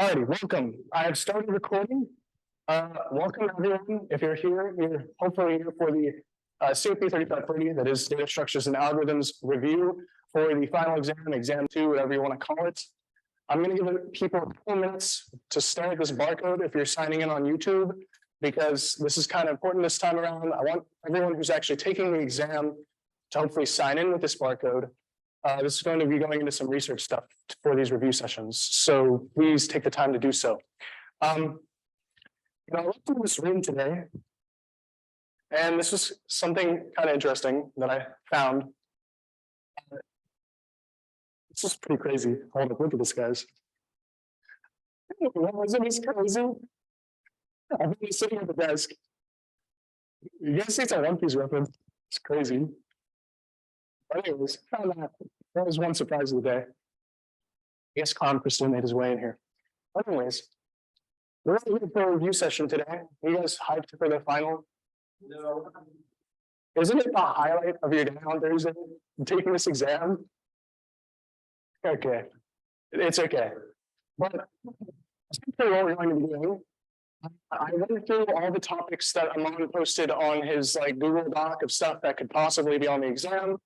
Alrighty, welcome. I have started recording. Welcome everyone. If you're here, you're hopefully here for the COP 3530, that is Data Structures and Algorithms review for the final exam, exam 2, whatever you want to call it. I'm going to give people a couple minutes to stare at this barcode if you're signing in on YouTube, because this is kind of important this time around. I want everyone who's actually taking the exam to hopefully sign in with this barcode. This is going to be going into some research stuff for these review sessions, so please take the time to do so. I looked in this room today, and this was something kind of interesting that I found. This is pretty crazy. Hold up, look at this, guys. Isn't this crazy? I've been sitting at the desk. You guys see it's a One Piece reference? It's crazy. But anyways, that was one surprise of the day. I guess Clown Crystal made his way in here. But anyways, we're here for a review session today. Are you guys hyped for the final? No. Isn't it the highlight of your day on Thursday? Taking this exam? Okay. It's okay. But essentially what we're going to be doing, I went through all the topics that Aman posted on his Google Doc of stuff that could possibly be on the exam.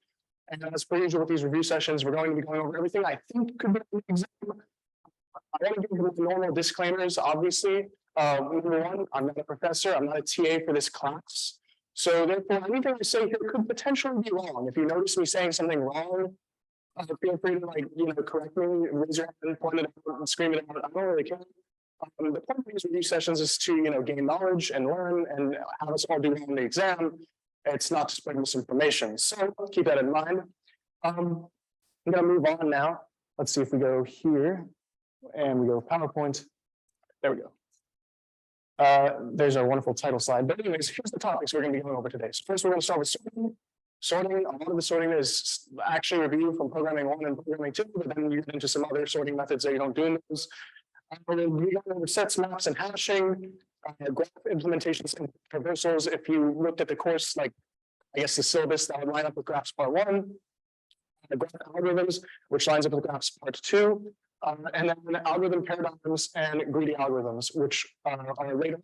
And as per usual with these review sessions, we're going to be going over everything I think could be on the exam. I want to give you the normal disclaimers, obviously. Number one, I'm not a professor, I'm not a TA for this class. So therefore, anything I say here could potentially be wrong. If you notice me saying something wrong, feel free to correct me, raise your hand, point it out, and scream it out. I don't really care. The point of these review sessions is to gain knowledge and learn and have us all do well on the exam. It's not to spread misinformation. So keep that in mind. I'm going to move on now. Let's see if we go here and we go PowerPoint. There we go. There's a wonderful title slide. But anyways, here's the topics we're going to be going over today. So first, we're going to start with sorting. Sorting, a lot of the sorting is actually reviewed from programming 1 and programming 2, but then you get into some other sorting methods that you don't do in those. We're going to be going over sets, maps, and hashing, graph implementations and traversals. If you looked at the course, I guess the syllabus, that would line up with graphs part 1, graph algorithms, which lines up with graphs part 2, and then algorithm paradigms and greedy algorithms, which are later.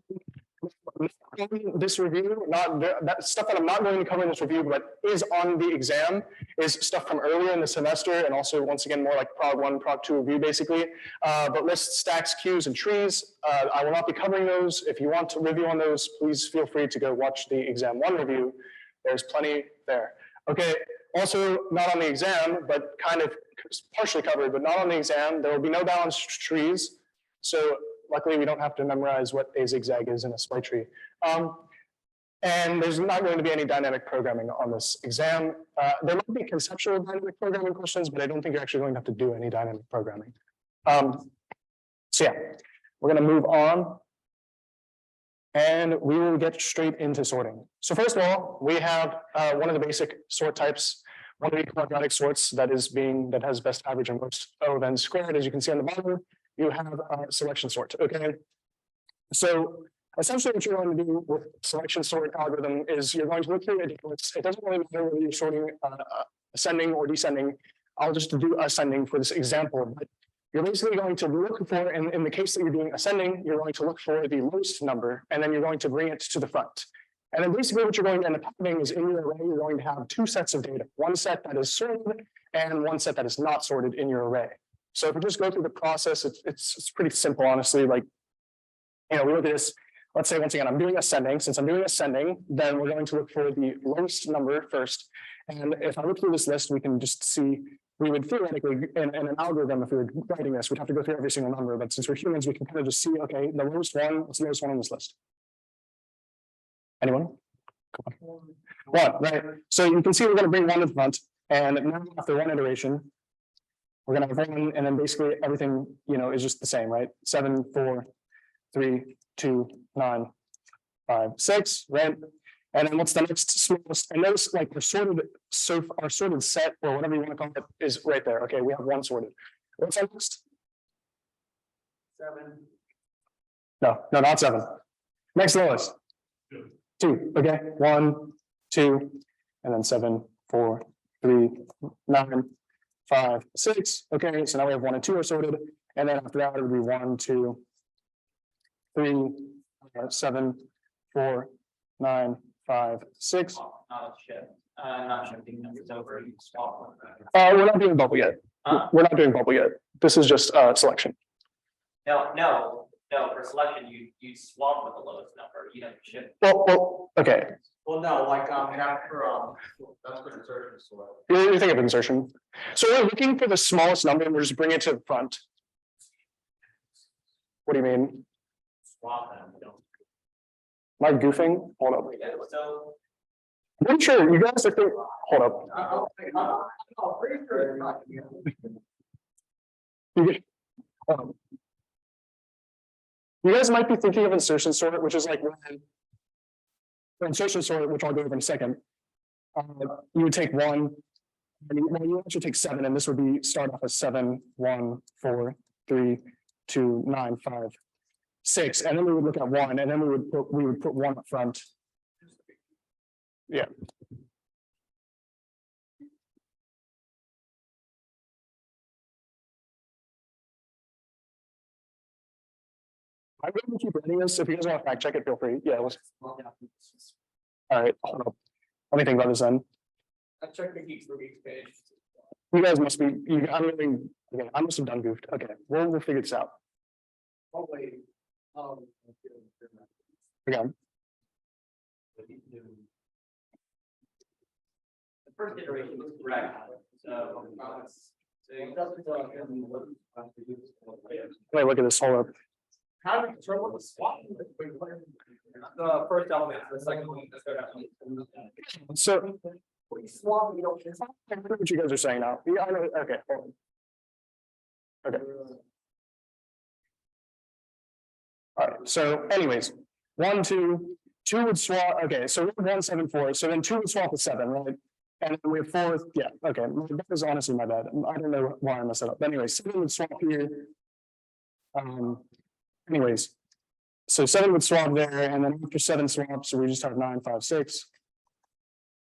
This review, that stuff that I'm not going to cover in this review, but is on the exam, is stuff from earlier in the semester, and also once again more like Prog 1, Prog 2 review basically. But lists, stacks, queues, and trees. I will not be covering those. If you want to review on those, please feel free to go watch the exam 1 review. There's plenty there. Okay. Also not on the exam, but kind of partially covered, but not on the exam. There will be no balanced trees. So luckily, we don't have to memorize what a zigzag is in a splice tree. And there's not going to be any dynamic programming on this exam. There might be conceptual dynamic programming questions, but I don't think you're actually going to have to do any dynamic programming. So yeah, we're going to move on. And we will get straight into sorting. So first of all, we have one of the basic sort types, one of the quadratic sorts that has best average and most O then squared. As you can see on the bottom, you have a selection sort. Okay. So essentially what you're going to do with selection sort algorithm is you're going to look through a data list. It doesn't really matter whether you're sorting ascending or descending. I'll just do ascending for this example. But you're basically going to look for, in the case that you're doing ascending, you're going to look for the lowest number, and then you're going to bring it to the front. And then basically what you're going to end up having is in your array, you're going to have two sets of data, one set that is sorted and one set that is not sorted in your array. So if we just go through the process, it's pretty simple, honestly. We look at this, let's say once again, I'm doing ascending. Since I'm doing ascending, then we're going to look for the lowest number first. And if I look through this list, we can just see, we would theoretically, in an algorithm, if we were writing this, we'd have to go through every single number. But since we're humans, we can kind of just see, okay, the lowest one, what's the lowest one on this list? Anyone? Come on. 1, right? So you can see we're going to bring 1 to the front. And now after 1 iteration, we're going to have 1, and then basically everything, is just the same, right? 7, 4, 3, 2, 9, 5, 6, right? And then what's the next smallest? And notice our sorted set, or whatever you want to call it, is right there. Okay, we have 1 sorted. What's our next? 7. No, not 7. Next lowest. 2. Okay, 1, 2, and then 7, 4, 3, 9, 5, 6. Okay, so now we have 1 and 2 are sorted. And then after that, it would be 1, 2, 3, 7, 4, 9, 5, 6. Not shift, not shifting numbers over, you swap. We're not doing bubble yet. Huh? We're not doing bubble yet. This is just selection. No, for selection, you swap with the lowest number, you don't shift. Well, okay. Well, no, like, after, that's for insertion, so. You think of insertion. So we're looking for the smallest number and we're just bringing it to the front. What do you mean? Swap them, you don't. Am I goofing? Hold up. Yeah, so. I'm sure you guys are thinking, hold up. I'm pretty sure it's not. You guys might be thinking of insertion sort, which is like when insertion sort, which I'll go over in a second. You would take 1, and you actually take 7, and this would be start off as 7, 1, 4, 3, 2, 9, 5, 6, and then we would look at 1, and then we would put 1 up front. Yeah. I'm going to keep writing this. If you guys want to fact check it, feel free. Yeah. All right. Hold up. Let me think about this then. I checked the geeks for each page. You guys must be. I'm really. Okay. I must have done goofed. Okay. We'll figure this out. Oh, wait. Again. The first iteration was correct, so. Wait. Look at this. Hold up. How do you determine the swap? The first element, the second one, the third element. So. We swap, you don't. I know what you guys are saying now. Yeah. I know. Okay. Hold on. Okay. All right. So, anyways, 1, 2, 2 would swap. Okay. So we have 1, 7, 4. So then 2 would swap with 7, right? And then we have 4. Yeah. Okay. That was honestly my bad. I don't know why I messed that up. But anyway, 7 would swap here. Anyways, so 7 would swap there, and then after 7 swaps, so we just have 9, 5, 6.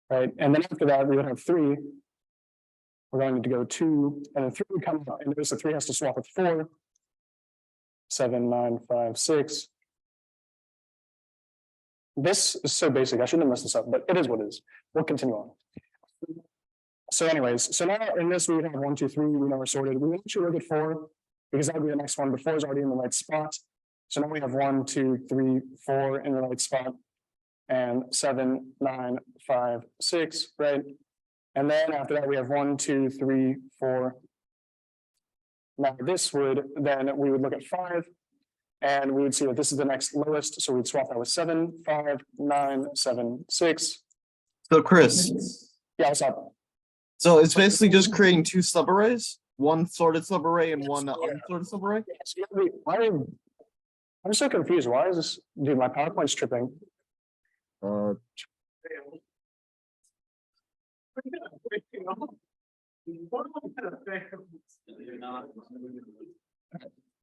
Right. And then after that, we would have 3. We're going to go 2, and then 3 would come out, and notice the 3 has to swap with 4. 7, 9, 5, 6. This is so basic. I shouldn't have messed this up, but it is what it is. We'll continue on. So anyways, so now in this, we would have 1, 2, 3, we know we're sorted. We actually look at 4, because that would be the next one, but 4 is already in the right spot. So now we have 1, 2, 3, 4 in the right spot. And 7, 9, 5, 6, right? And then after that, we have 1, 2, 3, 4. Now this would, then we would look at 5. And we would see that this is the next lowest. So we'd swap that with 7, 5, 9, 7, 6. So Chris, Yeah, what's up? so it's basically just creating 2 subarrays, one sorted subarray and one unsorted subarray. I'm so confused. Why is this, dude, my PowerPoint's tripping. Hold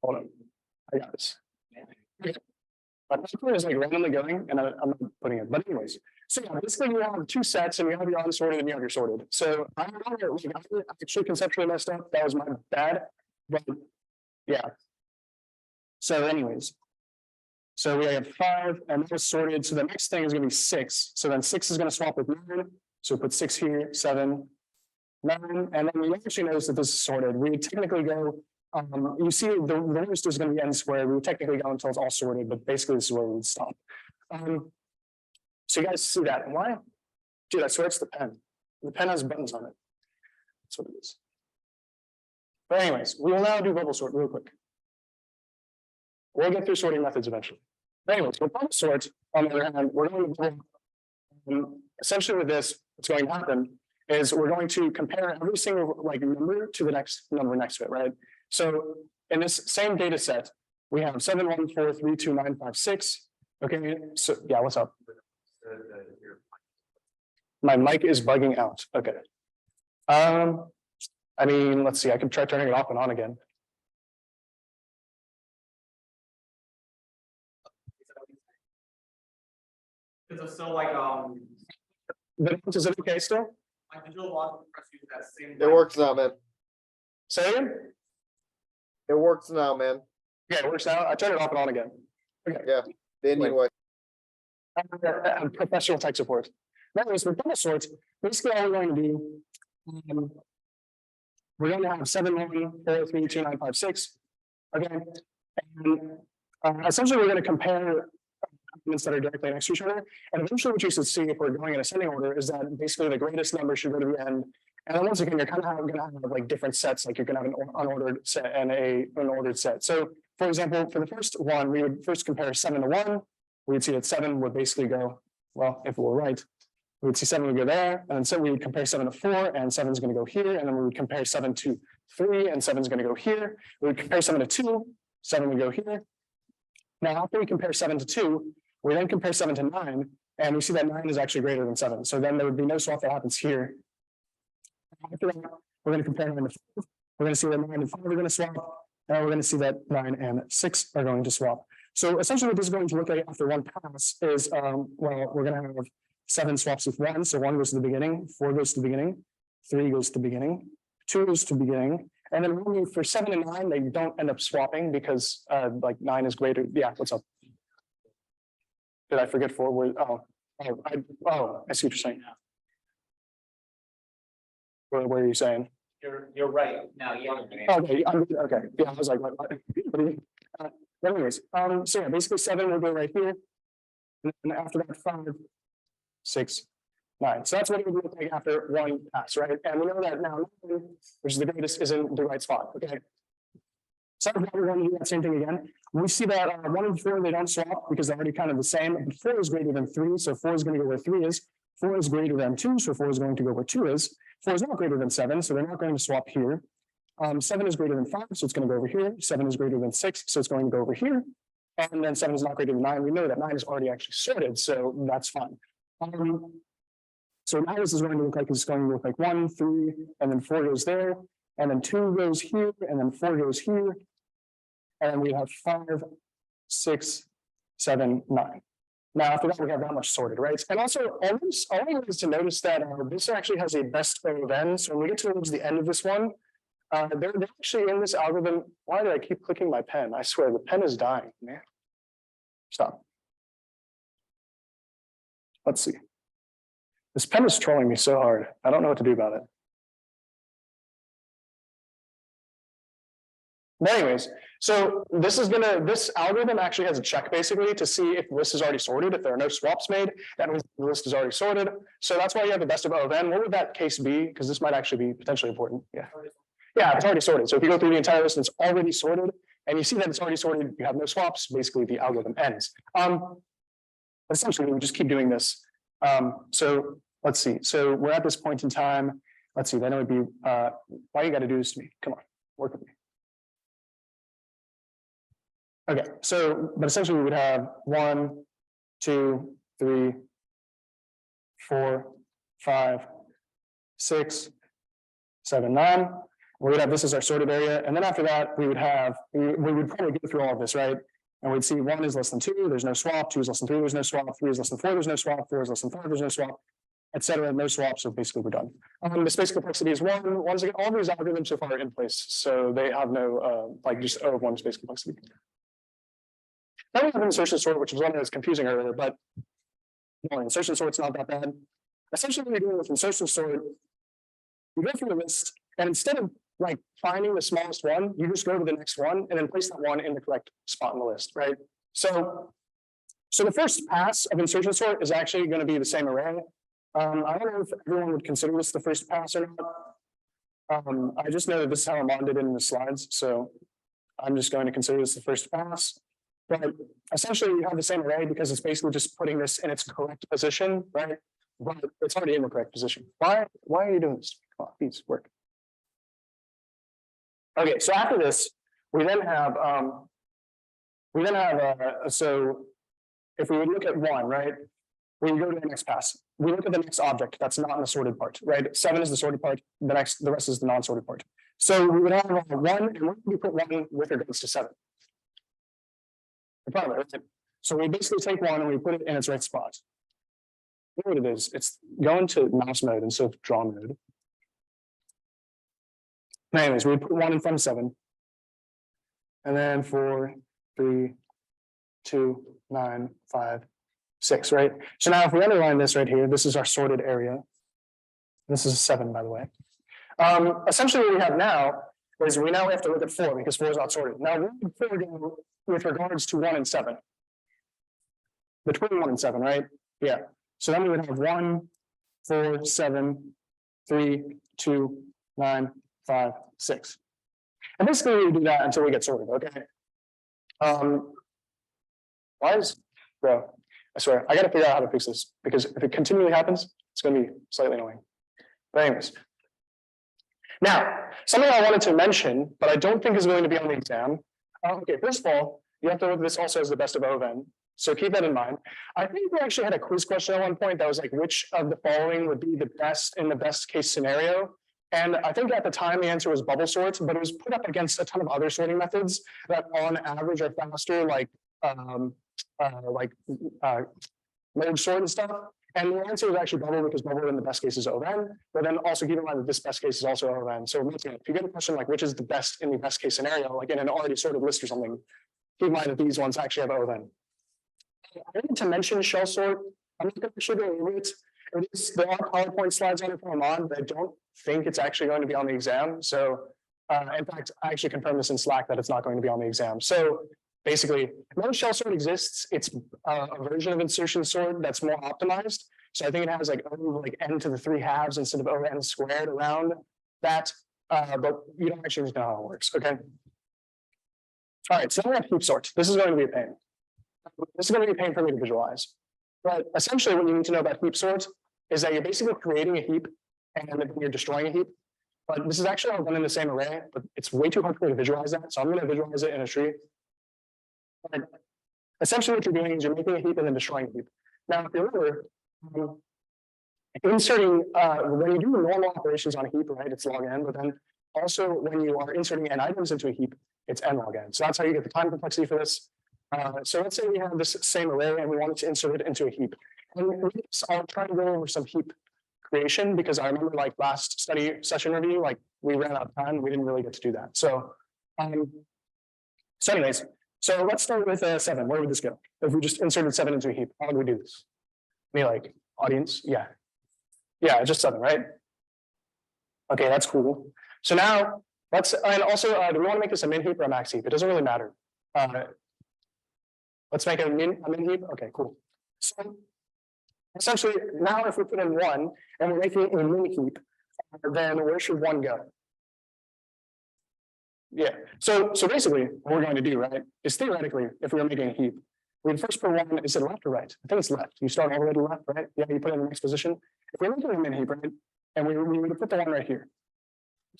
on. I got this. My PowerPoint is like randomly going and I'm not putting it, but anyways. So yeah, basically you have 2 sets and you have your unsorted and you have your sorted. So I actually conceptually messed up. That was my bad, but yeah. So anyways. So we have 5 and that was sorted. So the next thing is going to be 6. So then 6 is going to swap with 9. So put 6 here, 7, 9. And then we actually notice that this is sorted. We would technically go, you see the lowest is going to be n squared. We would technically go until it's all sorted, but basically this is where we would stop. So you guys see that. Why? Dude, I swear it's the pen. The pen has buttons on it. That's what it is. But anyways, we will now do bubble sort real quick. We'll get through sorting methods eventually. But anyways, with bubble sort, on the other hand, we're going to essentially with this, what's going to happen is we're going to compare every single like number to the next number next to it, right? So in this same data set, we have 7, 1, 4, 3, 2, 9, 5, 6. Okay, so yeah, what's up? My mic is bugging out. Okay. I mean, let's see, I could try turning it off and on again. Is it still like, Is it okay still? like digital logic press use that same. It works now, man. Say it again? It works now, man. Yeah, it works out. I turned it off and on again. The Indian way. Professional tech support. That was with double sorts. Basically, all we're going to do. We're going to have 7, 1, 4, 3, 2, 9, 5, 6. Okay. And essentially, we're going to compare elements that are directly next to each other. And eventually, what you should see if we're going in ascending order is that basically the greatest number should go to the end. And then once again, you're kind of going to have like different sets, like you're going to have an unordered set and an ordered set. So, for example, for the first one, we would first compare 7 to 1. We'd see that 7 would basically go, well, if we're right, we would see 7 would go there, and then so we would compare 7 to 4, and 7 is going to go here, and then we would compare 7 to 3, and 7 is going to go here. We would compare 7 to 2, 7 would go here. Now, after we compare 7 to 2, we then compare 7 to 9, and we see that 9 is actually greater than 7. So then there would be no swap that happens here. After that, we're going to compare 9 to 5. We're going to see that 9 and 5 are going to swap, and we're going to see that 9 and 6 are going to swap. So essentially what this is going to look like after one pass is, well, we're going to have 7 swaps with 1. So 1 goes to the beginning, 4 goes to the beginning, 3 goes to the beginning, 2 goes to the beginning. And then really for 7 and 9, they don't end up swapping because like 9 is greater. Yeah, what's up? Did I forget 4? I see what you're saying. What are you saying? You're right. No, yeah. Okay, okay. Yeah, I was like, what do you? Anyways, so yeah, basically 7 will go right here. And after that, 5, 6, 9. So that's what it would look like after one pass, right? And we know that now, 9, which is the greatest, is in the right spot. Okay. So we're going to do that same thing again. We see that 1 and 4, they don't swap because they're already kind of the same. But 4 is greater than 3, so 4 is going to go where 3 is. 4 is greater than 2, so 4 is going to go where 2 is. 4 is not greater than 7, so they're not going to swap here. 7 is greater than 5, so it's going to go over here. 7 is greater than 6, so it's going to go over here. And then 7 is not greater than 9. We know that 9 is already actually sorted, so that's fine. So now this is going to look like it's going to look like 1, 3, and then 4 goes there, and then 2 goes here, and then 4 goes here. And we have 5, 6, 7, 9. Now, after that, we have that much sorted, right? And also, always is to notice that this actually has a best of n. So when we get towards the end of this one, they're actually in this algorithm. Why did I keep clicking my pen? I swear the pen is dying, man. Stop. Let's see. This pen is trolling me so hard. I don't know what to do about it. But anyways, so this algorithm actually has a check basically to see if the list is already sorted. If there are no swaps made, that means the list is already sorted. So that's why you have the best of O of n. What would that case be? Because this might actually be potentially important. Yeah. Yeah, it's already sorted. So if you go through the entire list and it's already sorted, and you see that it's already sorted, you have no swaps, basically the algorithm ends. Essentially, we would just keep doing this. So let's see. So we're at this point in time. Let's see, then it would be why you got to do this to me? Come on, work with me. Okay, so but essentially we would have 1, 2, 3, 4, 5, 6, 7, 9. We would have this as our sorted area, and then after that we would have we would probably go through all of this, right? And we'd see 1 is less than 2, there's no swap. 2 is less than 3, there's no swap. 3 is less than 4, there's no swap. 4 is less than 5, there's no swap, etc. No swap, so basically we're done. The space complexity is 1. Once again, all these algorithms so far are in place, so they have no like just O of 1 space complexity. Then we have insertion sort, which was one that was confusing earlier, but no, insertion sort's not that bad. Essentially, what you're doing with insertion sort, you go through the list, and instead of like finding the smallest one, you just go to the next one and then place that one in the correct spot in the list, right? So the first pass of insertion sort is actually going to be the same array. I don't know if everyone would consider this the first pass or not. I just know that this is how Amon did it in the slides, so I'm just going to consider this the first pass. But essentially, you have the same array because it's basically just putting this in its correct position, right? But it's already in the correct position. Why are you doing this? Come on, please work. Okay, so after this, we then have so if we would look at 1, right? We go to the next pass. We look at the next object that's not in the sorted part, right? 7 is the sorted part. The rest is the non-sorted part. So we would have 1, and where do we put 1 with regards to 7? The problem, right? So we basically take 1 and we put it in its right spot. You know what it is? It's going to mouse mode instead of draw mode. Anyways, we put 1 in front of 7. And then 4, 3, 2, 9, 5, 6, right? So now if we underline this right here, this is our sorted area. This is a 7, by the way. Essentially what we have now is we now have to look at 4 because 4 is not sorted. Now, what would 4 do with regards to 1 and 7? Between 1 and 7, right? Yeah. So then we would have 1, 4, 7, 3, 2, 9, 5, 6. And basically we do that until we get sorted, okay? Why is, bro, I swear, I gotta figure out how to fix this because if it continually happens, it's gonna be slightly annoying. But anyways. Now, something I wanted to mention, but I don't think is going to be on the exam. Okay, first of all, you have to look at this also as the best of O of N. So keep that in mind. I think we actually had a quiz question at one point that was like, which of the following would be the best in the best case scenario? And I think at the time the answer was bubble sorts, but it was put up against a ton of other sorting methods that on average are faster, like merge sort and stuff. And the answer is actually bubble because bubble in the best case is O of N, but then also keep in mind that this best case is also O of N. So if you get a question like which is the best in the best case scenario, like in an already sorted list or something, keep in mind that these ones actually have O of N. I need to mention shell sort. I'm not going to show you it. There are PowerPoint slides on it from on, but I don't think it's actually going to be on the exam. So in fact, I actually confirmed this in Slack that it's not going to be on the exam. So basically, no shell sort exists. It's a version of insertion sort that's more optimized. So I think it has like n to the 3 halves instead of O n squared around that. But you don't actually know how it works. Okay. All right. So we have heap sort. This is going to be a pain. This is going to be a pain for me to visualize. But essentially, what you need to know about heap sort is that you're basically creating a heap and then you're destroying a heap. But this is actually all done in the same array, but it's way too hard for me to visualize that. So I'm going to visualize it in a tree. But essentially, what you're doing is you're making a heap and then destroying a heap. Now, if you remember, inserting when you do normal operations on a heap, right, it's log n, but then also when you are inserting n items into a heap, it's n log n. So that's how you get the time complexity for this. So let's say we have this same array and we wanted to insert it into a heap. And I'll try to go over some heap creation because I remember like last study session review, like we ran out of time, we didn't really get to do that. So, anyways, so let's start with 7. Where would this go? If we just inserted 7 into a heap, how would we do this? Me like audience, yeah, just 7, right? Okay, that's cool. So now let's and also do we want to make this a min heap or a max heap? It doesn't really matter. Let's make it a min heap. Okay, cool. So essentially, now if we put in 1 and we're making a min heap, then where should 1 go? Yeah. So basically, what we're going to do, right, is theoretically, if we were making a heap, we'd first put 1. Is it left or right? I think it's left. You start all the way to the left, right? Yeah, you put it in the next position. If we're making a min heap, right, and we would put the 1 right here,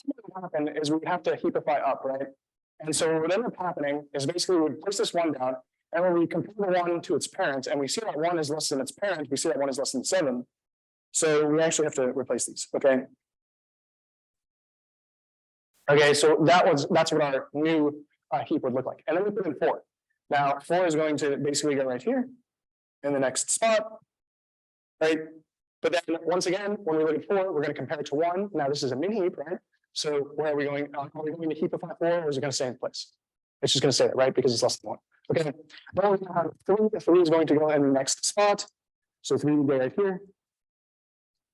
what would happen is we would have to heapify up, right? And so what would end up happening is basically we would push this 1 down. And when we compare the 1 to its parent, and we see that 1 is less than its parent, we see that 1 is less than 7. So we actually have to replace these. Okay. Okay, so that's what our new heap would look like. And then we put in 4. Now 4 is going to basically go right here in the next spot, right? But then once again, when we look at 4, we're going to compare it to 1. Now this is a min heap, right? So where are we going? Are we going to heapify 4 or is it going to stay in place? It's just going to stay there, right? Because it's less than 1. Okay, now we have 3. 3 is going to go in the next spot. So 3 will go right here.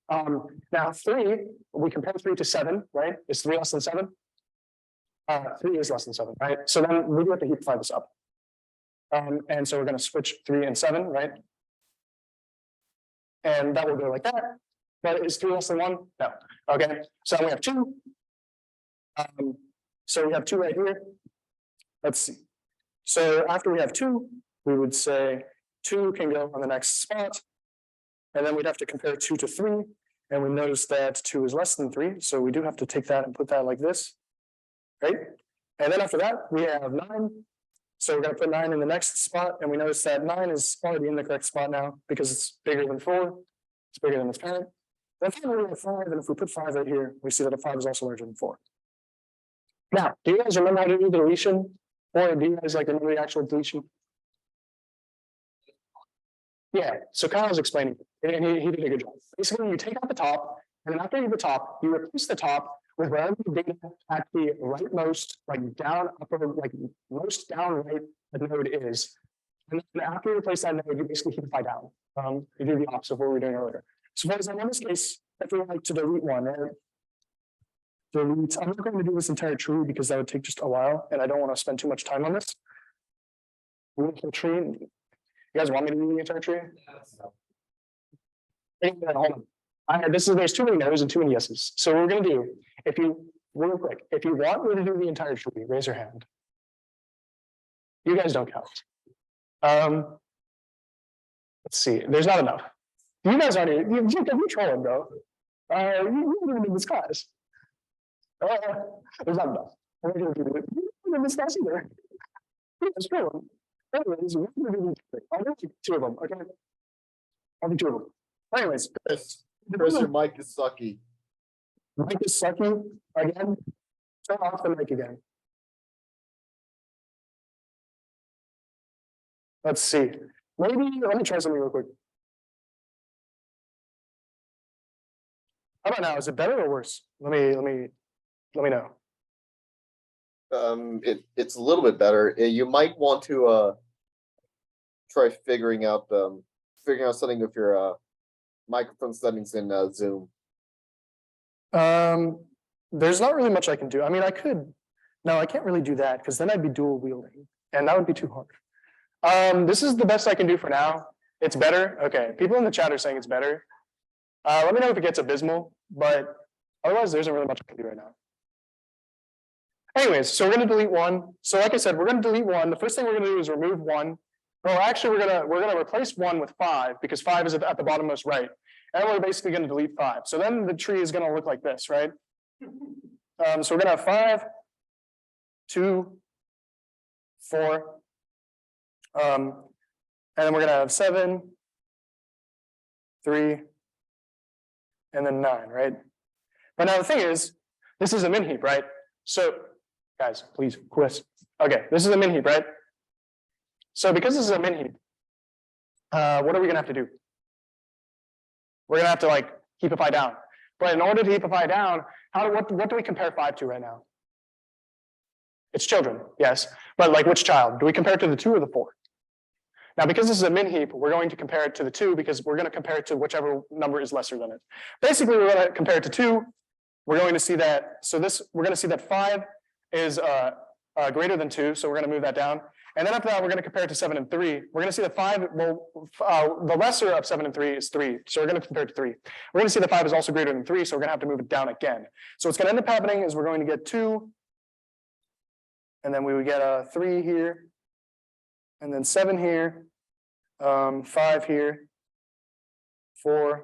Now 3, we compare 3 to 7, right? Is 3 less than 7? 3 is less than 7, right? So then we do have to heapify this up. And so we're going to switch 3 and 7, right? And that will go like that. But is 3 less than 1? No. Okay, so we have 2. So we have 2 right here. Let's see. So after we have 2, we would say 2 can go on the next spot. And then we'd have to compare 2 to 3. And we notice that 2 is less than 3. So we do have to take that and put that like this. Right? And then after that, we have 9. So we're going to put 9 in the next spot. And we notice that 9 is already in the correct spot now because it's bigger than 4. It's bigger than its parent. Then finally we have 5. And if we put 5 right here, we see that a 5 is also larger than 4. Now, do you guys remember how to do the deletion? Or do you guys like remember the actual deletion? Yeah, so Kyle was explaining, and he did a good job. Basically, you take out the top, and then after you have the top, you replace the top with wherever the data at the rightmost, like down upper, like most down right the node is. And then after you replace that node, you basically heapify down. You do the opposite of what we were doing earlier. So for example, in this case, if we like to delete one, right? Delete, I'm not going to do this entire tree because that would take just a while, and I don't want to spend too much time on this. Delete the tree. You guys want me to do the entire tree? Hold on. There's too many no's and too many yeses. So what we're gonna do, if you, real quick, if you want me to do the entire tree, raise your hand. You guys don't count. Let's see, there's not enough. You guys aren't, you're trolling, bro. You didn't in this class. There's not enough. We're gonna do it. You didn't in this class either. That's true. Anyways, we're gonna do the, I'll do two of them, okay? I'll do two of them. Anyways. Chris, your mic is sucky. Mic is sucky again. Turn off the mic again. Let's see. Maybe let me try something real quick. How about now? Is it better or worse? Let me know. It's a little bit better. You might want to try figuring out something with your microphone settings in Zoom. There's not really much I can do. I mean, I could. No, I can't really do that because then I'd be dual wielding, and that would be too hard. This is the best I can do for now. It's better. Okay, people in the chat are saying it's better. Let me know if it gets abysmal, but otherwise, there isn't really much I can do right now. Anyways, so we're going to delete one. So like I said, we're going to delete one. The first thing we're going to do is remove one. Well, actually, we're gonna replace one with 5 because 5 is at the bottommost right, and we're basically going to delete 5. So then the tree is going to look like this, right? So we're going to have 5, 2, 4, and then we're going to have 7, 3, and then 9, right? But now the thing is, this is a min heap, right? So, guys, please, quiz. Okay, this is a min heap, right? So because this is a min heap, what are we gonna have to do? We're gonna have to like heapify down. But in order to heapify down, what do we compare 5 to right now? It's children, yes. But like which child? Do we compare it to the 2 or the 4? Now, because this is a min heap, we're going to compare it to the 2 because we're going to compare it to whichever number is lesser than it. Basically, we're going to compare it to 2. We're going to see that, we're going to see that 5 is greater than 2, so we're going to move that down. And then after that, we're going to compare it to 7 and 3. We're going to see that 5, the lesser of 7 and 3 is 3. So we're going to compare it to 3. We're going to see that 5 is also greater than 3, so we're going to have to move it down again. So what's going to end up happening is we're going to get 2, and then we would get a 3 here, and then 7 here, 5 here, 4,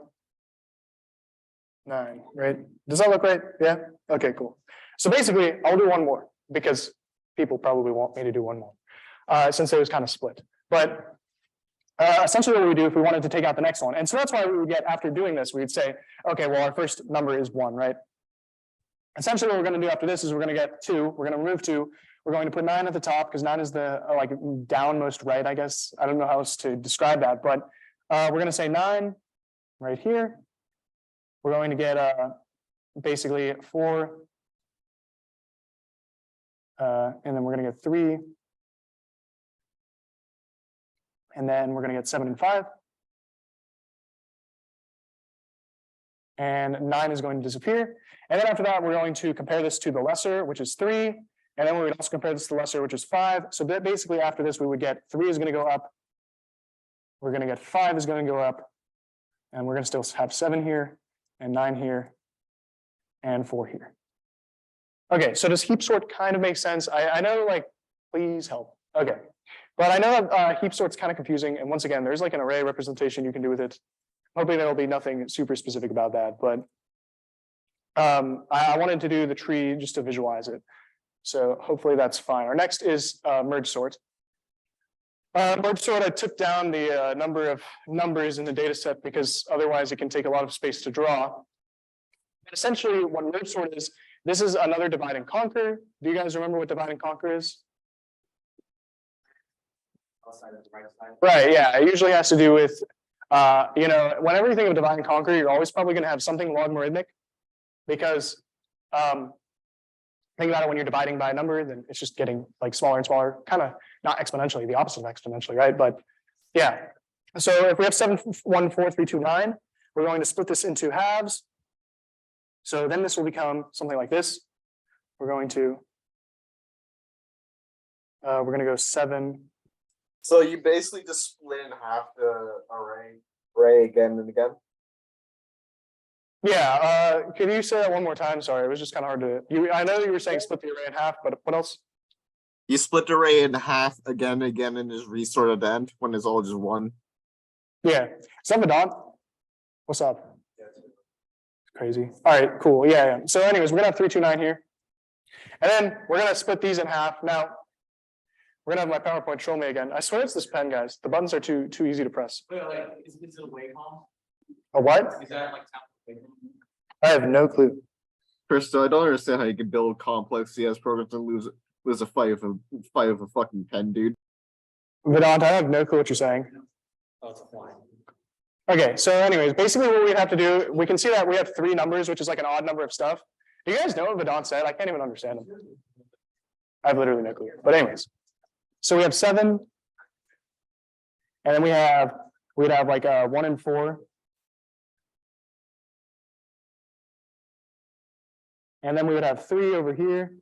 9, right? Does that look right? Yeah? Okay, cool. So basically, I'll do one more because people probably want me to do one more. Since it was kind of split. But essentially what we do if we wanted to take out the next one. And so that's why we would get, after doing this, we'd say, okay, well, our first number is 1, right? Essentially what we're going to do after this is we're going to get 2. We're going to remove 2. We're going to put 9 at the top because 9 is the like downmost right, I guess. I don't know how else to describe that, but we're going to say 9 right here. We're going to get basically 4. And then we're going to get 3. And then we're going to get 7 and 5. And 9 is going to disappear. And then after that, we're going to compare this to the lesser, which is 3. And then we would also compare this to the lesser, which is 5. So that basically after this, we would get 3 is going to go up. We're going to get 5 is going to go up. And we're going to still have 7 here, and 9 here, and 4 here. Okay, so does heap sort kind of make sense? I know, like, please help. Okay. But I know that heap sort's kind of confusing, and once again, there's like an array representation you can do with it. Hopefully there'll be nothing super specific about that, but I wanted to do the tree just to visualize it. So hopefully that's fine. Our next is merge sort. Merge sort, I took down the number of numbers in the data set because otherwise it can take a lot of space to draw. Essentially what merge sort is, this is another divide and conquer. Do you guys remember what divide and conquer is? Right, yeah, it usually has to do with, whenever you think of divide and conquer, you're always probably going to have something logarithmic because think about it when you're dividing by a number, then it's just getting like smaller and smaller, kind of not exponentially, the opposite of exponentially, right? But yeah. So if we have 7, 1, 4, 3, 2, 9, we're going to split this into halves. So then this will become something like this. We're going to go 7. So you basically just split in half the array again and again. Yeah, can you say that one more time? Sorry, it was just kind of hard to. I know you were saying split the array in half, but what else? You split the array in half again and again and just resort at the end when it's all just one. Yeah, is that Vedant? What's up? Crazy. All right, cool. Yeah. So anyways, we're gonna have 3, 2, 9 here. And then we're gonna split these in half. Now, we're gonna have my PowerPoint troll me again. I swear it's this pen, guys. The buttons are too easy to press. Wait, like, is it a wacom? A what? Is that like? I have no clue. Krista, I don't understand how you can build complex CS programs and lose a fight of a fucking pen, dude. Vedant, I have no clue what you're saying. Oh, it's a flying. Okay, so anyways, basically what we have to do, we can see that we have 3 numbers, which is like an odd number of stuff. Do you guys know what Vedant said? I can't even understand him. I have literally no clue. But anyways, so we have 7. And then we'd have like 1 and 4. And then we would have 3 over here.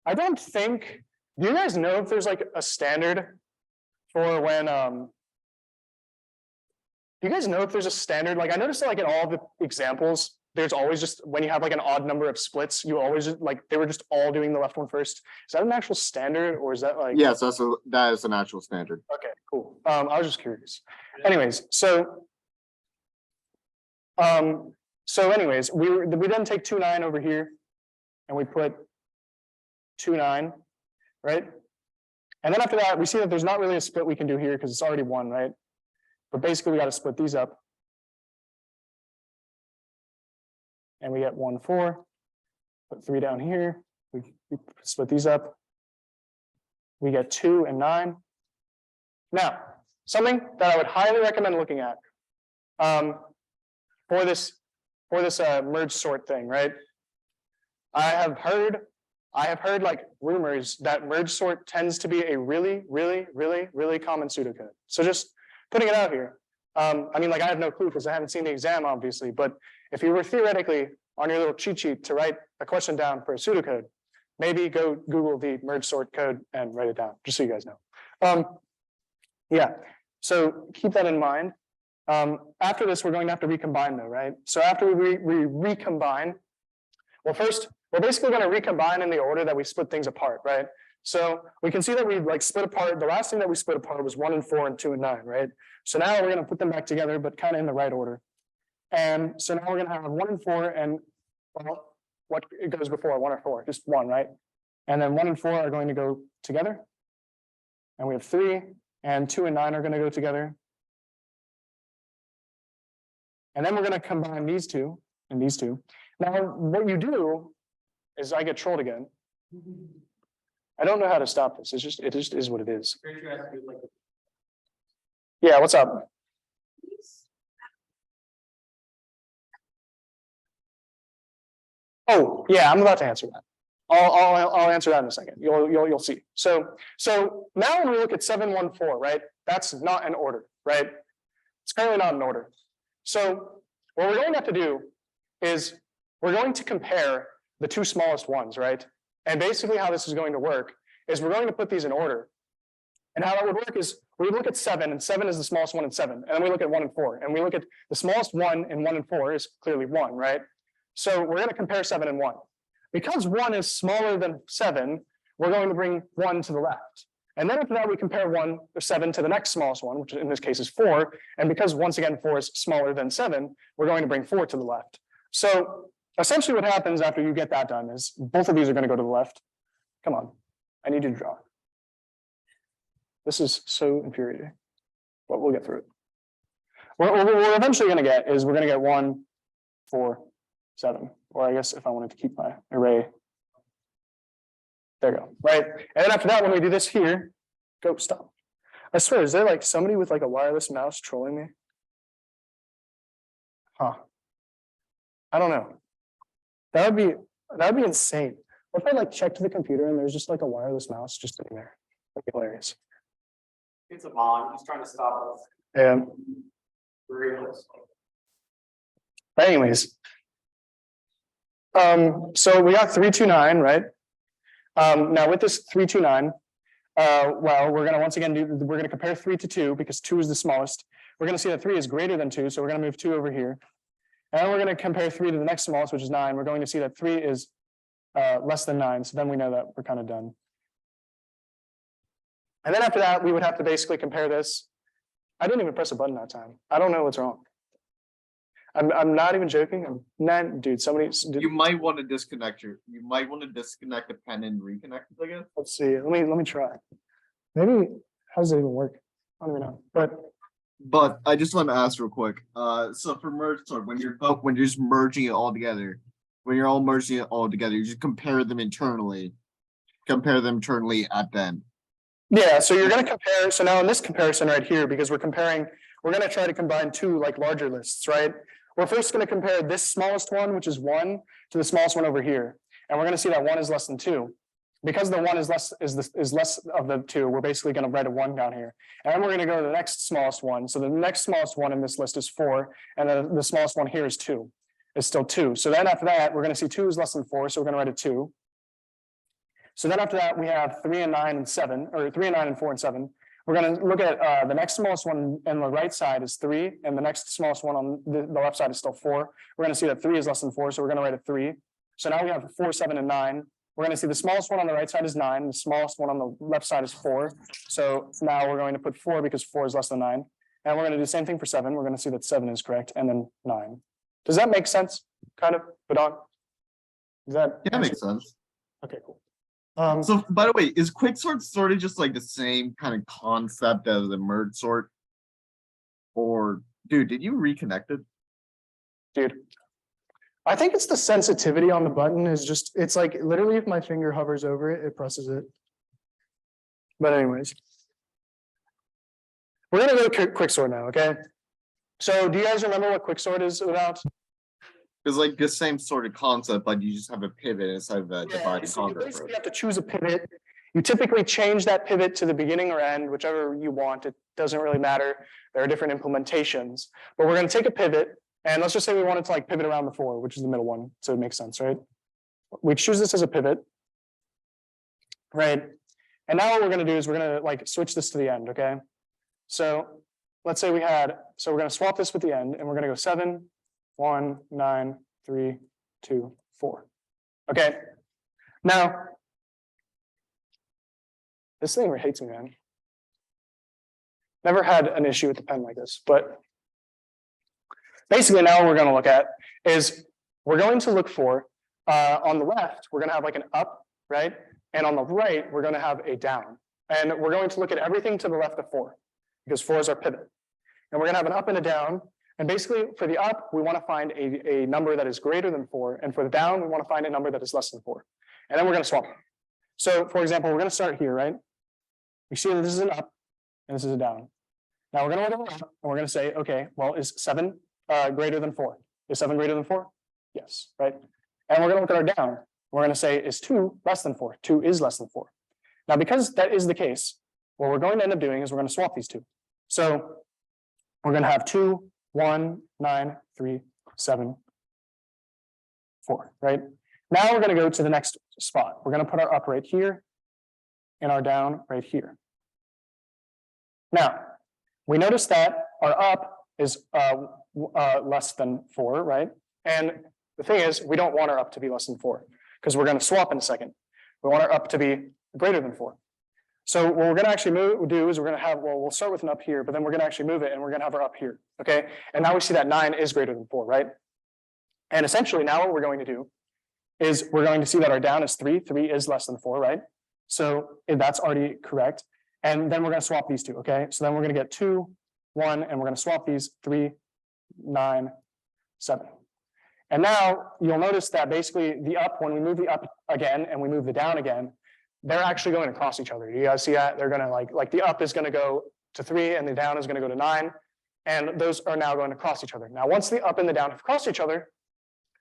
I don't think, do you guys know if there's like a standard for when, do you guys know if there's a standard? Like I noticed that like in all the examples, there's always just, when you have like an odd number of splits, you always just like, they were just all doing the left one first. Is that an actual standard or is that like? Yes, that is an actual standard. Okay, cool. I was just curious. Anyways, so anyways, we then take 2, 9 over here and we put 2, 9, right? And then after that, we see that there's not really a split we can do here because it's already 1, right? But basically we got to split these up. And we get 1, 4, put 3 down here. We split these up. We get 2 and 9. Now, something that I would highly recommend looking at for this merge sort thing, right? I have heard like rumors that merge sort tends to be a really common pseudocode. So just putting it out here. I mean, like I have no clue because I haven't seen the exam, obviously, but if you were theoretically on your little cheat sheet to write a question down for a pseudocode, maybe go Google the merge sort code and write it down, just so you guys know. Yeah, so keep that in mind. After this, we're going to have to recombine though, right? So after we recombine, well, first, we're basically going to recombine in the order that we split things apart, right? So we can see that we like split apart, the last thing that we split apart was 1 and 4 and 2 and 9, right? So now we're going to put them back together, but kind of in the right order. And so now we're going to have 1 and 4 and, well, what it goes before 1 or 4, just 1, right? And then 1 and 4 are going to go together. And we have 3 and 2 and 9 are going to go together. And then we're going to combine these 2 and these 2. Now, what you do is I get trolled again. I don't know how to stop this. It just is what it is. Yeah, what's up? Oh, yeah, I'm about to answer that. I'll answer that in a second. You'll see. So now when we look at 714, right? That's not an order, right? It's currently not an order. So what we're going to have to do is we're going to compare the 2 smallest ones, right? And basically how this is going to work is we're going to put these in order. And how that would work is we look at 7, and 7 is the smallest one in 7. And then we look at 1 and 4. And we look at the smallest one in 1 and 4 is clearly 1, right? So we're going to compare 7 and 1. Because 1 is smaller than 7, we're going to bring 1 to the left. And then after that, we compare 1 or 7 to the next smallest one, which in this case is 4. And because once again, 4 is smaller than 7, we're going to bring 4 to the left. So essentially what happens after you get that done is both of these are going to go to the left. Come on, I need you to draw. This is so infuriating, but we'll get through it. What we're eventually going to get is we're going to get 1, 4, 7, or I guess if I wanted to keep my array. There you go, right? And then after that, when we do this here, go stop. I swear, is there like somebody with like a wireless mouse trolling me? Huh. I don't know. That would be That'd be insane. What if I like checked the computer and there's just like a wireless mouse just sitting there? That'd be hilarious. It's a bond, he's trying to stop us. Yeah. But anyways. So we got 329, right? Now with this 329, well, we're gonna once again we're gonna compare 3 to 2 because 2 is the smallest. We're gonna see that 3 is greater than 2, so we're gonna move 2 over here. And we're gonna compare 3 to the next smallest, which is 9. We're going to see that 3 is less than 9, so then we know that we're kind of done. And then after that, we would have to basically compare this. I didn't even press a button that time. I don't know what's wrong. I'm not even joking. I'm not, dude. Somebody. You might want to disconnect you might want to disconnect the pen and reconnect it again. Let's see. Let me try. Maybe how does it even work? I don't even know. But I just want to ask real quick. So for merge sort, when you're just merging it all together, when you're all merging it all together, you just compare them internally. Compare them internally at the end. Yeah. So you're going to compare. So now in this comparison right here, because we're going to try to combine 2 like larger lists, right? We're first going to compare this smallest one, which is 1, to the smallest one over here, and we're going to see that 1 is less than 2. Because the 1 is less of the 2, we're basically going to write a 1 down here, and then we're going to go to the next smallest one. So the next smallest one in this list is 4, and then the smallest one here is 2. It's still 2. So then after that, we're going to see 2 is less than 4, so we're going to write a 2. So then after that, we have 3 and 9 and 7, or 3 and 9 and 4 and 7. We're going to look at the next smallest one on the right side is 3, and the next smallest one on the left side is still 4. We're going to see that 3 is less than 4, so we're going to write a 3. So now we have 4, 7, and 9. We're going to see the smallest one on the right side is 9, the smallest one on the left side is 4. So now we're going to put 4 because 4 is less than 9. And we're going to do the same thing for 7. We're going to see that 7 is correct, and then 9. Does that make sense? Kind of, but on? Does that? Yeah, makes sense. Okay, cool. So by the way, is quicksort sort of just like the same kind of concept as the merge sort? Or dude, did you reconnect it? Dude, I think it's the sensitivity on the button is just, it's like literally if my finger hovers over it, it presses it. But anyways. We're gonna go to quicksort now, okay? So do you guys remember what quicksort is about? It's like the same sort of concept, but you just have a pivot instead of a divide and So you conquer basically approach. have to choose a pivot. You typically change that pivot to the beginning or end, whichever you want. It doesn't really matter. There are different implementations, but we're going to take a pivot, and let's just say we wanted to like pivot around the 4, which is the middle one, so it makes sense, right? We choose this as a pivot, right? And now what we're going to do is we're going to like switch this to the end, okay? So let's say we're going to swap this with the end, and we're going to go 7, 1, 9, 3, 2, 4. Okay. Now, this thing hates me, man. Never had an issue with the pen like this, but basically now what we're going to look at is we're going to look for, on the left, we're going to have like an up, right? And on the right, we're going to have a down. And we're going to look at everything to the left of 4, because 4 is our pivot. And we're going to have an up and a down. And basically, for the up, we want to find a number that is greater than 4. And for the down, we want to find a number that is less than 4. And then we're going to swap them. So, for example, we're going to start here, right? We see that this is an up and this is a down. Now we're going to look at the up and we're going to say, okay, well, is 7 greater than 4? Is 7 greater than 4? Yes, right? And we're going to look at our down. We're going to say, is 2 less than 4? 2 is less than 4. Now, because that is the case, what we're going to end up doing is we're going to swap these two. So we're going to have 2, 1, 9, 3, 7, 4, right? Now we're going to go to the next spot. We're going to put our up right here and our down right here. Now, we notice that our up is less than 4, right? And the thing is, we don't want our up to be less than 4 because we're going to swap in a second. We want our up to be greater than 4. So what we're going to actually do is we're going to have, well, we'll start with an up here, but then we're going to actually move it and we're going to have our up here, okay? And now we see that 9 is greater than 4, right? And essentially now what we're going to do is we're going to see that our down is 3. 3 is less than 4, right? So that's already correct. And then we're going to swap these two, okay? So then we're going to get 2, 1, and we're going to swap these 3, 9, 7. And now you'll notice that basically the up, when we move the up again and we move the down again, they're actually going to cross each other. You guys see that? They're going to like the up is going to go to 3 and the down is going to go to 9. And those are now going to cross each other. Now, once the up and the down have crossed each other,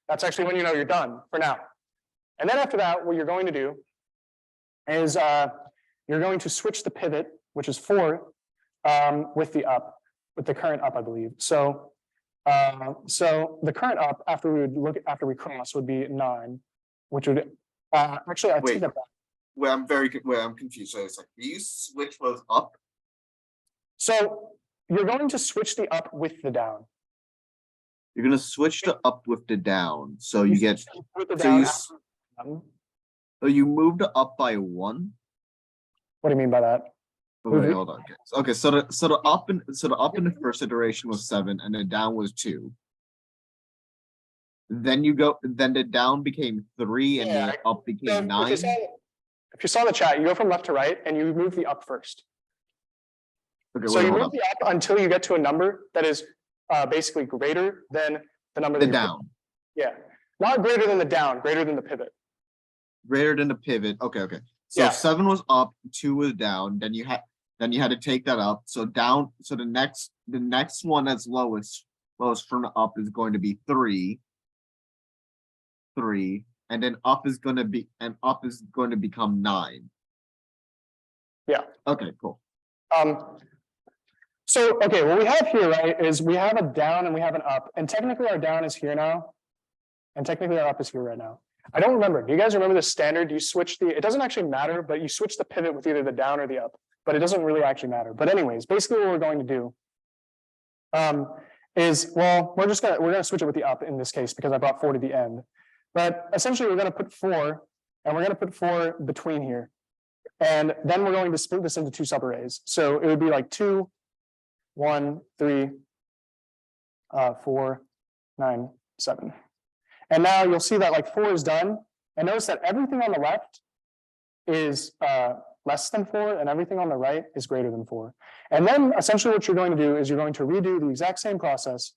that's actually when you know you're done for now. And then after that, what you're going to do is you're going to switch the pivot, which is 4, with the current up, I believe. So the current up after we cross would be 9, which would actually I take Wait. that back. I'm confused. So it's like, do you switch both up? So you're going to switch the up with the down. You're gonna switch the up with the down, so you get, With the so down you, after the down. so you move the up by 1. What do you mean by that? Wait, hold on. Okay, so the up in the first iteration was 7, and the down was 2. Then the down became 3, and Yeah, the up So became 9. if you saw the chat, you go from left to right and you move the up first. Okay, So wait, you hold move on. the up until you get to a number that is basically greater than the number The that you're- down, Yeah, not greater than the down, greater than the pivot. greater than the pivot. Okay. So Yeah. 7 was up, 2 was down. Then you had to take that up. So down. So the next one that's lowest from the up is going to be 3. 3, and then up is going to become 9. Yeah. Okay, cool. So, okay, what we have here, right, is we have a down and we have an up, and technically our down is here now. And technically our up is here right now. I don't remember. Do you guys remember the standard? You switch it doesn't actually matter, but you switch the pivot with either the down or the up, but it doesn't really actually matter. But anyways, basically what we're going to do is, well, we're gonna switch it with the up in this case because I brought 4 to the end. But essentially we're gonna put 4 and we're gonna put 4 between here. And then we're going to split this into 2 subarrays. So it would be like 2, 1, 3, 4, 9, 7. And now you'll see that like 4 is done. And notice that everything on the left is less than 4 and everything on the right is greater than 4. And then essentially what you're going to do is you're going to redo the exact same process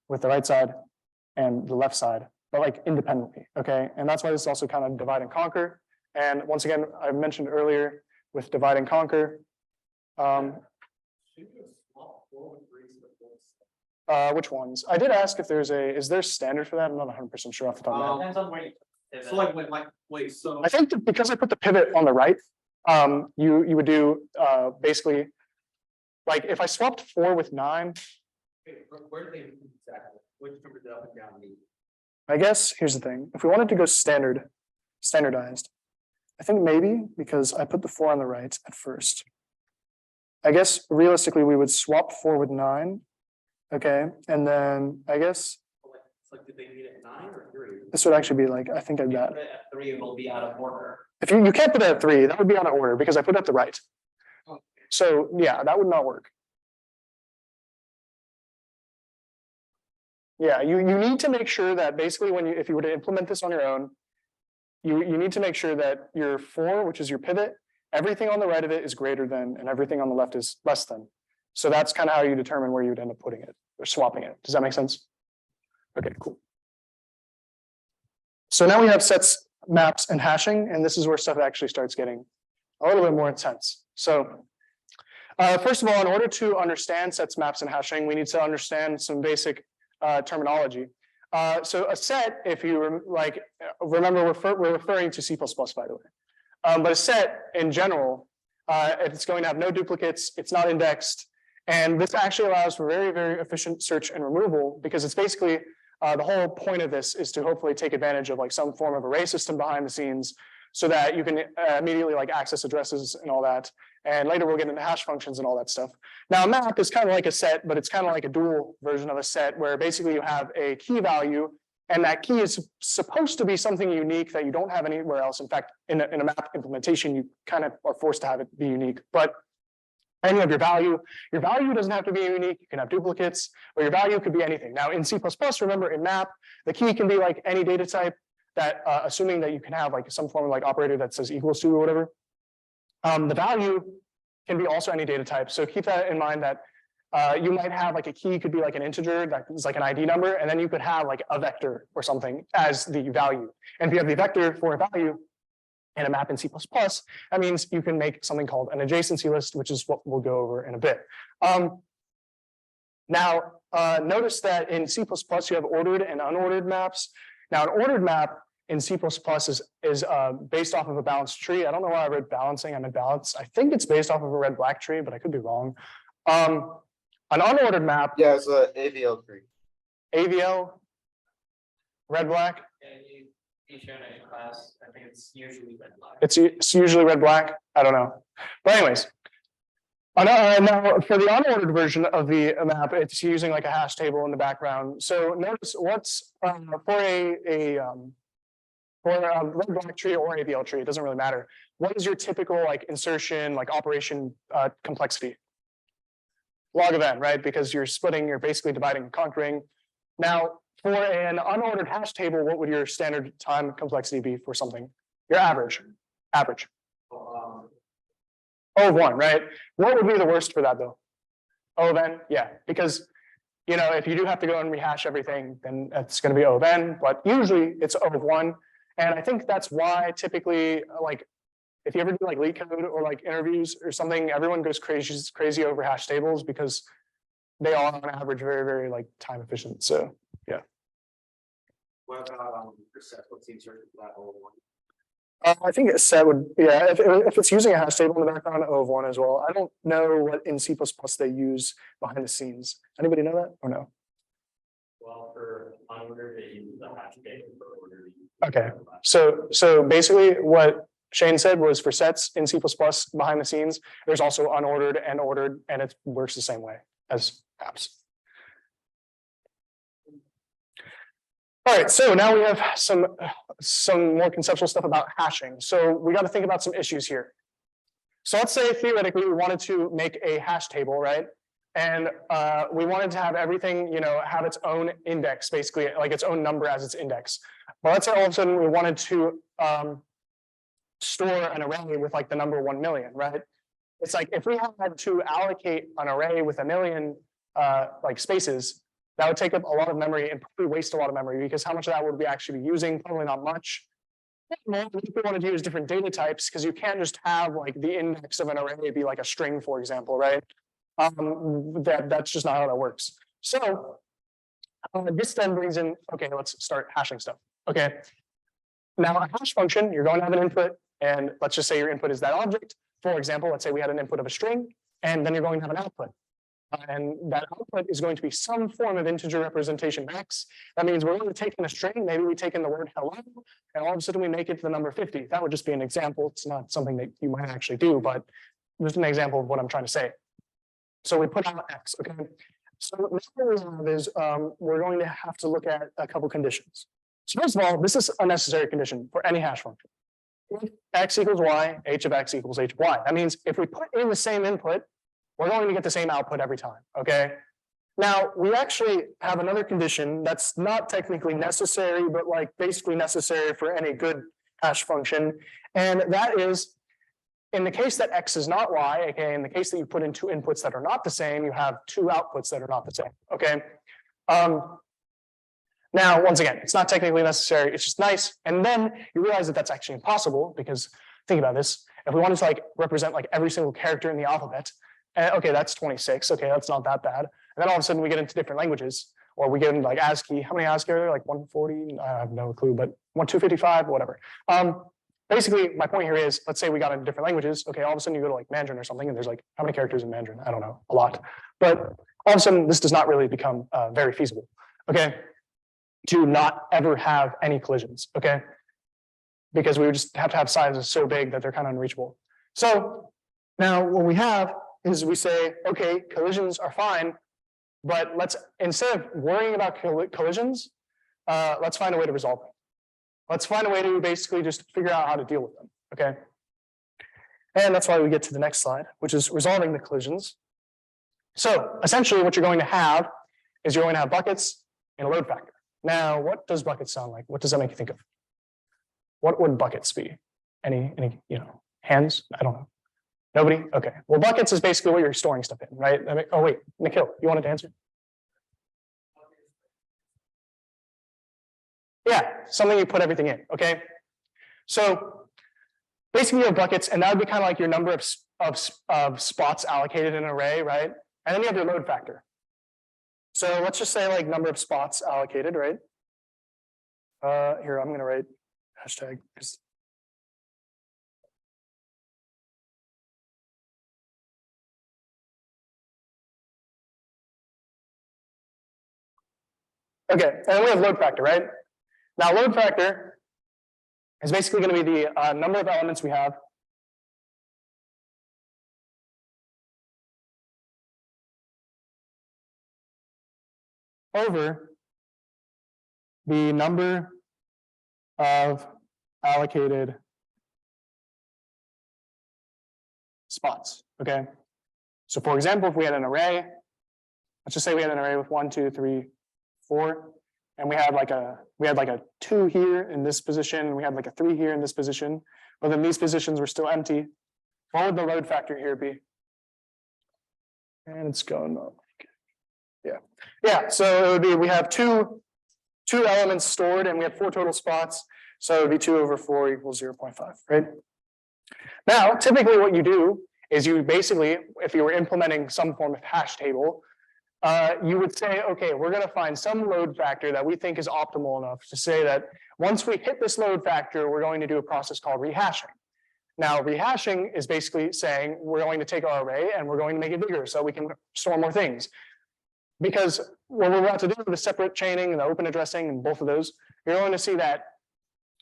with the right side and the left side, but like independently, okay? And that's why this is also kind of divide and conquer. And once again, I mentioned earlier with divide and conquer. Which ones? I did ask if is there standard for that? I'm not 100% sure off the top of my head. Depends on where you pivot. So like, wait, so. I think that because I put the pivot on the right, you would do basically, like if I swapped 4 with 9, Where do they exactly? Which number did up and down mean? I guess here's the thing. If we wanted to go standardized, I think maybe because I put the 4 on the right at first. I guess realistically we would swap 4 with 9. Okay, and then I guess It's like, did they meet at 9 or 3? this would actually be like, I think I'd If you that. put it at 3, it will be out of order. If you can't put it at 3, that would be out of order because I put it at the right. Oh. So yeah, that would not work. Yeah, you need to make sure that basically if you were to implement this on your own, you need to make sure that your 4, which is your pivot, everything on the right of it is greater than, and everything on the left is less than. So that's kind of how you determine where you would end up putting it or swapping it. Does that make sense? Okay, cool. So now we have sets, maps, and hashing, and this is where stuff actually starts getting a little bit more intense. So first of all, in order to understand sets, maps, and hashing, we need to understand some basic terminology. So a set, if you remember, we're referring to C++, by the way. But a set in general, it's going to have no duplicates, it's not indexed, and this actually allows for very, very efficient search and removal because it's basically the whole point of this is to hopefully take advantage of like some form of array system behind the scenes so that you can immediately like access addresses and all that. And later we'll get into hash functions and all that stuff. Now a map is kind of like a set, but it's kind of like a dual version of a set where basically you have a key value and that key is supposed to be something unique that you don't have anywhere else. In fact, in a map implementation, you kind of are forced to have it be unique. But and you have your value doesn't have to be unique. You can have duplicates, or your value could be anything. Now in C++, remember in map, the key can be like any data type that, assuming that you can have like some form of like operator that says equals to or whatever. The value can be also any data type. So keep that in mind that you might have like a key could be like an integer that is like an ID number, and then you could have like a vector or something as the value. And if you have the vector for a value in a map in C++, that means you can make something called an adjacency list, which is what we'll go over in a bit. Now, notice that in C++ you have ordered and unordered maps. Now, an ordered map in C++ is based off of a balanced tree. I don't know why I read balancing, I meant balance. I think it's based off of a red-black tree, but I could be wrong. An unordered map, Yeah, it's a AVL tree. AVL, red-black, And you shown it in class, I think it's usually red black. it's usually red-black, I don't know. But anyways. Now, for the unordered version of the map, it's using like a hash table in the background. So notice what's for a red-black tree or AVL tree, it doesn't really matter. What is your typical like insertion, like operation complexity? Log of n, right? Because you're splitting, you're basically dividing and conquering. Now, for an unordered hash table, what would your standard time complexity be for something? Your average. O of 1, right? What would be the worst for that though? O of n, yeah, because you know, if you do have to go and rehash everything, then it's going to be O of n, but usually it's O of 1. And I think that's why typically, like, if you ever do like leak code or like interviews or something, everyone goes crazy over hash tables because they are on average very, very like time efficient. So yeah. What about percent, what's the insertion for that whole one? I think a set would, yeah, if it's using a hash table in the background, O of 1 as well. I don't know what in C++ they use behind the scenes. Anybody know that or no? Well, for unordered, they use the hash table, for ordered. Okay. So basically what Shane said was for sets in C++ behind the scenes, there's also unordered and ordered, and it works the same way as apps. All right, so now we have some more conceptual stuff about hashing. So we got to think about some issues here. So let's say theoretically we wanted to make a hash table, right? And we wanted to have everything, you know, have its own index, basically like its own number as its index. But let's say all of a sudden we wanted to store an array with like the number 1 million, right? It's like if we had to allocate an array with 1 million like spaces, that would take up a lot of memory and probably waste a lot of memory, because how much of that would we actually be using? Probably not much. If we wanted to use different data types, because you can't just have like the index of an array be like a string, for example, right? That's just not how that works. So this then brings in, okay, let's start hashing stuff. Okay. Now a hash function, you're going to have an input, and let's just say your input is that object. For example, let's say we had an input of a string, and then you're going to have an output. And that output is going to be some form of integer representation x. That means we're going to take in a string, maybe we take in the word hello, and all of a sudden we make it to the number 50. That would just be an example. It's not something that you might actually do, but just an example of what I'm trying to say. So we put out x, okay? So what we have is we're going to have to look at a couple conditions. So first of all, this is a necessary condition for any hash function. If x equals y, h of x equals h of y. That means if we put in the same input, we're going to get the same output every time, okay? Now, we actually have another condition that's not technically necessary, but like basically necessary for any good hash function. And that is, in the case that x is not y, okay, in the case that you put in two inputs that are not the same, you have two outputs that are not the same, okay? Now, once again, it's not technically necessary, it's just nice. And then you realize that that's actually impossible, because think about this. If we wanted to like represent like every single character in the alphabet, okay, that's 26. Okay, that's not that bad. And then all of a sudden we get into different languages, or we get into like ASCII. How many ASCII are there? Like 140? I have no clue, but 255, whatever. Basically, my point here is, let's say we got into different languages. Okay, all of a sudden you go to like Mandarin or something, and there's like, how many characters in Mandarin? I don't know, a lot. But all of a sudden, this does not really become very feasible. Okay, to not ever have any collisions. Okay, because we would just have to have sizes so big that they're kind of unreachable. So now what we have is we say, okay, collisions are fine, but let's, instead of worrying about collisions, let's find a way to resolve them. Let's find a way to basically just figure out how to deal with them, okay? And that's why we get to the next slide, which is resolving the collisions. So essentially what you're going to have is you're going to have buckets and a load factor. Now, what does buckets sound like? What does that make you think of? What would buckets be? Any hands? I don't know. Nobody? Okay. Well, buckets is basically what you're storing stuff in, right? I mean, oh, wait, Nikhil, you wanted to answer? Yeah, something you put everything in, okay? So basically you have buckets, and that would be kind of like your number of spots allocated in an array, right? And then you have your load factor. So let's just say like number of spots allocated, right? Here, I'm going to write Hashtag. 'Cause- Okay, and we have load factor, right? Now load factor is basically going to be the number of elements we have over the number of allocated spots, okay? So for example, if we had an array, let's just say we had an array with 1, 2, 3, 4, and we had like a 2 here in this position, and we had like a 3 here in this position, but then these positions were still empty. What would the load factor here be? And it's going up. Yeah, so it would be, we have two elements stored and we have 4 total spots. So it would be 2 over 4 equals 0.5, right? Now, typically what you do is you basically, if you were implementing some form of hash table, you would say, okay, we're going to find some load factor that we think is optimal enough to say that once we hit this load factor, we're going to do a process called rehashing. Now, rehashing is basically saying we're going to take our array and we're going to make it bigger so we can store more things. Because what we're about to do with the separate chaining and the open addressing and both of those, you're going to see that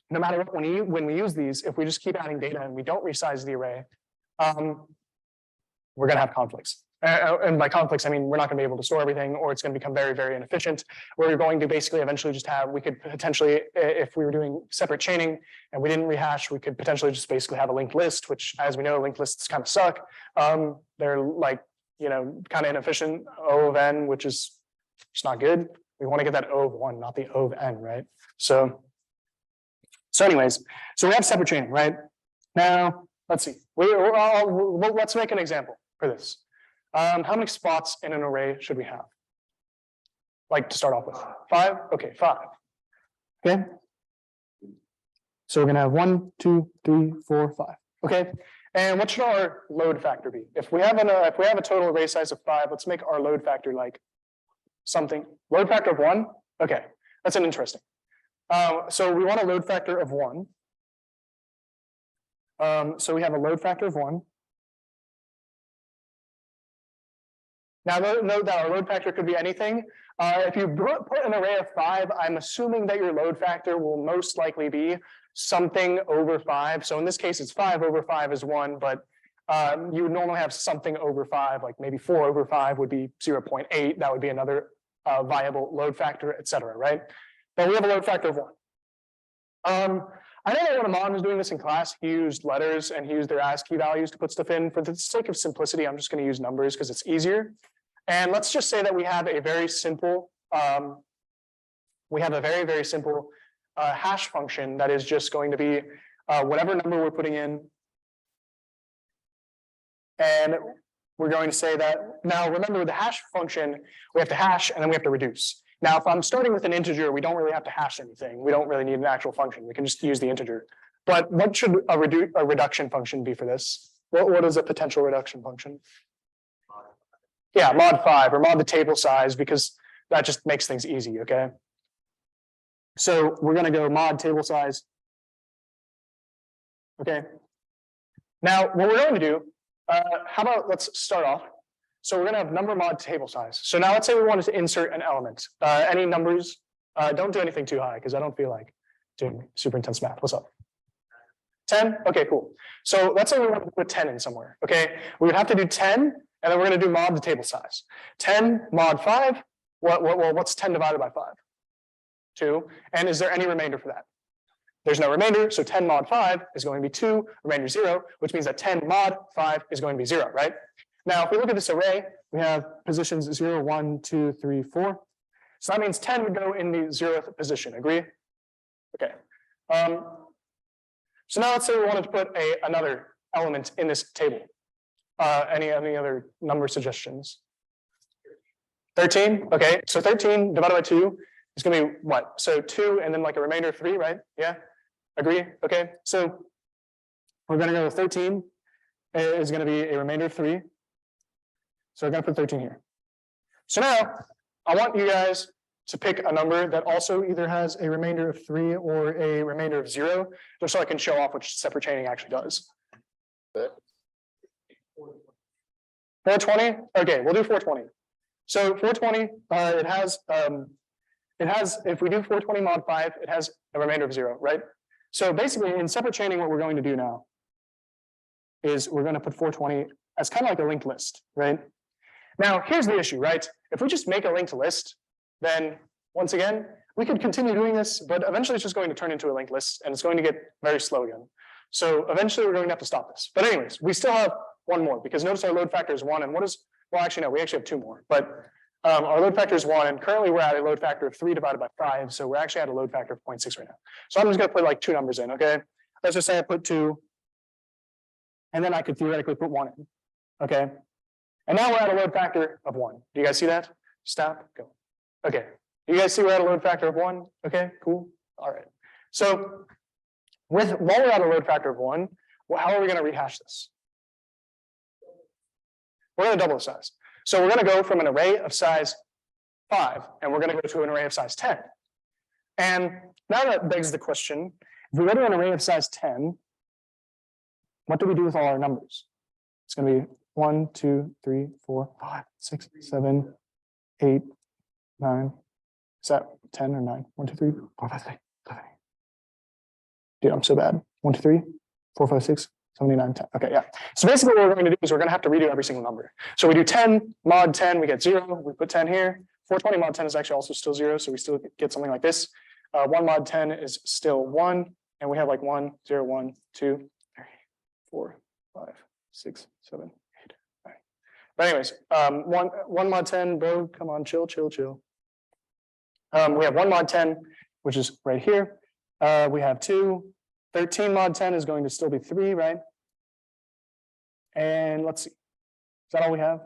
no matter what, when we use these, if we just keep adding data and we don't resize the array, we're going to have conflicts. And by conflicts, I mean, we're not going to be able to store everything, or it's going to become very, very inefficient. We're going to basically eventually just have, we could potentially, if we were doing separate chaining and we didn't rehash, we could potentially just basically have a linked list, which, as we know, linked lists kind of suck. They're like, kind of inefficient, O of n, which is just not good. We want to get that O of 1, not the O of n, right? So anyways, so we have separate chaining, right? Now, let's see. Let's make an example for this. How many spots in an array should we have? Like to start off with 5? Okay, 5. Okay. So we're gonna have 1, 2, 3, 4, 5. Okay. And what should our load factor be? If we have a total array size of 5, let's make our load factor like something. Load factor of 1? Okay, that's an interesting. So we want a load factor of 1. So we have a load factor of 1. Now note that our load factor could be anything. If you put an array of 5, I'm assuming that your load factor will most likely be something over 5. So in this case, it's 5 over 5 is 1, but you would normally have something over 5, like maybe 4 over 5 would be 0.8. That would be another viable load factor, et cetera, right? But we have a load factor of 1. I know that when Aman was doing this in class, he used letters and he used their ASCII values to put stuff in. For the sake of simplicity, I'm just going to use numbers because it's easier. And let's just say that we have a very simple, very simple hash function that is just going to be whatever number we're putting in. And we're going to say that, now remember with the hash function, we have to hash and then we have to reduce. Now, if I'm starting with an integer, we don't really have to hash anything. We don't really need an actual function. We can just use the integer. But what should a reduction function be for this? What is a potential reduction function? Yeah, mod 5 or mod the table size, because that just makes things easy, okay? So we're going to go mod table size. Okay. Now, what we're going to do, how about let's start off. So we're going to have number mod table size. So now let's say we wanted to insert an element. Any numbers? Don't do anything too high because I don't feel like doing super intense math. What's up? 10? Okay, cool. So let's say we want to put 10 in somewhere. Okay, we would have to do 10, and then we're going to do mod the table size. 10 mod 5. What's 10 divided by 5? 2. And is there any remainder for that? There's no remainder, so 10 mod 5 is going to be 2, remainder 0, which means that 10 mod 5 is going to be 0, right? Now, if we look at this array, we have positions 0, 1, 2, 3, 4. So that means 10 would go in the 0th position. Agree? Okay. So now let's say we wanted to put another element in this table. Any other number suggestions? 13. Okay. So 13 divided by 2 is going to be what? So 2 and then like a remainder of 3, right? Yeah. Agree? Okay. So we're going to go with 13 is going to be a remainder of 3. So we're going to put 13 here. So now I want you guys to pick a number that also either has a remainder of 3 or a remainder of 0, just so I can show off what separate chaining actually does. 420, okay, we'll do 420. So 420, it has, if we do 420 mod 5, it has a remainder of 0, right? So basically in separate chaining, what we're going to do now is we're going to put 420 as kind of like a linked list, right? Now, here's the issue, right? If we just make a linked list, then once again, we could continue doing this, but eventually it's just going to turn into a linked list and it's going to get very slow again. So eventually we're going to have to stop this. But anyways, we still have one more because notice our load factor is 1 and what is, well, actually, no, we actually have 2 more, but our load factor is 1 and currently we're at a load factor of 3 divided by 5. So we're actually at a load factor of 0.6 right now. So I'm just going to put like 2 numbers in, okay? Let's just say I put 2 and then I could theoretically put 1 in, okay? And now we're at a load factor of 1. Do you guys see that? Stop, go. Okay, you guys see we're at a load factor of 1? Okay, cool, all right. So while we're at a load factor of 1, well, how are we gonna rehash this? We're gonna double the size. So we're gonna go from an array of size 5, and we're gonna go to an array of size 10. And now that begs the question, if we go to an array of size 10, what do we do with all our numbers? It's gonna be 1, 2, 3, 4, 5, 6, 7, 8, 9. Is that 10 or 9? 1, 2, 3, 4, 5, 6, 7, 8. Dude, I'm so bad. 1, 2, 3, 4, 5, 6, 7, 8, 9, 10. Okay, yeah. So basically what we're going to do is we're going to have to redo every single number. So we do 10 mod 10, we get 0, we put 10 here. 420 mod 10 is actually also still 0, so we still get something like this. 1 mod 10 is still 1, and we have like 1, 0, 1, 2, 3, 4, 5, 6, 7, 8, 9. But anyways, 1 mod 10, bro, come on, chill. We have 1 mod 10, which is right here. We have 2. 13 mod 10 is going to still be 3, right? And let's see. Is that all we have?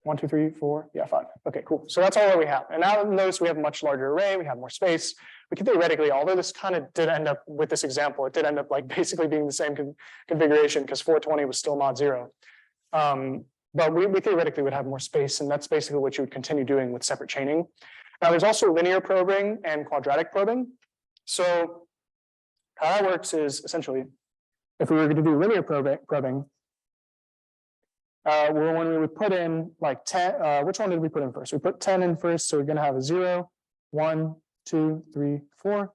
1, 2, 3, 4. Yeah, 5. Okay, cool. So that's all that we have. And now notice we have a much larger array. We have more space. We could theoretically, although this kind of did end up with this example, it did end up like basically being the same configuration because 420 was still mod 0. But we theoretically would have more space, and that's basically what you would continue doing with separate chaining. Now, there's also linear probing and quadratic probing. So how that works is essentially, if we were going to do linear probing, when we would put in like 10, which one did we put in first? We put 10 in first, so we're going to have a 0, 1, 2, 3, 4.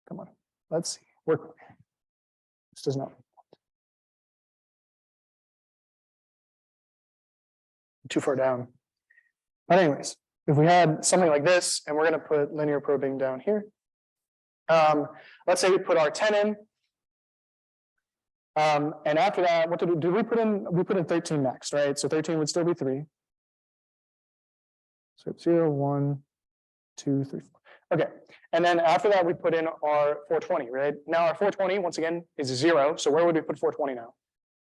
Come on, let's see. Work. This does not. Too far down. But anyways, if we had something like this, and we're going to put linear probing down here. Let's say we put our 10 in. And after that, what did we put in? We put in 13 next, right? So 13 would still be 3. So 0, 1, 2, 3, 4. Okay. And then after that, we put in our 420, right? Now our 420, once again, is 0. So where would we put 420 now?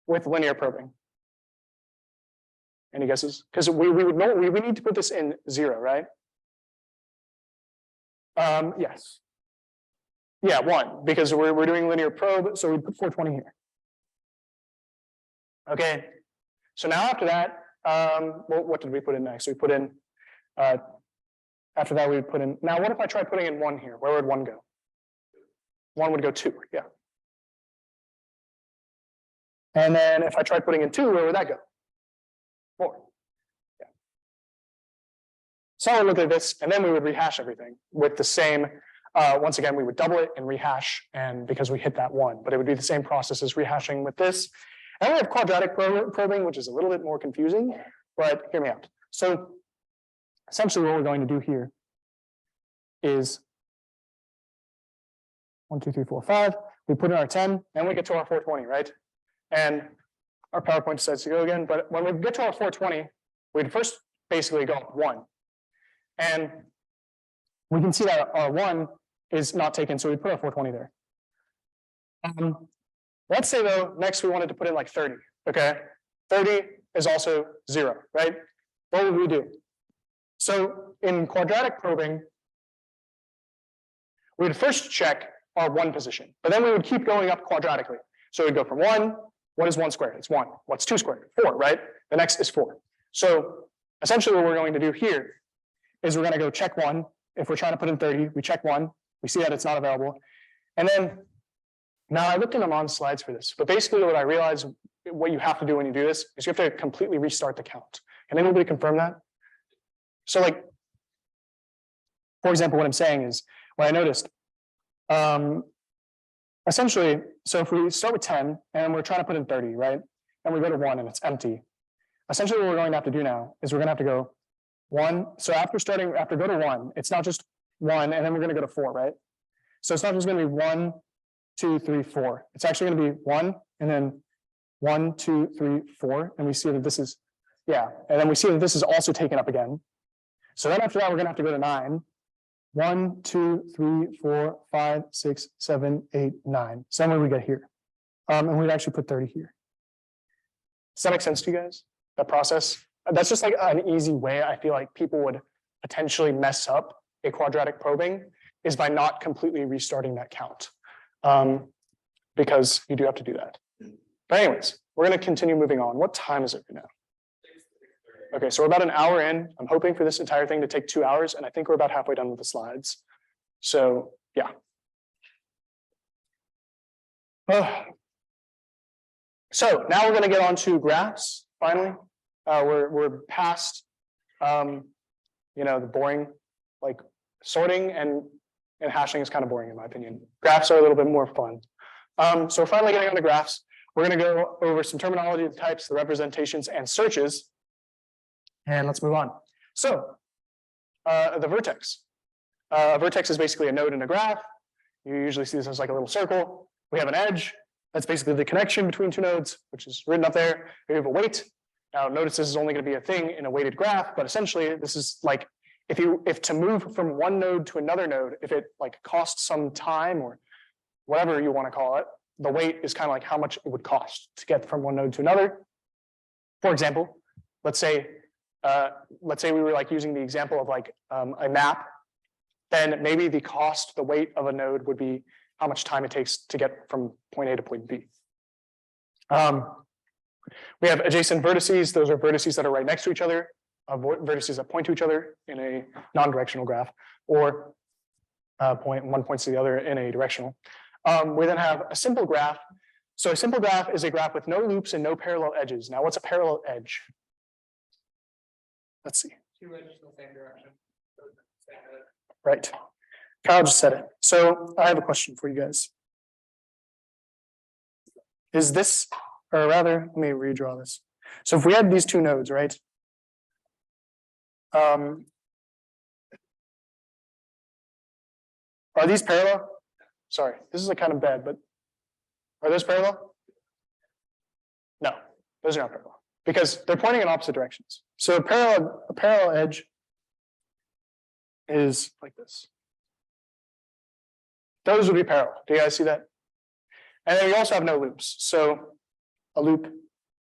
With linear probing. Any guesses? Because we would know we need to put this in 0, right? Yes. Yeah, 1, because we're doing linear probe, so we put 420 here. Okay, so now after that, what did we put in next? We put in, after that we put in, now what if I try putting in 1 here? Where would 1 go? 1 would go 2, yeah. And then if I tried putting in 2, where would that go? 4, yeah. So I would look at this, and then we would rehash everything with the same. Once again, we would double it and rehash, and because we hit that 1, but it would be the same process as rehashing with this. And we have quadratic probing, which is a little bit more confusing, but hear me out. So essentially what we're going to do here is 1, 2, 3, 4, 5. We put in our 10, and we get to our 420, right? And our PowerPoint decides to go again, but when we get to our 420, we'd first basically go up 1. And we can see that our 1 is not taken, so we put our 420 there. Let's say though, next we wanted to put in like 30, okay? 30 is also 0, right? What would we do? So in quadratic probing, we would first check our 1 position, but then we would keep going up quadratically. So we'd go from 1, what is 1 squared? It's 1. What's 2 squared? 4, right? The next is 4. So essentially what we're going to do here is we're gonna go check one. If we're trying to put in 30, we check one, we see that it's not available. And then now I looked in Amon's slides for this, but basically what I realized, what you have to do when you do this is you have to completely restart the count. Can anybody confirm that? So like, for example, what I'm saying is, what I noticed, essentially, so if we start with 10 and we're trying to put in 30, right? And we go to 1 and it's empty. Essentially, what we're going to have to do now is we're going to have to go 1. So after go to 1, it's not just 1 and then we're going to go to 4, right? So it's not just going to be 1, 2, 3, 4. It's actually going to be 1 and then 1, 2, 3, 4. And we see that this is, yeah. And then we see that this is also taken up again. So then after that, we're going to have to go to 9. 1, 2, 3, 4, 5, 6, 7, 8, 9. So then what do we get here? And we'd actually put 30 here. Does that make sense to you guys? That process? That's just like an easy way I feel like people would potentially mess up a quadratic probing is by not completely restarting that count. Because you do have to do that. But anyways, we're going to continue moving on. What time is it right now? Okay, so we're about an hour in. I'm hoping for this entire thing to take 2 hours, and I think we're about halfway done with the slides. So, yeah. So now we're going to get on to graphs, finally. We're past, the boring, like sorting and hashing is kind of boring in my opinion. Graphs are a little bit more fun. So we're finally getting on to graphs. We're going to go over some terminology, the types, the representations, and searches. And let's move on. So the vertex. A vertex is basically a node in a graph. You usually see this as like a little circle. We have an edge. That's basically the connection between two nodes, which is written up there. We have a weight. Now notice this is only going to be a thing in a weighted graph, but essentially this is like if to move from one node to another node, if it like costs some time or whatever you want to call it, the weight is kind of like how much it would cost to get from one node to another. For example, let's say we were like using the example of like a map, then maybe the cost, the weight of a node would be how much time it takes to get from point A to point B. We have adjacent vertices. Those are vertices that are right next to each other, vertices that point to each other in a non-directional graph, or one points to the other in a directional. We then have a simple graph. So a simple graph is a graph with no loops and no parallel edges. Now, what's a parallel edge? Let's see. Two edges in the same direction. Right. Kyle just said it. So I have a question for you guys. Is this, or rather, let me redraw this. So if we had these two nodes, right? Are these parallel? Sorry, this is like kind of bad, but are those parallel? No, those are not parallel because they're pointing in opposite directions. So a parallel edge is like this. Those would be parallel. Do you guys see that? And then we also have no loops. So a loop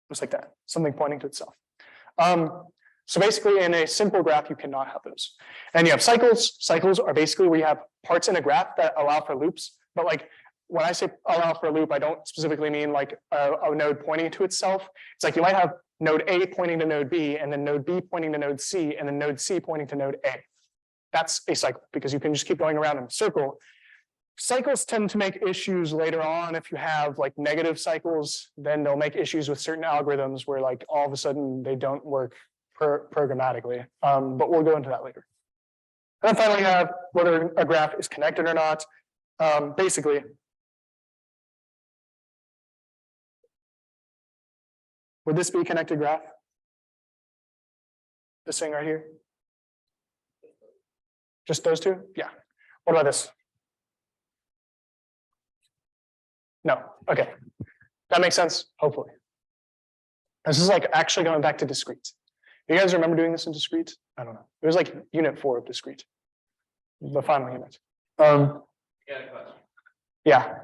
looks like that, something pointing to itself. So basically in a simple graph, you cannot have those. And you have cycles. Cycles are basically where you have parts in a graph that allow for loops. But like when I say allow for a loop, I don't specifically mean like a node pointing to itself. It's like you might have node A pointing to node B, and then node B pointing to node C, and then node C pointing to node A. That's a cycle because you can just keep going around in a circle. Cycles tend to make issues later on. If you have like negative cycles, then they'll make issues with certain algorithms where like all of a sudden they don't work programmatically. But we'll go into that later. And then finally, you have whether a graph is connected or not. Basically, would this be a connected graph? This thing right here? Just those two? Yeah. What about this? No. Okay. That makes sense, hopefully. This is like actually going back to discrete. You guys remember doing this in discrete? I don't know. It was like unit 4 of discrete, the final unit. Got a question. Yeah.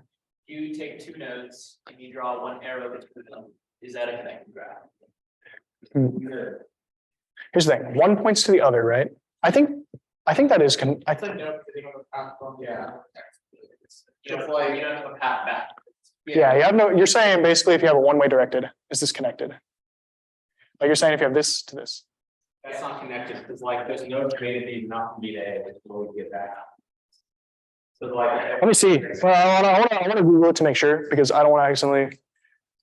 You take two nodes and you draw one arrow between them. Is that a connected graph? Here's the thing. One points to the other, right? I think that is. Yeah. Just like you don't have a path back. Yeah, you have no. You're saying basically if you have a one-way directed, is this connected? Like you're saying if you have this to this. That's not connected, because like there's no created enough for me to always get back. So like. Let me see. Well, I wanna Google it to make sure because I don't want to accidentally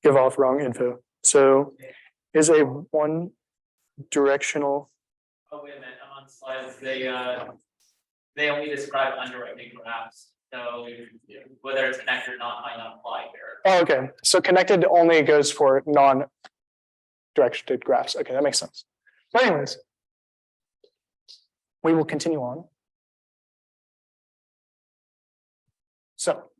give off wrong info. So is a one directional, Oh, wait a minute, I'm on slides, they only describe undirected graphs, so whether it's connected or not might not apply here. oh, okay. So connected only goes for non-directed graphs. Okay, that makes sense. But anyways, we will continue on. So,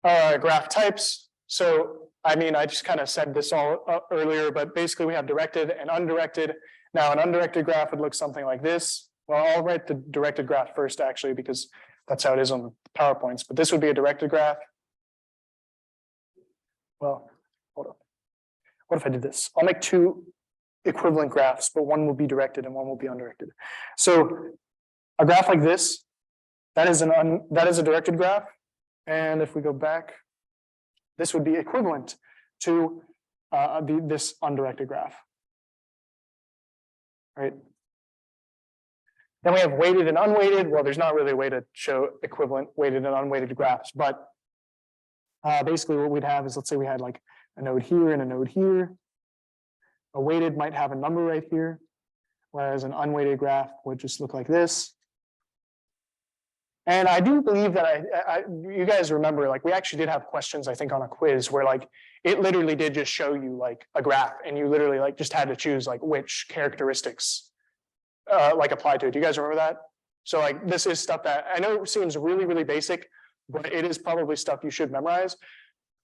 graph types. So, I mean, I just kind of said this all earlier, but basically we have directed and undirected. Now, an undirected graph would look something like this. Well, I'll write the directed graph first, actually, because that's how it is on the PowerPoints. But this would be a directed graph. Well, hold on. What if I did this? I'll make two equivalent graphs, but one will be directed and one will be undirected. So a graph like this, that is a directed graph. And if we go back, this would be equivalent to this undirected graph. Right? Then we have weighted and unweighted. Well, there's not really a way to show equivalent weighted and unweighted graphs, but basically what we'd have is, let's say we had like a node here and a node here. A weighted might have a number right here, whereas an unweighted graph would just look like this. And I do believe that you guys remember, like we actually did have questions, I think, on a quiz where like it literally did just show you like a graph and you literally like just had to choose like which characteristics like apply to it. Do you guys remember that? So like this is stuff that I know seems really, really basic, but it is probably stuff you should memorize.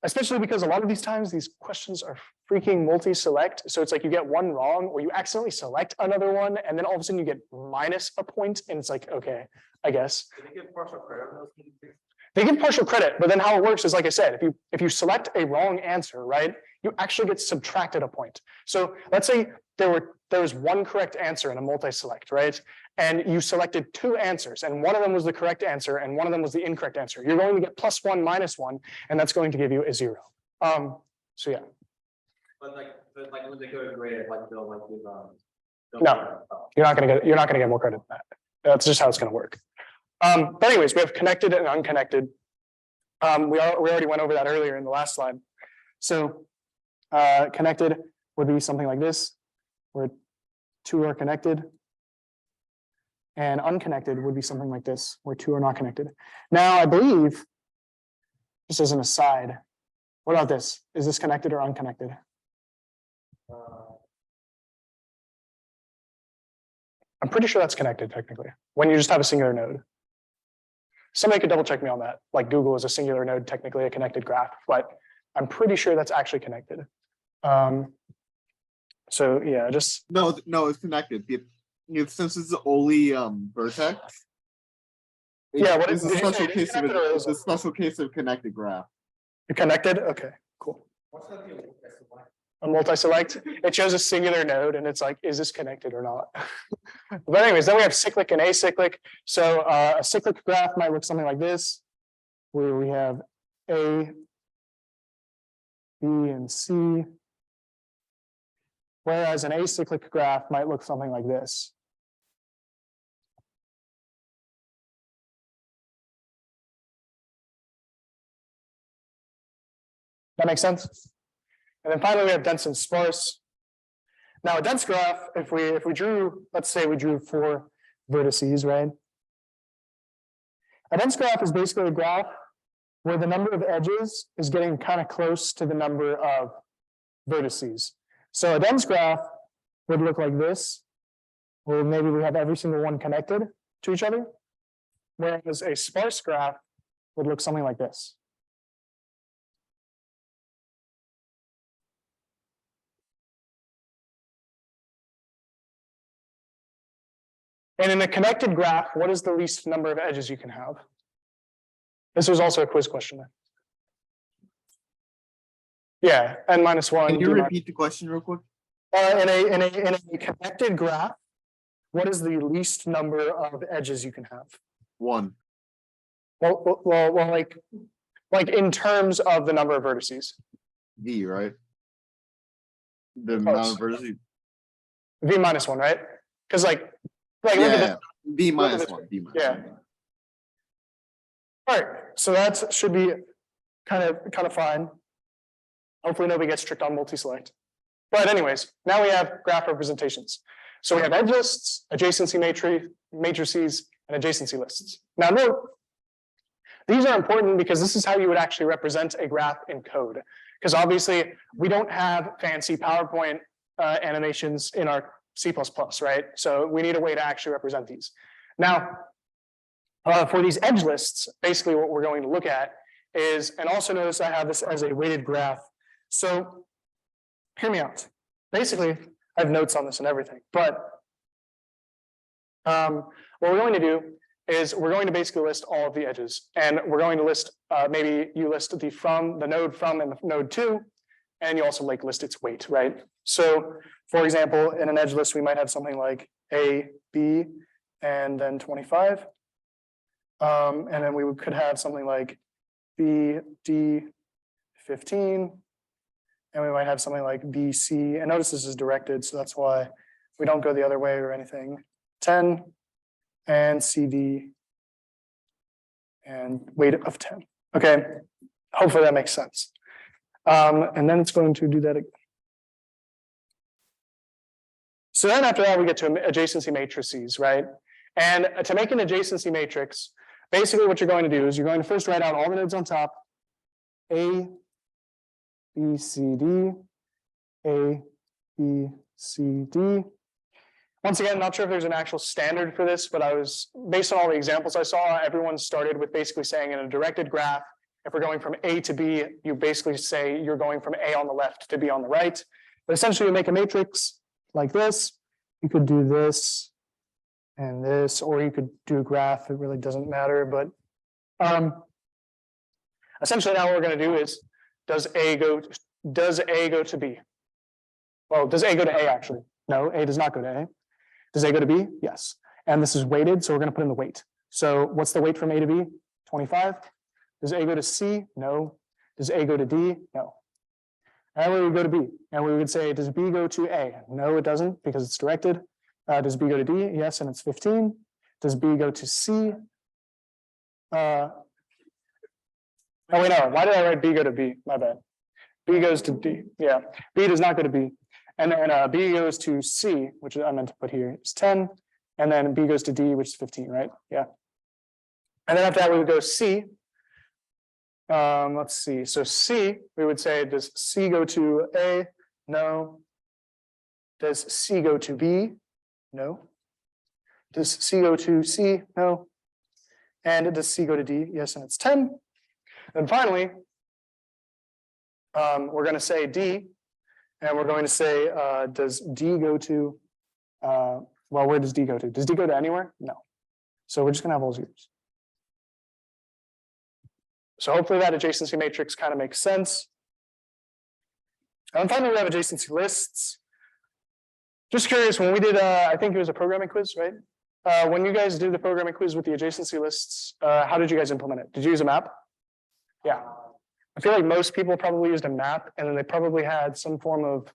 Especially because a lot of these times these questions are freaking multi-select. So it's like you get one wrong or you accidentally select another one and then all of a sudden you get minus a point and it's like, okay, I guess. Do they give partial credit on those things? They give partial credit, but then how it works is, like I said, if you select a wrong answer, right, you actually get subtracted a point. So let's say there was one correct answer in a multi-select, right? And you selected two answers, and one of them was the correct answer, and one of them was the incorrect answer. You're going to get +1, -1, and that's going to give you a 0. So yeah. But like when they go to grade, like they'll like give No. You're not gonna get more credit than that. That's just how it's gonna work. But anyways, we have connected and unconnected. We already went over that earlier in the last slide. So connected would be something like this, where two are connected. And unconnected would be something like this, where two are not connected. Now, I believe, just as an aside, what about this? Is this connected or unconnected? I'm pretty sure that's connected technically, when you just have a singular node. Somebody could double check me on that. Like Google is a singular node, technically a connected graph, but I'm pretty sure that's actually connected. So yeah, just No, it's connected. Since it's the only vertex. Yeah, what it's is- a did you say special it is case of connected or it's is a special case of connected graph. you're connected. Okay, cool. What's that deal? A multi-select, it shows a singular node and it's like, is this connected or not? But anyways, then we have cyclic and acyclic. So a cyclic graph might look something like this, where we have A, B, and C. Whereas an acyclic graph might look something like this. That makes sense? And then finally, we have dense and sparse. Now, a dense graph, if we drew, let's say we drew 4 vertices, right? A dense graph is basically a graph where the number of edges is getting kind of close to the number of vertices. So a dense graph would look like this, where maybe we have every single one connected to each other, whereas a sparse graph would look something like this. And in a connected graph, what is the least number of edges you can have? This was also a quiz question. Yeah, n-1. Can you repeat the question real quick? In a connected graph, what is the least number of edges you can have? 1. Well, like in terms of the number of vertices. V, right? The Close. amount of vertices. V minus one, right? Because like look at this. Yeah, B minus this. one, B minus Yeah. one. All right, so that should be kind of fine. Hopefully nobody gets tricked on multi-select. But anyways, now we have graph representations. So we have edge lists, adjacency matrices, and adjacency lists. Now note, these are important because this is how you would actually represent a graph in code. Because obviously we don't have fancy PowerPoint animations in our C++, right? So we need a way to actually represent these. Now, for these edge lists, basically what we're going to look at is, and also notice I have this as a weighted graph. So hear me out. Basically, I have notes on this and everything, but what we're going to do is we're going to basically list all of the edges, and we're going to list, maybe you list the node from, and the node to, and you also like list its weight, right? So for example, in an edge list, we might have something like A, B, and then 25. And then we could have something like B, D, 15. And we might have something like B, C, and notice this is directed, so that's why we don't go the other way or anything. 10 and CD and weight of 10. Okay, hopefully that makes sense. And then it's going to do that again. So then after that, we get to adjacency matrices, right? And to make an adjacency matrix, basically what you're going to do is you're going to first write out all the nodes on top, A, B, C, D, A, B, C, D. Once again, not sure if there's an actual standard for this, but based on all the examples I saw, everyone started with basically saying in a directed graph, if we're going from A to B, you basically say you're going from A on the left to B on the right. But essentially you make a matrix like this. You could do this and this, or you could do a graph. It really doesn't matter, but essentially now what we're going to do is, does A go to B? Well, does A go to A actually? No, A does not go to A. Does A go to B? Yes. And this is weighted, so we're going to put in the weight. So what's the weight from A to B? 25. Does A go to C? No. Does A go to D? No. And we would go to B, and we would say, does B go to A? No, it doesn't, because it's directed. Does B go to D? Yes, and it's 15. Does B go to C? Oh, wait, no. Why did I write B go to B? My bad. B goes to D. Yeah. B does not go to B. And then B goes to C, which I meant to put here, is 10. And then B goes to D, which is 15, right? Yeah. And then after that, we would go C. Let's see. So C, we would say, does C go to A? No. Does C go to B? No. Does C go to C? No. And does C go to D? Yes, and it's 10. And finally, we're going to say D, and we're going to say, does D go to, well, where does D go to? Does D go to anywhere? No. So we're just going to have all zeros. So hopefully that adjacency matrix kind of makes sense. And finally, we have adjacency lists. Just curious, when we did, I think it was a programming quiz, right? When you guys did the programming quiz with the adjacency lists, how did you guys implement it? Did you use a map? Yeah. I feel like most people probably used a map, and then they probably had some form of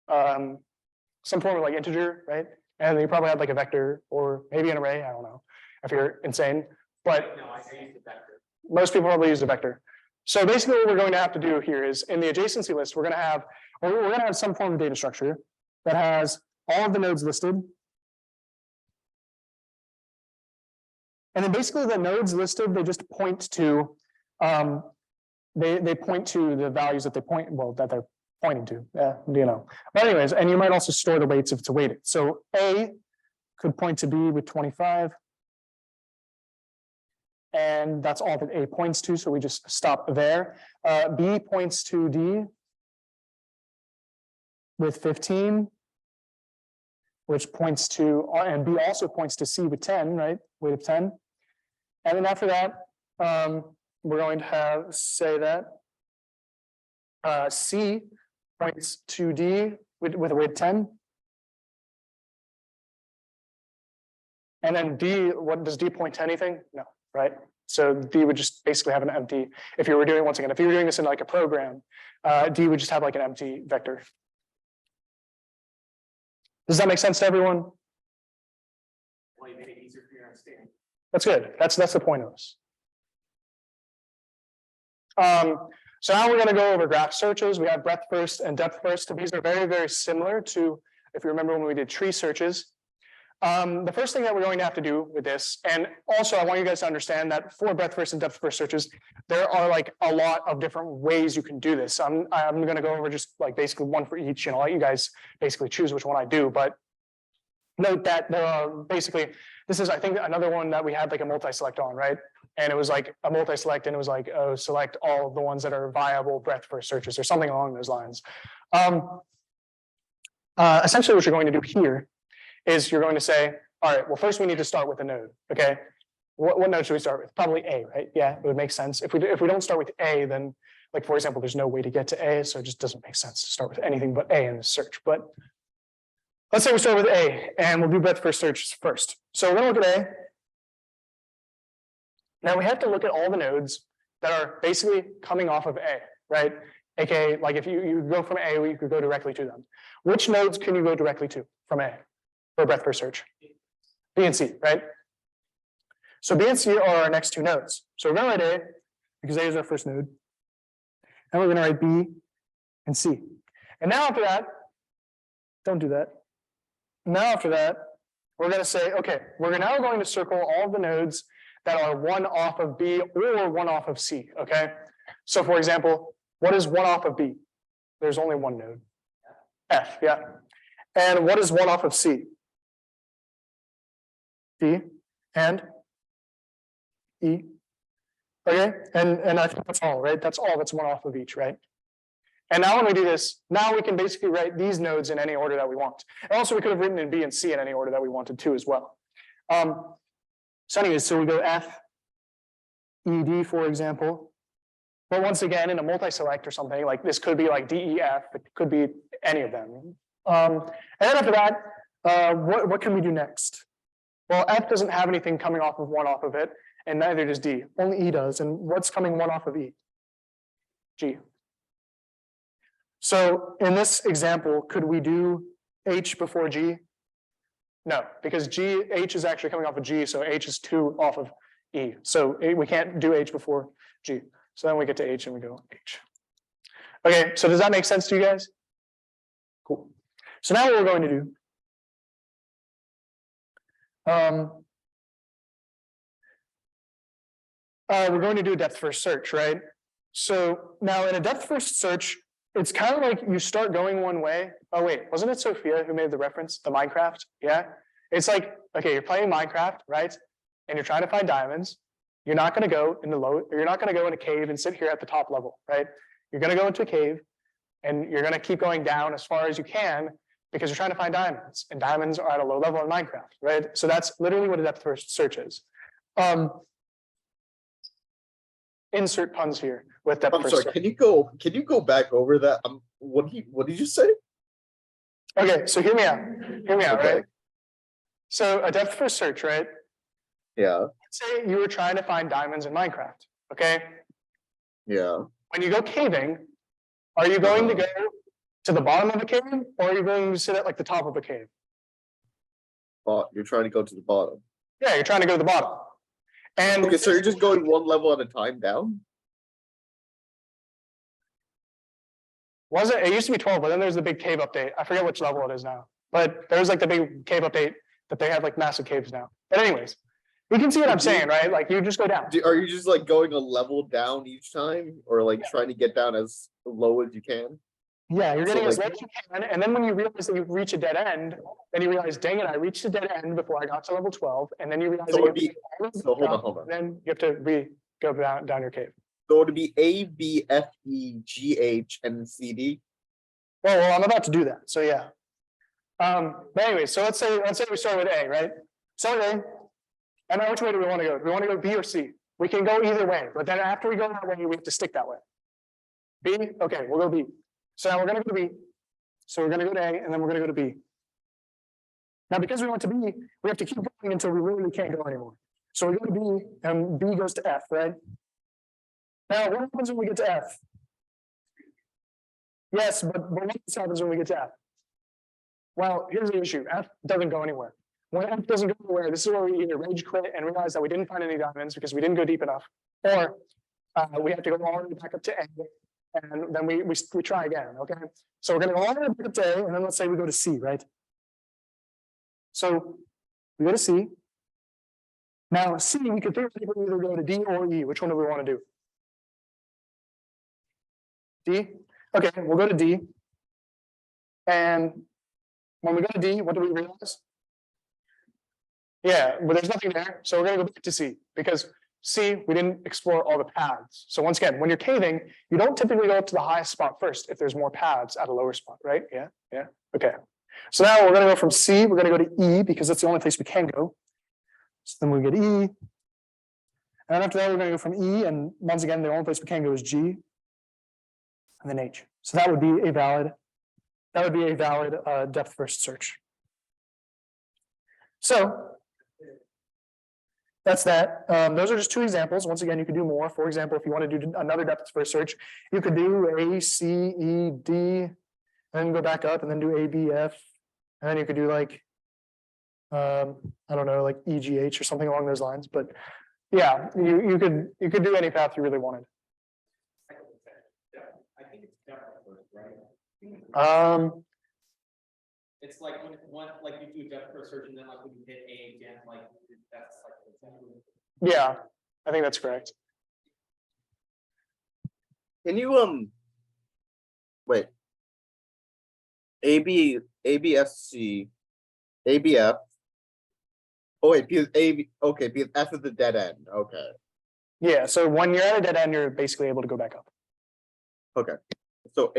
like integer, right? And they probably had like a vector or maybe an array. I don't know if you're insane, but No, I used the vector. most people probably use a vector. So basically what we're going to have to do here is in the adjacency list, we're going to have some form of data structure that has all of the nodes listed. And then basically the nodes listed, they just point to, they point to the values that that they're pointing to, you know. But anyways, and you might also store the weights if it's weighted. So A could point to B with 25. And that's all that A points to, so we just stop there. B points to D with 15, which points to, and B also points to C with 10, right? Weight of 10. And then after that, we're going to say that C points to D with a weight of 10. And then D, what does D point to anything? No. Right? So D would just basically have an empty, if you were doing, once again, if you were doing this in like a program, D would just have like an empty vector. Does that make sense to everyone? Well, you make it easier for your understanding. That's good. That's the point of this. So now we're going to go over graph searches. We have breadth first and depth first. These are very, very similar to, if you remember when we did tree searches. The first thing that we're going to have to do with this, and also I want you guys to understand that for breadth first and depth first searches, there are like a lot of different ways you can do this. I'm going to go over just like basically one for each, and I'll let you guys basically choose which one I do. But note that there are basically, this is I think another one that we had like a multi-select on, right? And it was like a multi-select, and it was like, oh, select all of the ones that are viable breadth first searches or something along those lines. Essentially, what you're going to do here is you're going to say, all right, well, first we need to start with a node. Okay, what node should we start with? Probably A, right? Yeah, it would make sense. If we don't start with A, then like for example, there's no way to get to A, so it just doesn't make sense to start with anything but A in the search. But let's say we start with A, and we'll do breadth first searches first. So we're going to look at A. Now we have to look at all the nodes that are basically coming off of A, right? AKA, like if you go from A, you could go directly to them. Which nodes can you go directly to from A for breadth first search? B and C, right? So B and C are our next two nodes. So we're going to write A because A is our first node. And we're going to write B and C. And now after that, don't do that. Now after that, we're going to say, okay, we're now going to circle all of the nodes that are one off of B or one off of C, okay? So for example, what is one off of B? There's only one node, F, yeah. And what is one off of C? D and E, okay? And I think that's all, right? That's all that's one off of each, right? And now when we do this, now we can basically write these nodes in any order that we want. And also we could have written in B and C in any order that we wanted to as well. So anyways, so we go F, E, D, for example. But once again, in a multi-select or something, like this could be like D, E, F, it could be any of them. And then after that, what can we do next? Well, F doesn't have anything coming off of one off of it, and neither does D. Only E does. And what's coming one off of E? G. So in this example, could we do H before G? No, because H is actually coming off of G, so H is 2 off of E. So we can't do H before G. So then we get to H and we go H. Okay, so does that make sense to you guys? Cool. So now what we're going to do, we're going to do a depth first search, right? So now in a depth first search, it's kind of like you start going one way. Oh wait, wasn't it Sophia who made the reference, the Minecraft? Yeah. It's like, okay, you're playing Minecraft, right? And you're trying to find diamonds. You're not going to go in the low, or you're not going to go in a cave and sit here at the top level, right? You're going to go into a cave and you're going to keep going down as far as you can because you're trying to find diamonds, and diamonds are at a low level in Minecraft, right? So that's literally what a depth first search is. Insert puns here with depth I'm first sorry, search. can you go back over that? What did you say? Okay, so hear me out. Hear me out, Okay. right? So a depth first search, right? Yeah, Let's say you were trying to find diamonds in Minecraft, okay? yeah. When you go caving, are you going to go to the bottom of a cave, or are you going to sit at like the top of a cave? You're trying to go to the bottom. Yeah, you're trying to go to the bottom. And Okay, so you're just going one level at a time down? was it? It used to be 12, but then there's the big cave update. I forget which level it is now. But there's like the big cave update that they have like massive caves now. But anyways, you can see what I'm saying, right? Like you just go down. Are you just like going a level down each time, or like trying to get down as low as you can? Yeah, you're So, getting as low like- as you can, and then when you realize that you reach a dead end, then you realize, dang it, I reached a dead end before I got to level 12, and then you realize So that you it'd be- have to go all the way so hold on, up, hold on. Then you have to go down your cave. So it'd be A, B, F, E, G, H, and C, D. Well, I'm about to do that, so yeah. But anyway, so let's say we start with A, right? Start with A, and now which way do we want to go? Do we want to go B or C? We can go either way, but then after we go that way, we have to stick that way. B, okay, we'll go B. So now we're gonna go to B. So we're gonna go to A, and then we're gonna go to B. Now, because we went to B, we have to keep going until we really can't go anymore. So we go to B, and B goes to F, right? Now, what happens when we get to F? Yes, but what happens when we get to F? Well, here's the issue, F doesn't go anywhere. When F doesn't go anywhere, this is where we either rage quit and realize that we didn't find any diamonds because we didn't go deep enough. Or we have to go all the way back up to A, and then we try again, okay? So we're gonna go all the way back up to A, and then let's say we go to C, right? So we go to C. Now C, we could theoretically either go to D or E. Which one do we want to do? D? Okay, we'll go to D. And when we go to D, what do we realize? Yeah, but there's nothing there, so we're gonna go back to C, because C, we didn't explore all the paths. So once again, when you're caving, you don't typically go up to the highest spot first if there's more paths at a lower spot, right? Yeah, okay. So now we're gonna go from C, we're gonna go to E, because that's the only place we can go. So then we get E. And then after that, we're gonna go from E, and once again, the only place we can go is G. And then H. So that would be a valid depth first search. So that's that. Those are just two examples. Once again, you could do more. For example, if you want to do another depth first search, you could do A, C, E, D, and then go back up and then do A, B, F. And then you could do like, I don't know, like E, G, H or something along those lines. But yeah, you could do any path you really wanted. I think it's depth first, right? It's like when like you do depth first search and then like when you hit A again, like that's like. Yeah, I think that's correct. Can you wait. ABFC, ABF. Oh wait, because okay, because F is the dead end. Okay. Yeah, so when you're at a dead end, you're basically able to go back up. Okay. So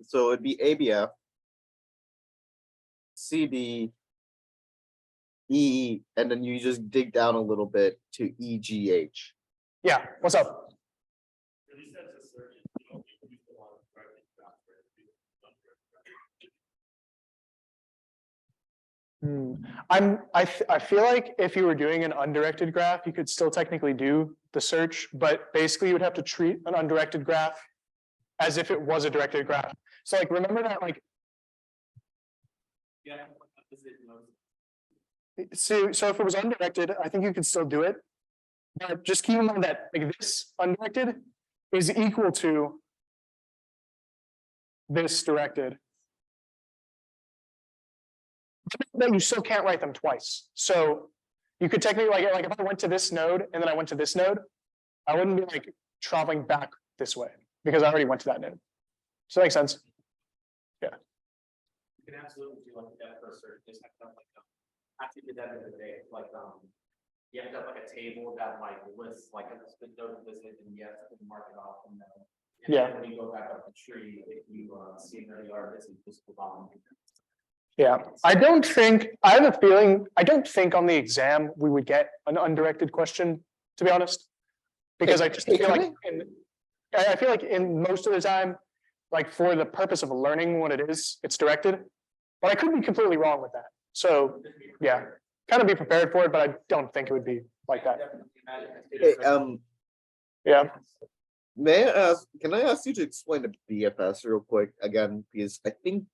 so it'd be ABF, CD, E, and then you just dig down a little bit to EGH. Yeah, what's up? I feel like if you were doing an undirected graph, you could still technically do the search, but basically you would have to treat an undirected graph as if it was a directed graph. So like, remember that like, Yeah. so if it was undirected, I think you could still do it. But just keep in mind that like this undirected is equal to this directed. That you still can't write them twice. So you could technically like if I went to this node and then I went to this node, I wouldn't be like traveling back this way because I already went to that node. Does that make sense? You can absolutely do like a depth first search, just have to have like after you did that the other day, like you have to have like a table that like lists like the node listed and you have to mark it off and then. Yeah. When you go back up the tree, if you see where you are, this is just the bottom. Yeah, I have a feeling, I don't think on the exam we would get an undirected question, to be honest. Because I just feel like, I feel like in most of the time, like for the purpose of learning what it is, it's directed. But I could be completely wrong with that. So, yeah, kind of be prepared for it, but I don't think it would be like that. Hey, Yeah, may I ask? Can I ask you to explain the BFS real quick again? Because I think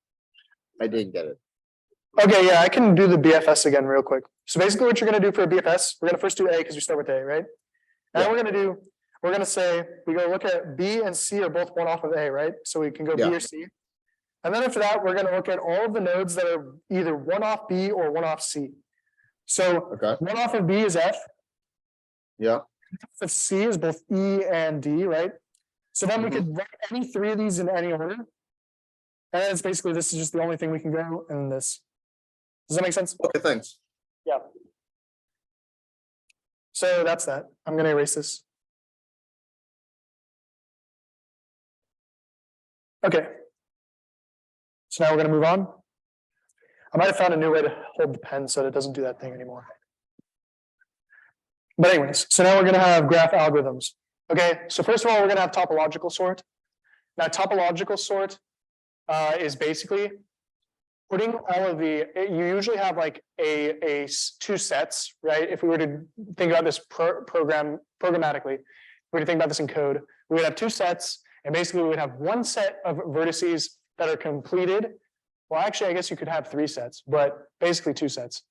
I didn't get it. okay, yeah, I can do the BFS again real quick. So basically what you're gonna do for a BFS, we're gonna first do A because we start with A, right? And then we're gonna say, we go look at B and C are both one off of A, right? So we can go B Yeah. or C. And then after that, we're gonna look at all of the nodes that are either one off B or one off C. So Okay. one off of B is F, Yeah. of C is both E and D, right? So then we could write any three of these in any order. And it's basically, this is just the only thing we can go in this. Does that make sense? Okay. Thanks. Yeah. So that's that. I'm gonna erase this. Okay. So now we're gonna move on. I might have found a new way to hold the pen so that it doesn't do that thing anymore. But anyways, so now we're gonna have graph algorithms. Okay, so first of all, we're gonna have topological sort. Now topological sort is basically putting all of you usually have like two sets, right? If we were to think about this programmatically, if we were to think about this in code, we would have two sets, and basically we would have one set of vertices that are completed well, actually, I guess you could have 3 sets, but basically 2 sets.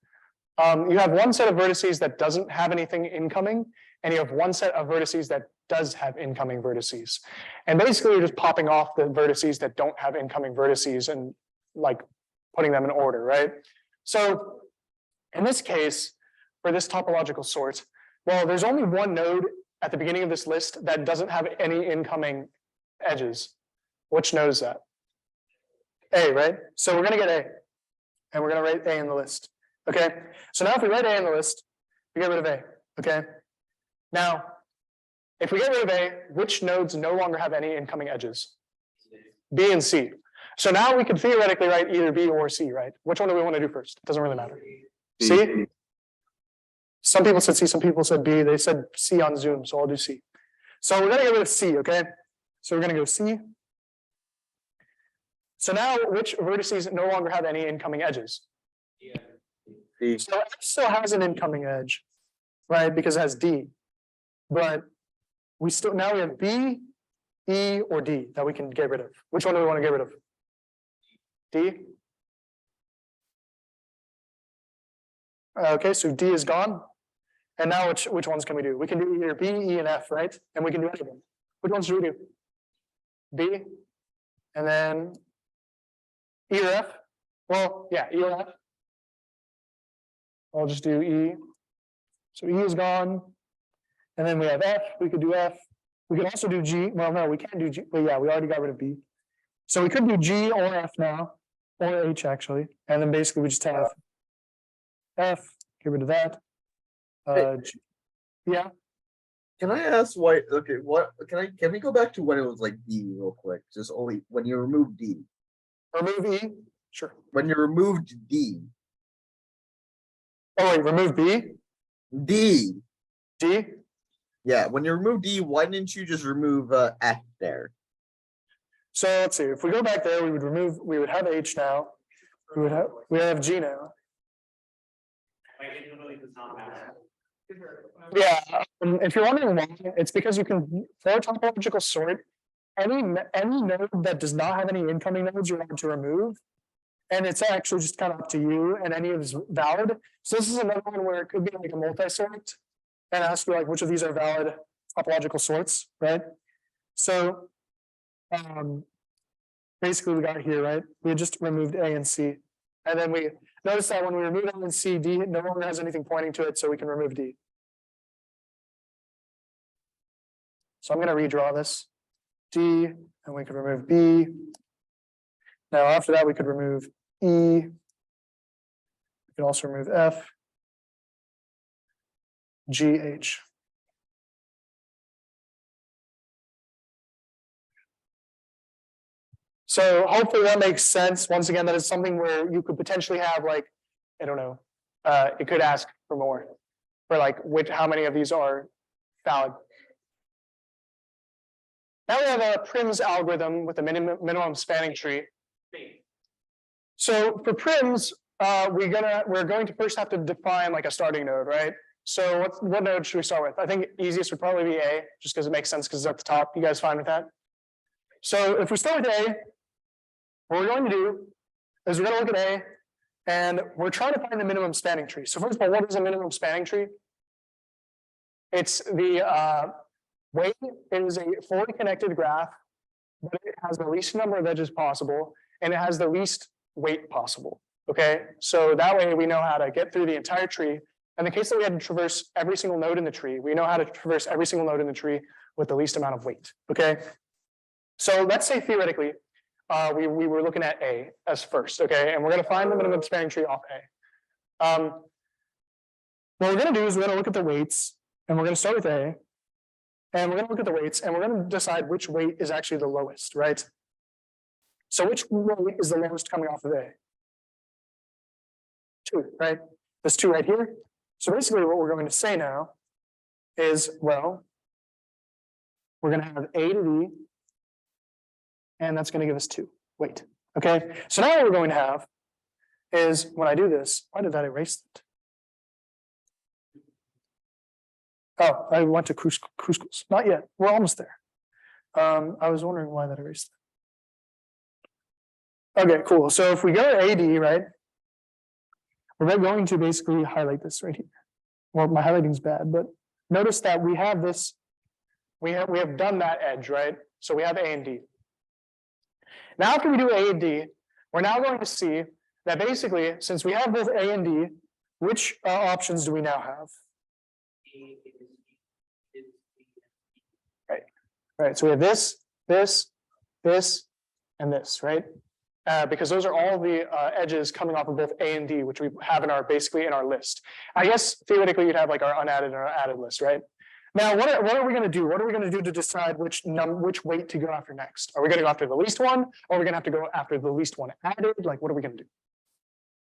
You have one set of vertices that doesn't have anything incoming, and you have one set of vertices that does have incoming vertices. And basically, you're just popping off the vertices that don't have incoming vertices and like putting them in order, right? So in this case, for this topological sort, well, there's only one node at the beginning of this list that doesn't have any incoming edges. Which node is that? A, right? So we're gonna get A, and we're gonna write A in the list. Okay, so now if we write A in the list, we get rid of A, okay? Now, if we get rid of A, which nodes no longer have any incoming edges? B and C. So now we could theoretically write either B or C, right? Which one do we want to do first? It doesn't really matter. C? Some people said C, some people said B. They said C on Zoom, so I'll do C. So we're gonna get rid of C, okay? So we're gonna go C. So now which vertices no longer have any incoming edges? D. So F still has an incoming edge, right? Because it has D. But we still now we have B, E, or D that we can get rid of. Which one do we want to get rid of? D. Okay, so D is gone. And now which ones can we do? We can do either B, E, and F, right? And we can do any of them. Which ones should we do? B, and then E or F? Well, yeah, E or F. I'll just do E. So E is gone. And then we have F, we could do F. We could also do G. Well, no, we can't do G. Well, yeah, we already got rid of B. So we could do G or F now, or H actually. And then basically we just have F, get rid of that. G, yeah, Can I ask why? Okay, what can we go back to when it was like D real quick? Just only when you remove D. remove E, sure. When you removed D. Oh wait, remove B, D. D. Yeah, when you remove D, why didn't you just remove F there? So let's see, if we go back there, we would have H now. We have G now. Like, it literally does not matter. Yeah, if you're wondering why, it's because you can, for a topological sort, any node that does not have any incoming nodes you're allowed to remove. And it's actually just kind of up to you, and any of is valid. So this is another one where it could be like a multi-sort and ask you like which of these are valid topological sorts, right? So basically we got here, right? We just removed A and C. And then we notice that when we remove A and C, D no longer has anything pointing to it, so we can remove D. So I'm going to redraw this. D, and we could remove B. Now after that, we could remove E. We could also remove F. G, H. So hopefully that makes sense. Once again, that is something where you could potentially have like, I don't know, it could ask for more, for like how many of these are valid. Now we have a Prim's algorithm with a minimum spanning tree. So for Prims, we're going to first have to define like a starting node, right? So what node should we start with? I think easiest would probably be A, just because it makes sense because it's at the top. You guys fine with that? So if we start with A, what we're going to do is we're going to look at A, and we're trying to find the minimum spanning tree. So first of all, what is a minimum spanning tree? It's the weight is a fully connected graph, but it has the least number of edges possible, and it has the least weight possible. Okay, so that way we know how to get through the entire tree. In the case that we had to traverse every single node in the tree, we know how to traverse every single node in the tree with the least amount of weight. Okay, so let's say theoretically, we were looking at A as first. Okay, and we're going to find the minimum spanning tree off A. What we're going to do is we're going to look at the weights, and we're going to start with A. And we're going to look at the weights, and we're going to decide which weight is actually the lowest, right? So which weight is the lowest coming off of A? 2, right? There's 2 right here. So basically what we're going to say now is, well, we're going to have A to D, and that's going to give us 2 weight. Okay, so now what we're going to have is, when I do this, why did that erase it? Oh, I went to Kruskals. Not yet. We're almost there. I was wondering why that erased Okay, cool. So if we go to AD, right? We're going to basically highlight this right here. Well, my highlighting's bad, but notice that we have this. We have done that edge, right? So we have A and D. Now, after we do A and D, we're now going to see that basically, since we have both A and D, which options do we now have? Right, so we have this, and this, right? Because those are all the edges coming off of both A and D, which we have in our basically in our list. I guess theoretically you'd have like our unadded and our added list, right? Now, what are we going to do? What are we going to do to decide which weight to go after next? Are we going to go after the least one, or are we going to have to go after the least one added? Like, what are we going to do?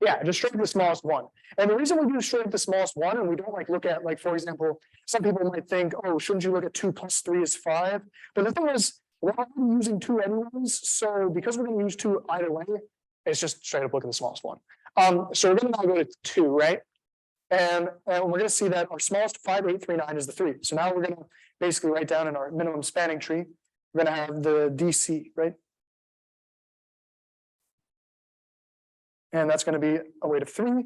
Yeah, just straight the smallest one. And the reason we do straight the smallest one, and we don't like look at, like, for example, some people might think, oh, shouldn't you look at 2 + 3 is 5? But the thing is, we're already using 2 anyways, so because we're going to use 2 either way, it's just straight up look at the smallest one. So we're going to now go to 2, right? And we're going to see that our smallest 5, 8, 3, 9 is the 3. So now we're going to basically write down in our minimum spanning tree, we're going to have the DC, right? And that's going to be a weight of 3.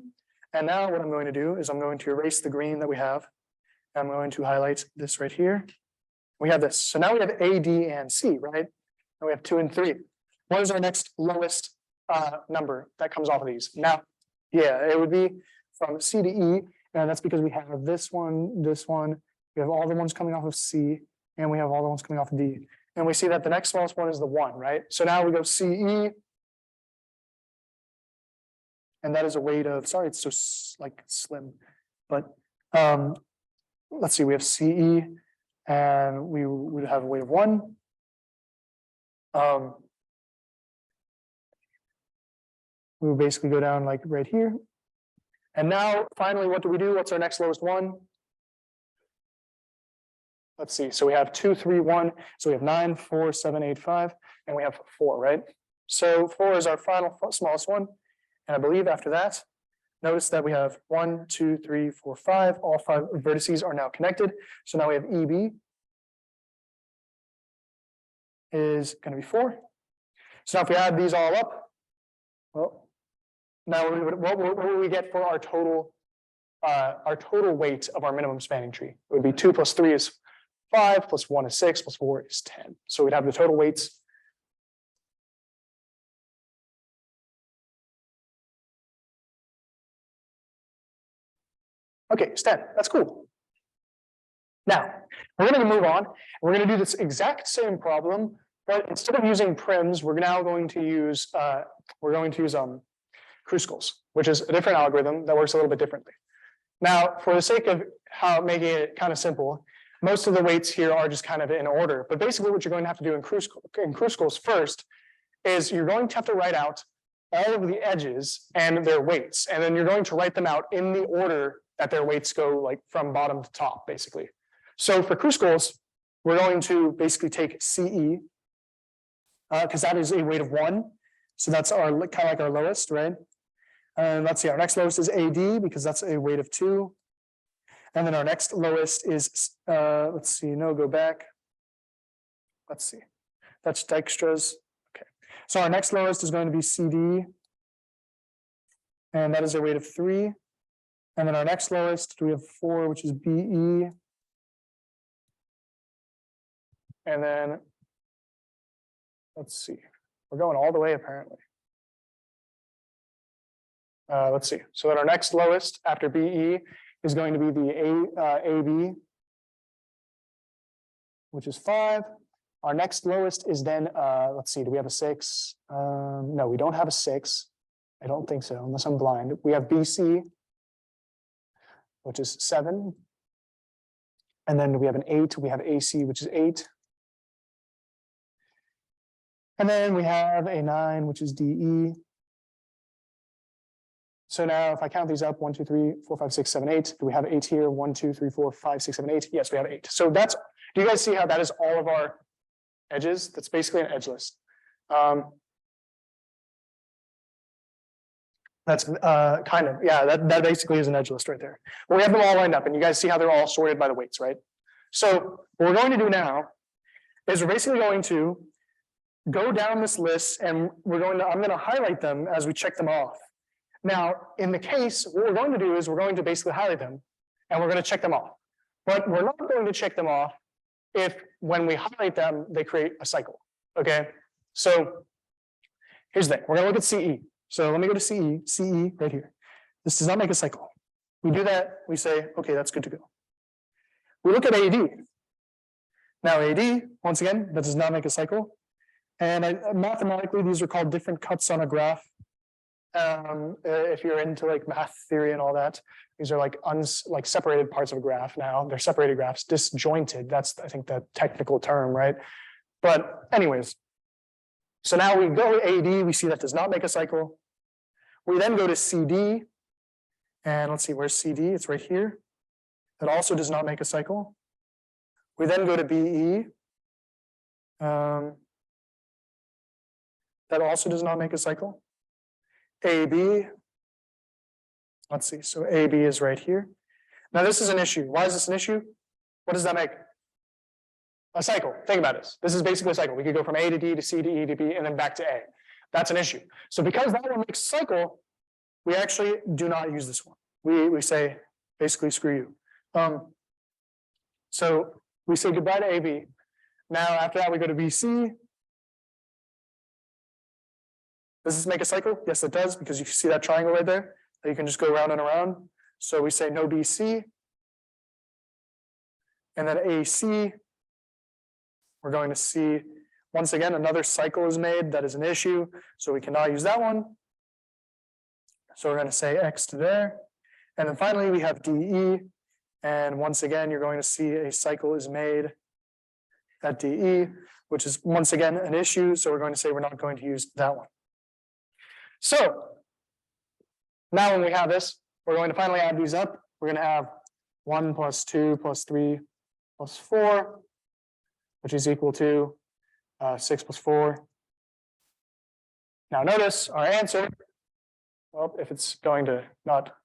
And now what I'm going to do is I'm going to erase the green that we have. I'm going to highlight this right here. We have this. So now we have A, D, and C, right? And we have 2 and 3. What is our next lowest number that comes off of these? Now, yeah, it would be from C to E. And that's because we have this one. We have all the ones coming off of C, and we have all the ones coming off of D. And we see that the next smallest one is the 1, right? So now we go CE. And that is a weight of, sorry, it's so like slim, but let's see, we have CE, and we would have a weight of 1. We would basically go down like right here. And now finally, what do we do? What's our next lowest one? Let's see, so we have 2, 3, 1, so we have 9, 4, 7, 8, 5, and we have 4, right? So 4 is our final smallest one. And I believe after that, notice that we have 1, 2, 3, 4, 5. All 5 vertices are now connected. So now we have EB is going to be 4. So now if we add these all up, well, now what would we get for our total weight of our minimum spanning tree? It would be 2 + 3 is 5, + 1 is 6, + 4 is 10. So we'd have the total weights. Okay, it's 10. That's cool. Now, we're going to move on. We're going to do this exact same problem, but instead of using prims, we're now going to use Kruskal's, which is a different algorithm that works a little bit differently. Now, for the sake of making it kind of simple, most of the weights here are just kind of in order. But basically, what you're going to have to do in Kruskal's first is you're going to have to write out all of the edges and their weights, and then you're going to write them out in the order that their weights go, like from bottom to top, basically. So for Kruskal's, we're going to basically take CE, because that is a weight of 1. So that's our kind of like our lowest, right? And let's see, our next lowest is AD, because that's a weight of 2. And then our next lowest is, let's see, no, go back. Let's see, that's Dijkstra's. Okay, so our next lowest is going to be CD, and that is a weight of 3. And then our next lowest, we have 4, which is BE. And then, let's see, we're going all the way apparently. Let's see, so then our next lowest after BE is going to be the AB, which is 5. Our next lowest is then, let's see, do we have a 6? No, we don't have a 6. I don't think so, unless I'm blind. We have BC, which is 7. And then we have an 8, we have AC, which is 8. And then we have a 9, which is DE. So now if I count these up, 1, 2, 3, 4, 5, 6, 7, 8, do we have 8 here? 1, 2, 3, 4, 5, 6, 7, 8. Yes, we have 8. So that's, do you guys see how that is all of our edges? That's basically an edge list. That's kind of, yeah, that basically is an edge list right there. But we have them all lined up, and you guys see how they're all sorted by the weights, right? So what we're going to do now is we're basically going to go down this list and I'm gonna highlight them as we check them off. Now, in the case, what we're going to do is we're going to basically highlight them and we're gonna check them off. But we're not going to check them off if when we highlight them, they create a cycle, okay? So here's the thing, we're gonna look at CE. So let me go to CE right here. This does not make a cycle. We do that, we say, okay, that's good to go. We look at AD. Now AD, once again, that does not make a cycle. And mathematically, these are called different cuts on a graph. If you're into like math theory and all that, these are like separated parts of a graph now. They're separated graphs, disjointed. That's, I think, the technical term, right? But anyways, so now we go AD, we see that does not make a cycle. We then go to CD. And let's see, where's CD? It's right here. That also does not make a cycle. We then go to BE. That also does not make a cycle. AB. Let's see, so AB is right here. Now this is an issue. Why is this an issue? What does that make? A cycle. Think about this. This is basically a cycle. We could go from A to D to C to E to B and then back to A. That's an issue. So because that one makes a cycle, we actually do not use this one. We say basically screw you. So we say goodbye to AB. Now after that we go to BC. Does this make a cycle? Yes, it does, because you see that triangle right there that you can just go around and around. So we say no BC. And then AC, we're going to see, once again, another cycle is made. That is an issue. So we cannot use that one. So we're going to say X to there. And then finally, we have DE. And once again, you're going to see a cycle is made at DE, which is once again an issue. So we're going to say we're not going to use that one. So now when we have this, we're going to finally add these up. We're going to have 1 plus 2 plus 3 plus 4, which is equal to 6 plus 4. Now notice our answer. Well, if it's going to not,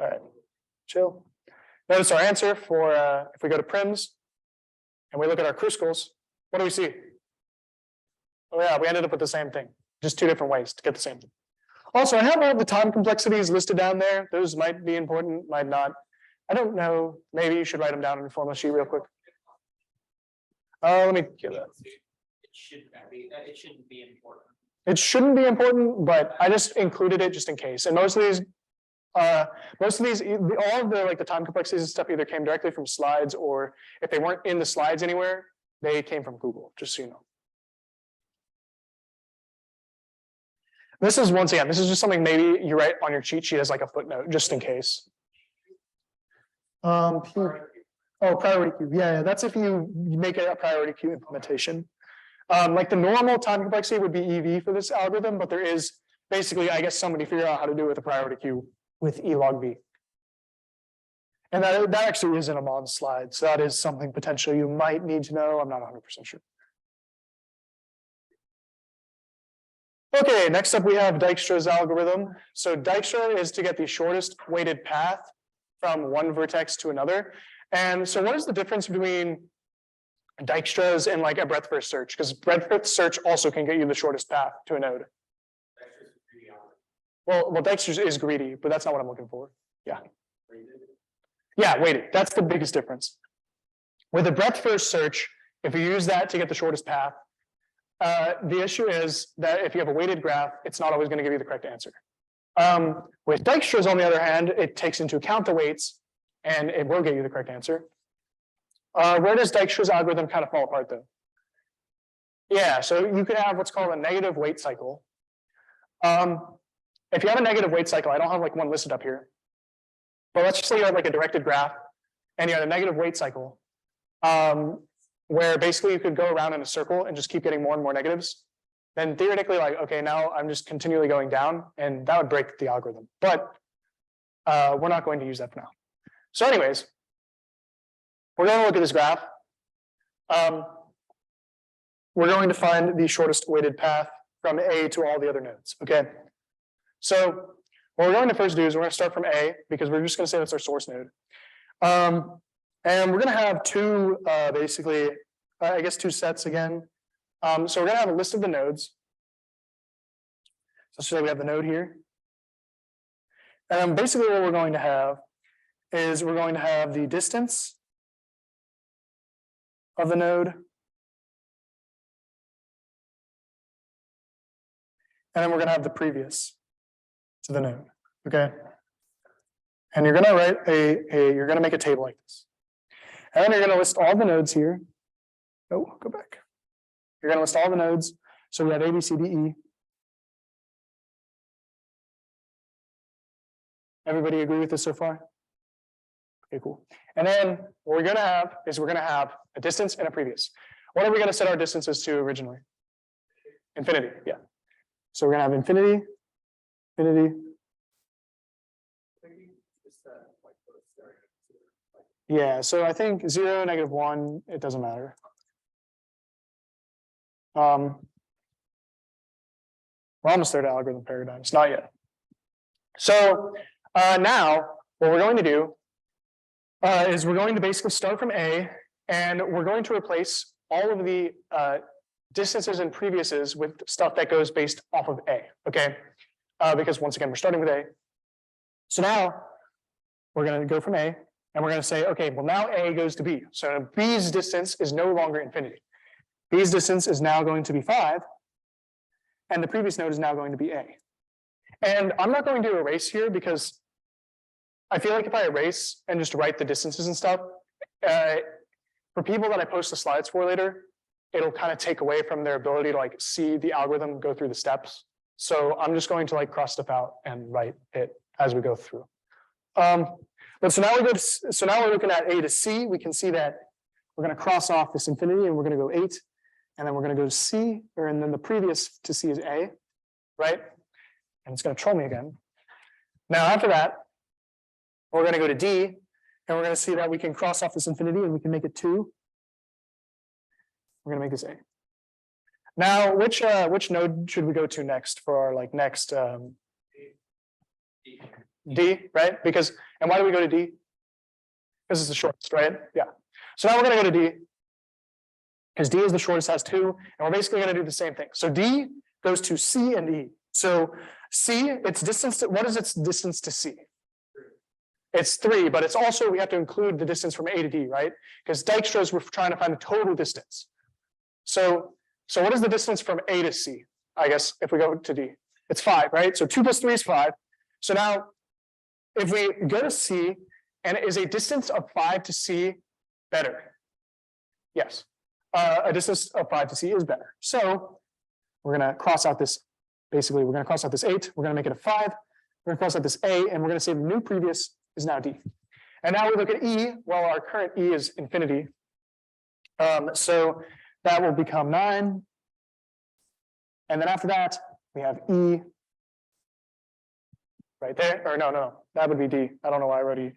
all right, chill. Notice our answer for, if we go to prims and we look at our cruscals, what do we see? Oh yeah, we ended up with the same thing, just two different ways to get the same thing. Also, I have all the time complexities listed down there. Those might be important, might not. I don't know. Maybe you should write them down in a formula sheet real quick. Let me get that. It shouldn't be important. It shouldn't be important, but I just included it just in case. And most of these, all of the like the time complexities and stuff either came directly from slides, or if they weren't in the slides anywhere, they came from Google, just so you know. This is, once again, this is just something maybe you write on your cheat sheet as like a footnote, just in case. Priority queue. Yeah, that's if you make it a priority queue implementation. Like the normal time complexity would be EV for this algorithm, but there is basically, I guess, somebody figure out how to do it with a priority queue with E log B. And that actually isn't a mod slide, so that is something potentially you might need to know. I'm not 100% sure. Okay, next up we have Dijkstra's algorithm. So Dijkstra is to get the shortest weighted path from one vertex to another. And so what is the difference between Dijkstra's and like a breadth first search? Because breadth first search also can get you the shortest path to a node. Well, Dijkstra's is greedy, but that's not what I'm looking for. Yeah. Yeah, weighted. That's the biggest difference. With a breadth first search, if you use that to get the shortest path, the issue is that if you have a weighted graph, it's not always going to give you the correct answer. With Dijkstra's, on the other hand, it takes into account the weights and it will get you the correct answer. Where does Dijkstra's algorithm kind of fall apart though? Yeah, so you could have what's called a negative weight cycle. If you have a negative weight cycle, I don't have like one listed up here, but let's just say you have like a directed graph and you had a negative weight cycle. Where basically you could go around in a circle and just keep getting more and more negatives, then theoretically, like, okay, now I'm just continually going down, and that would break the algorithm. But we're not going to use that for now. So anyways, we're going to look at this graph. We're going to find the shortest weighted path from A to all the other nodes, okay? So what we're going to first do is we're going to start from A, because we're just going to say that's our source node. And we're going to have two, basically, I guess two sets again. So we're gonna have a list of the nodes. So we have the node here. And basically what we're going to have is we're going to have the distance of the node. And then we're gonna have the previous to the node, okay? And you're gonna write you're gonna make a table like this. And then you're gonna list all the nodes here. Oh, go back. You're gonna list all the nodes. So we have A, B, C, D, E. Everybody agree with this so far? Okay, cool. And then what we're gonna have is we're gonna have a distance and a previous. What are we gonna set our distances to originally? Infinity, yeah. So we're gonna have infinity, infinity. Yeah, so I think 0, -1, it doesn't matter. We're almost there to algorithm paradigms, not yet. So now what we're going to do is we're going to basically start from A, and we're going to replace all of the distances and previouses with stuff that goes based off of A, okay? Because once again, we're starting with A. So now we're going to go from A, and we're going to say, okay, well now A goes to B. So B's distance is no longer infinity. B's distance is now going to be 5, and the previous node is now going to be A. And I'm not going to erase here because I feel like if I erase and just write the distances and stuff, for people that I post the slides for later, it'll kind of take away from their ability to like see the algorithm go through the steps. So I'm just going to like cross stuff out and write it as we go through. But so now we're looking at A to C. We can see that we're going to cross off this infinity and we're going to go 8, and then we're going to go to C, and then the previous to C is A, right? And it's going to troll me again. Now after that, we're going to go to D, and we're going to see that we can cross off this infinity and we can make it 2. We're going to make this A. Now, which node should we go to next for our like next D, right? Because, and why do we go to D? Because it's the shortest, right? Yeah. So now we're going to go to D, because D is the shortest, has 2, and we're basically going to do the same thing. So D goes to C and E. So C, its distance to, what is its distance to C? It's 3, but it's also, we have to include the distance from A to D, right? Because Dijkstra's, we're trying to find the total distance. So what is the distance from A to C? I guess if we go to D, it's 5, right? So 2 + 3 is 5. So now, if we go to C, and is a distance of 5 to C better? Yes, a distance of 5 to C is better. So we're going to cross out this. Basically, we're going to cross out this 8. We're going to make it a 5. We're going to cross out this A, and we're going to say the new previous is now D. And now we look at E. Well, our current E is infinity. So that will become 9. And then after that, we have E right there. Or no, that would be D. I don't know why I wrote E.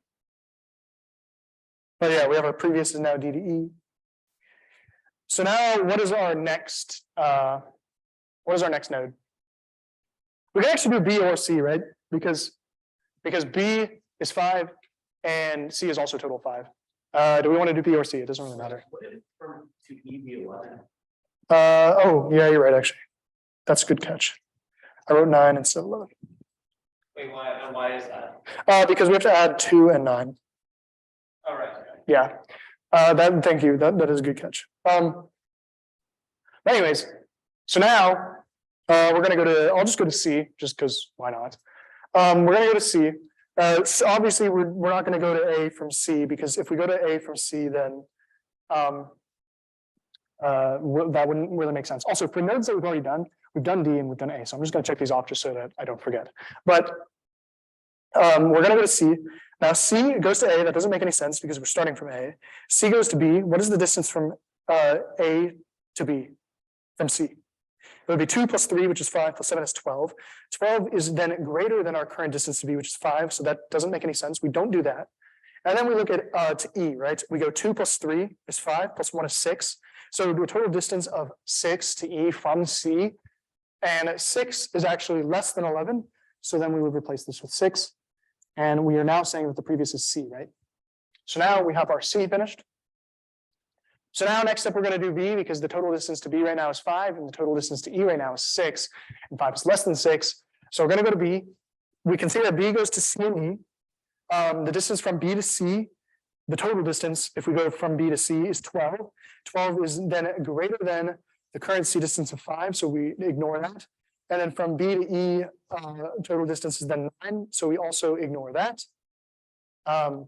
But yeah, we have our previous is now D to E. So now what is our next node? We can actually do B or C, right? Because B is 5 and C is also total 5. Do we want to do B or C? It doesn't really matter. What if from to E be 11? Oh, yeah, you're right, actually. That's a good catch. I wrote 9 instead of 11. Wait, why is that? Because we have to add 2 and 9. All right. Yeah. Thank you. That is a good catch. Anyways, so now we're gonna go to, I'll just go to C just because why not? We're gonna go to C. So obviously we're not gonna go to A from C, because if we go to A from C, then that wouldn't really make sense. Also, for nodes that we've already done, we've done D and we've done A. So I'm just gonna check these off just so that I don't forget. But we're gonna go to C. Now C goes to A. That doesn't make any sense because we're starting from A. C goes to B. What is the distance from A to B from C? It would be 2 + 3, which is 5, + 7 is 12. 12 is then greater than our current distance to B, which is 5. So that doesn't make any sense. We don't do that. And then we look at to E, right? We go 2 + 3 is 5, + 1 is 6. So we do a total distance of 6 to E from C. And 6 is actually less than 11. So then we would replace this with 6. And we are now saying that the previous is C, right? So now we have our C finished. So now next up, we're gonna do B because the total distance to B right now is 5 and the total distance to E right now is 6 and 5 is less than 6. So we're gonna go to B. We can see that B goes to C and E. The distance from B to C, the total distance, if we go from B to C is 12. 12 is then greater than the current C distance of 5, so we ignore that. And then from B to E, total distance is then 9, so we also ignore that. And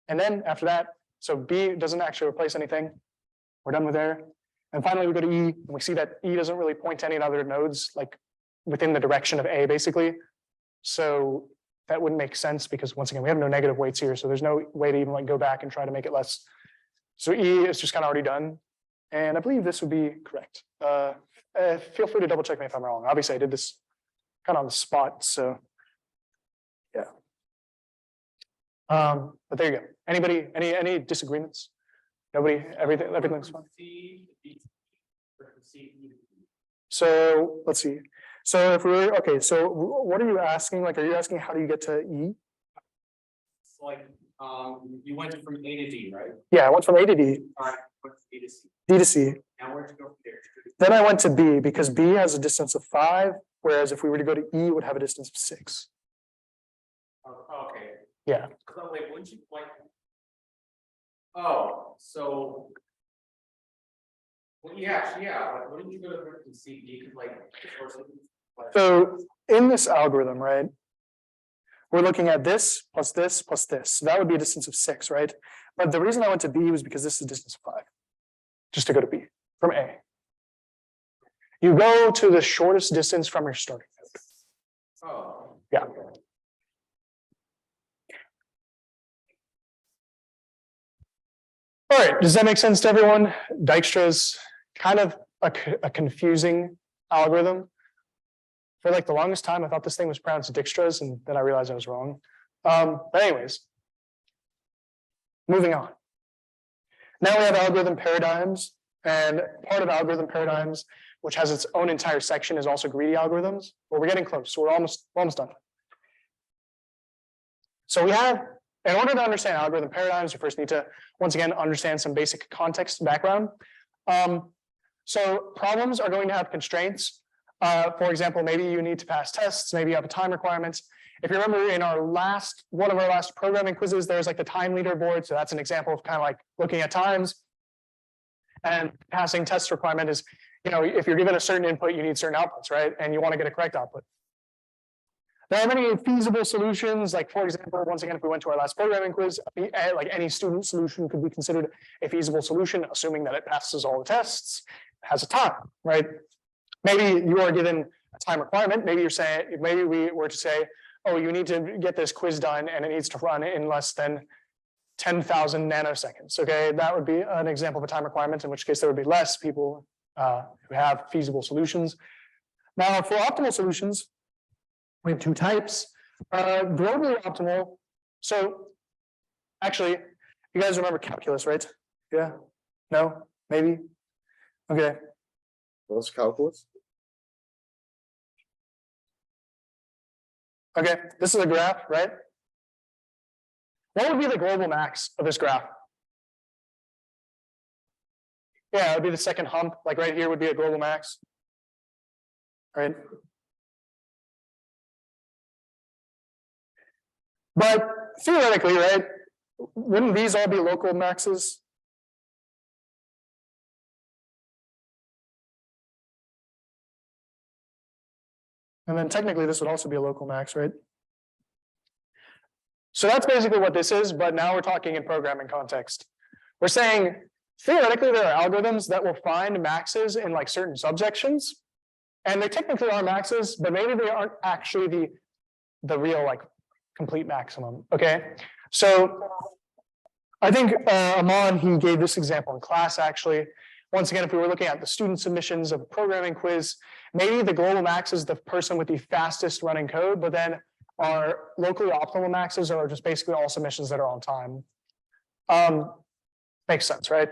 then after that, so B doesn't actually replace anything. We're done with there. And finally, we go to E, and we see that E doesn't really point to any other nodes, like within the direction of A, basically. So that wouldn't make sense because once again, we have no negative weights here, so there's no way to even like go back and try to make it less. So E is just kind of already done. And I believe this would be correct. Feel free to double check me if I'm wrong. Obviously, I did this kind of on the spot, so yeah. But there you go. Anybody, any disagreements? Nobody, everything's fine. So let's see. So if we're okay, so what are you asking? Like, are you asking how do you get to E? It's like, you went from A to D, right? Yeah, I went from A to D, All right, what's A to C? D to C. Now where'd you go from there? Then I went to B because B has a distance of 5, whereas if we were to go to E, it would have a distance of 6. Oh, okay. Yeah. Cause I'm like, wouldn't you like? Oh, so. Well, yeah, like, wouldn't you go to from C, D, cause like. So in this algorithm, right? We're looking at this plus this plus this. So that would be a distance of 6, right? But the reason I went to B was because this is a distance of 5. Just to go to B from A. You go to the shortest distance from your starting node. Oh. Yeah. All right, does that make sense to everyone? Dijkstra's kind of a confusing algorithm. For like the longest time, I thought this thing was pronounced Dijkstra's, and then I realized I was wrong. But anyways, moving on. Now we have algorithm paradigms, and part of algorithm paradigms, which has its own entire section, is also greedy algorithms. But we're getting close, so we're almost done. So we have, in order to understand algorithm paradigms, you first need to, once again, understand some basic context background. So problems are going to have constraints. For example, maybe you need to pass tests, maybe you have a time requirement. If you remember in one of our last programming quizzes, there's like the time leaderboard. So that's an example of kind of like looking at times. And passing test requirement is, if you're given a certain input, you need certain outputs, right? And you want to get a correct output. There are many feasible solutions, like for example, once again, if we went to our last programming quiz, like any student solution could be considered a feasible solution, assuming that it passes all the tests, has a time, right? Maybe you are given a time requirement. Maybe we were to say, oh, you need to get this quiz done and it needs to run in less than 10,000 nanoseconds. Okay, that would be an example of a time requirement, in which case there would be less people who have feasible solutions. Now, for optimal solutions, we have two types. Globally optimal. So actually, you guys remember calculus, right? Yeah? No? Maybe? Okay. What's calculus? Okay, this is a graph, right? What would be the global max of this graph? Yeah, it would be the second hump, like right here would be a global max. Right? But theoretically, right, wouldn't these all be local maxes? And then technically this would also be a local max, right? So that's basically what this is, but now we're talking in programming context. We're saying theoretically there are algorithms that will find maxes in like certain subsections, and they technically are maxes, but maybe they aren't actually the real like complete maximum. Okay, so I think Aman, he gave this example in class actually. Once again, if we were looking at the student submissions of a programming quiz, maybe the global max is the person with the fastest running code, but then our locally optimal maxes are just basically all submissions that are on time. Makes sense, right?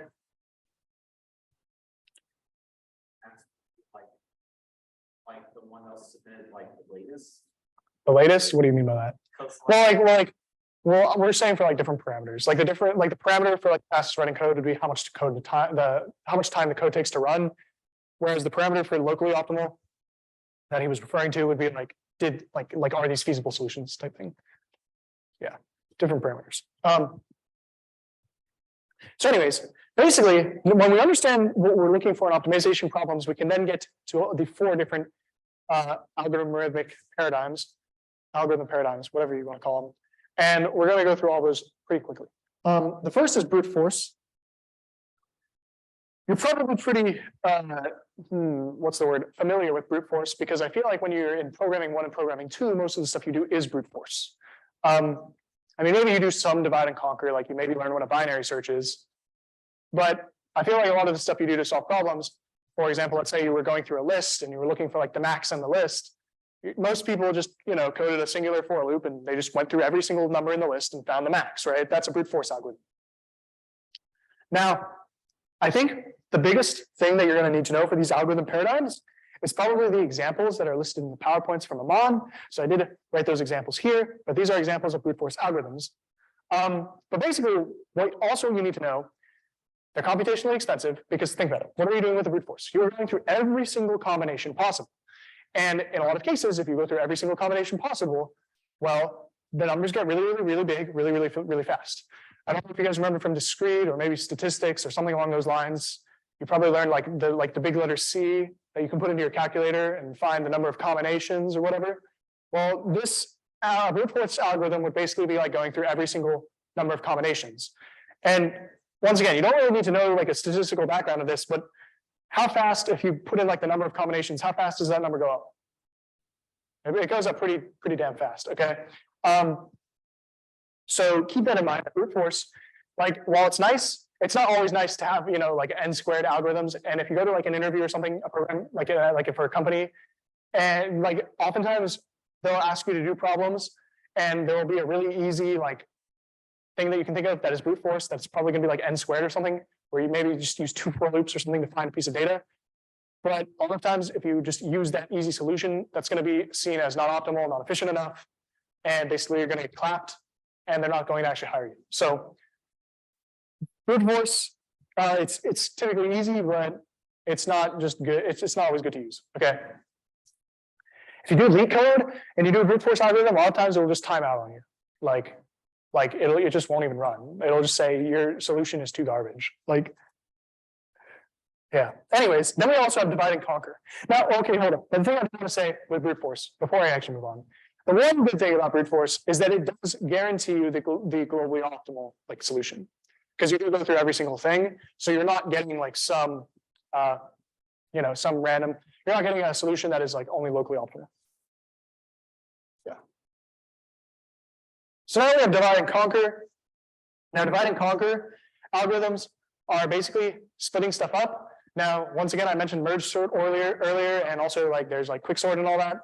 Like the one that was submitted like the latest. The latest? What do you mean by that? Well, like Well, we're saying for like different parameters, like the parameter for like fastest running code would be how much code how much time the code takes to run. Whereas the parameter for locally optimal that he was referring to would be like, are these feasible solutions type thing? Yeah, different parameters. So anyways, basically, when we understand what we're looking for in optimization problems, we can then get to the 4 different algorithmic paradigms, whatever you want to call them. And we're going to go through all those pretty quickly. The first is brute force. You're probably pretty, familiar with brute force, because I feel like when you're in programming 1 and programming 2, most of the stuff you do is brute force. I mean, maybe you do some divide and conquer, like you maybe learn what a binary search is. But I feel like a lot of the stuff you do to solve problems, for example, let's say you were going through a list and you were looking for like the max on the list. Most people just, coded a singular for loop and they just went through every single number in the list and found the max, right? That's a brute force algorithm. Now, I think the biggest thing that you're going to need to know for these algorithm paradigms is probably the examples that are listed in the PowerPoints from Aman. So I did write those examples here, but these are examples of brute force algorithms. But basically, what also you need to know, they're computationally expensive, because think about it. What are you doing with the brute force? You're going through every single combination possible. And in a lot of cases, if you go through every single combination possible, well, the numbers get really big, really fast. I don't know if you guys remember from discrete or maybe statistics or something along those lines. You probably learned like the big letter C that you can put into your calculator and find the number of combinations or whatever. Well, this brute force algorithm would basically be like going through every single number of combinations. And once again, you don't really need to know like a statistical background of this, but how fast, if you put in like the number of combinations, how fast does that number go up? It goes up pretty damn fast. Okay. So keep that in mind. Brute force, like while it's nice, it's not always nice to have like n-squared algorithms. And if you go to like an interview or something, a program like for a company, and like oftentimes they'll ask you to do problems, and there will be a really easy like thing that you can think of that is brute force. That's probably going to be like n-squared or something, where you maybe just use 2 for loops or something to find a piece of data. But a lot of times, if you just use that easy solution, that's going to be seen as not optimal, not efficient enough, and basically you're going to get clapped, and they're not going to actually hire you. So brute force, it's typically easy, but it's not just good. It's not always good to use. Okay. If you do leak code and you do a brute force algorithm, a lot of times it will just time out on you. Like it just won't even run. It'll just say your solution is too garbage. Like, yeah. Anyways, then we also have divide and conquer. Now, okay, hold on. The thing I want to say with brute force before I actually move on. The one good thing about brute force is that it does guarantee you the globally optimal like solution, because you do go through every single thing. So you're not getting like some random. You're not getting a solution that is like only locally optimal. Yeah. So now we have divide and conquer. Now, divide and conquer algorithms are basically splitting stuff up. Now, once again, I mentioned merge sort earlier, and also like there's like quick sort and all that.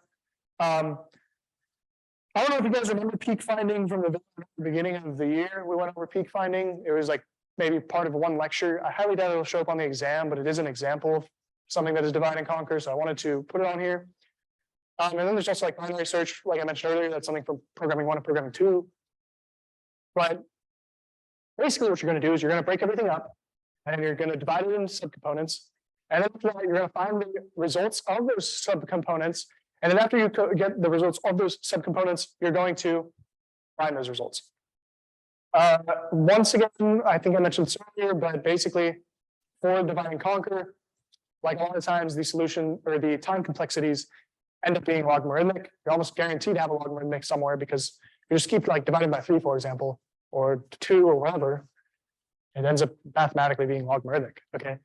I don't know if you guys remember peak finding from the beginning of the year. We went over peak finding. It was like maybe part of one lecture. I highly doubt it'll show up on the exam, but it is an example of something that is divide and conquer. So I wanted to put it on here. And then there's just like binary search, like I mentioned earlier, that's something from programming 1 and programming 2. But basically what you're going to do is you're going to break everything up and you're going to divide it into subcomponents. And then you're going to find the results of those subcomponents. And then after you get the results of those subcomponents, you're going to find those results. Once again, I think I mentioned this earlier, but basically for divide and conquer, like a lot of times the solution or the time complexities end up being logarithmic. You're almost guaranteed to have a logarithmic somewhere because you just keep like dividing by 3, for example, or 2 or whatever. It ends up mathematically being logarithmic. Okay.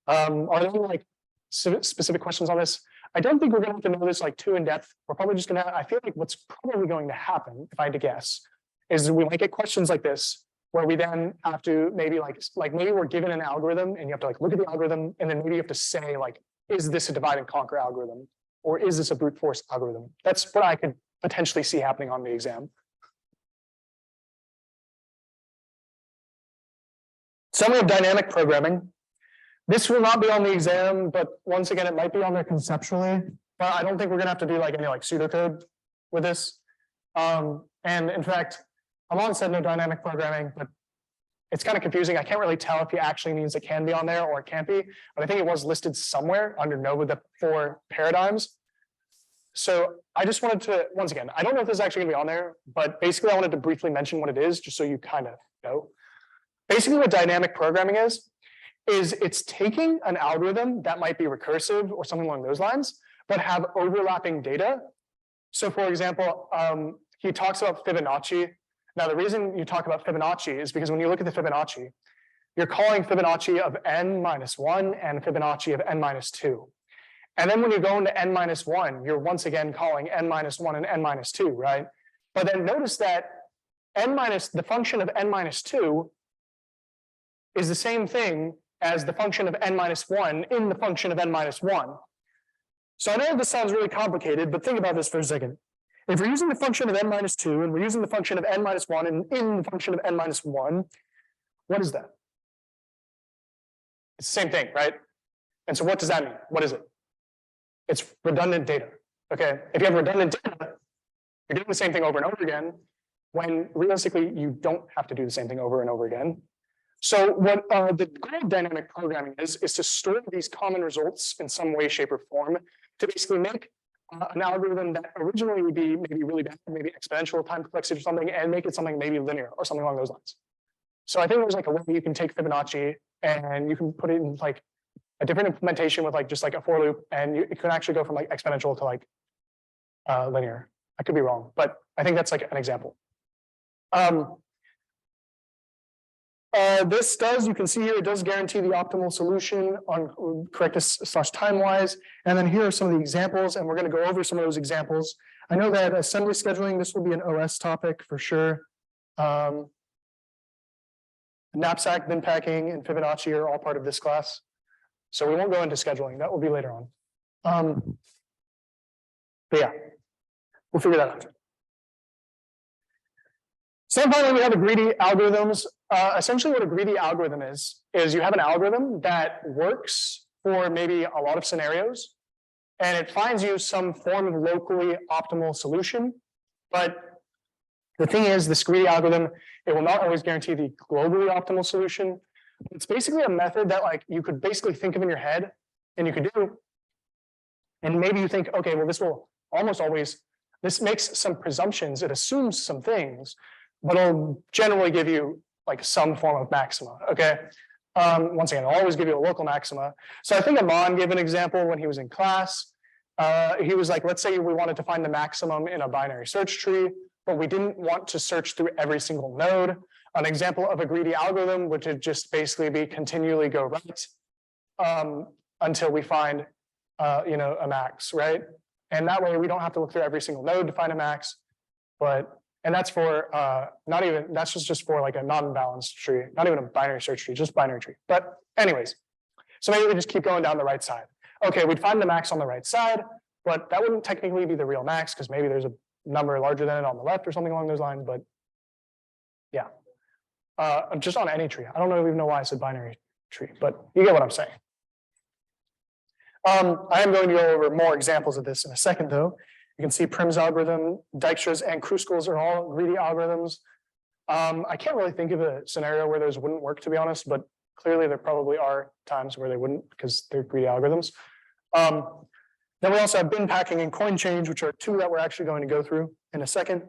Are there any like specific questions on this? I don't think we're going to know this like too in depth. We're probably just going to, I feel like what's probably going to happen, if I had to guess, is we might get questions like this, where we then have to maybe like maybe we're given an algorithm and you have to like look at the algorithm and then maybe you have to say like, is this a divide and conquer algorithm? Or is this a brute force algorithm? That's what I could potentially see happening on the exam. Summary of dynamic programming. This will not be on the exam, but once again, it might be on there conceptually. But I don't think we're gonna have to do like any like pseudocode with this. And in fact, Aman said no dynamic programming, but it's kind of confusing. I can't really tell if he actually means it can be on there or it can't be, but I think it was listed somewhere under no with the 4 paradigms. So I just wanted to, once again, I don't know if this is actually gonna be on there, but basically I wanted to briefly mention what it is, just so you kind of know. Basically what dynamic programming is it's taking an algorithm that might be recursive or something along those lines, but have overlapping data. So for example, he talks about Fibonacci. Now, the reason you talk about Fibonacci is because when you look at the Fibonacci, you're calling Fibonacci of n minus 1 and Fibonacci of n minus 2. And then when you go into n minus 1, you're once again calling n minus 1 and n minus 2, right? But then notice that the function of n minus 2 is the same thing as the function of n minus 1 in the function of n minus 1. So I know this sounds really complicated, but think about this for a second. If we're using the function of n minus 2 and we're using the function of n minus 1 and in the function of n minus 1, what is that? It's the same thing, right? And so what does that mean? What is it? It's redundant data. Okay, if you have redundant data, you're doing the same thing over and over again, when realistically you don't have to do the same thing over and over again. So what the goal of dynamic programming is to store these common results in some way, shape, or form to basically make an algorithm that originally would be maybe really bad, maybe exponential time complexity or something, and make it something maybe linear or something along those lines. So I think there's like a way you can take Fibonacci and you can put it in like a different implementation with like just like a for loop, and it can actually go from like exponential to like linear. I could be wrong, but I think that's like an example. This does, you can see here, it does guarantee the optimal solution on correctness/time-wise. And then here are some of the examples, and we're going to go over some of those examples. I know that assembly scheduling, this will be an OS topic for sure. Knapsack, bin packing, and Fibonacci are all part of this class. So we won't go into scheduling, that will be later on. But yeah, we'll figure that out. So finally, we have greedy algorithms. Essentially what a greedy algorithm is you have an algorithm that works for maybe a lot of scenarios, and it finds you some form of locally optimal solution. But the thing is, this greedy algorithm, it will not always guarantee the globally optimal solution. It's basically a method that like you could basically think of in your head and you could do. And maybe you think, okay, well, this will almost always, this makes some presumptions, it assumes some things, but it'll generally give you like some form of maxima, okay? Once again, I'll always give you a local maxima. So I think Aman gave an example when he was in class. He was like, let's say we wanted to find the maximum in a binary search tree, but we didn't want to search through every single node. An example of a greedy algorithm would just basically be continually go right until we find a max, right? And that way we don't have to look through every single node to find a max, and that's for that's just for like a non-balanced tree, not even a binary search tree, just binary tree. But anyways, so maybe we just keep going down the right side. Okay, we'd find the max on the right side, but that wouldn't technically be the real max because maybe there's a number larger than it on the left or something along those lines, but yeah. Just on any tree. I don't even know why I said binary tree, but you get what I'm saying. I am going to go over more examples of this in a second, though. You can see Prim's algorithm, Dijkstra's, and Kruskal's are all greedy algorithms. I can't really think of a scenario where those wouldn't work, to be honest, but clearly there probably are times where they wouldn't because they're greedy algorithms. Then we also have bin packing and coin change, which are two that we're actually going to go through in a second.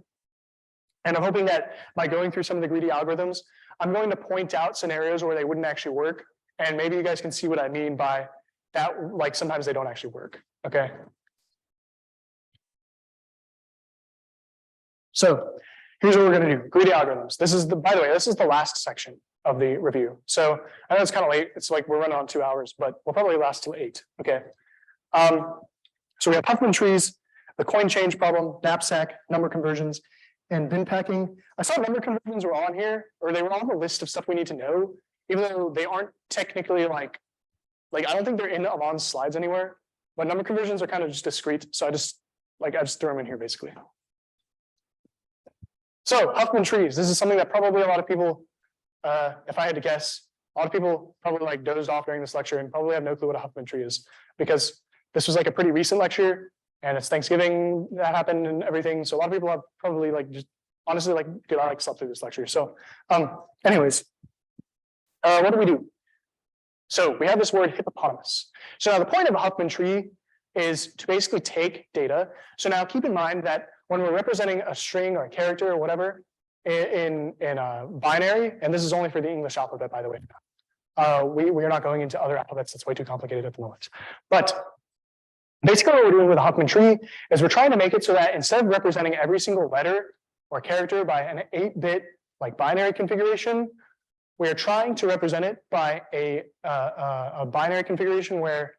And I'm hoping that by going through some of the greedy algorithms, I'm going to point out scenarios where they wouldn't actually work. And maybe you guys can see what I mean by that, like sometimes they don't actually work, okay? So here's what we're gonna do, greedy algorithms. This is by the way, this is the last section of the review. So I know it's kind of late, it's like we're running on 2 hours, but we'll probably last till 8, okay? So we have Huffman trees, the coin change problem, knapsack, number conversions, and bin packing. I saw number conversions were on here, or they were on the list of stuff we need to know, even though they aren't technically like I don't think they're in Aman's slides anywhere, but number conversions are kind of just discrete. So I just threw them in here basically. So Huffman trees, this is something that probably a lot of people, if I had to guess, a lot of people probably like dozed off during this lecture and probably have no clue what a Huffman tree is, because this was like a pretty recent lecture and it's Thanksgiving that happened and everything. So a lot of people have probably like just honestly, like, dude, I like slept through this lecture. So, anyways, what do? So we have this word hippopotamus. So now the point of a Huffman tree is to basically take data. So now keep in mind that when we're representing a string or a character or whatever in a binary, and this is only for the English alphabet, by the way. We are not going into other alphabets. That's way too complicated at the moment. But basically what we're doing with a Huffman tree is we're trying to make it so that instead of representing every single letter or character by an 8-bit like binary configuration, we are trying to represent it by a binary configuration where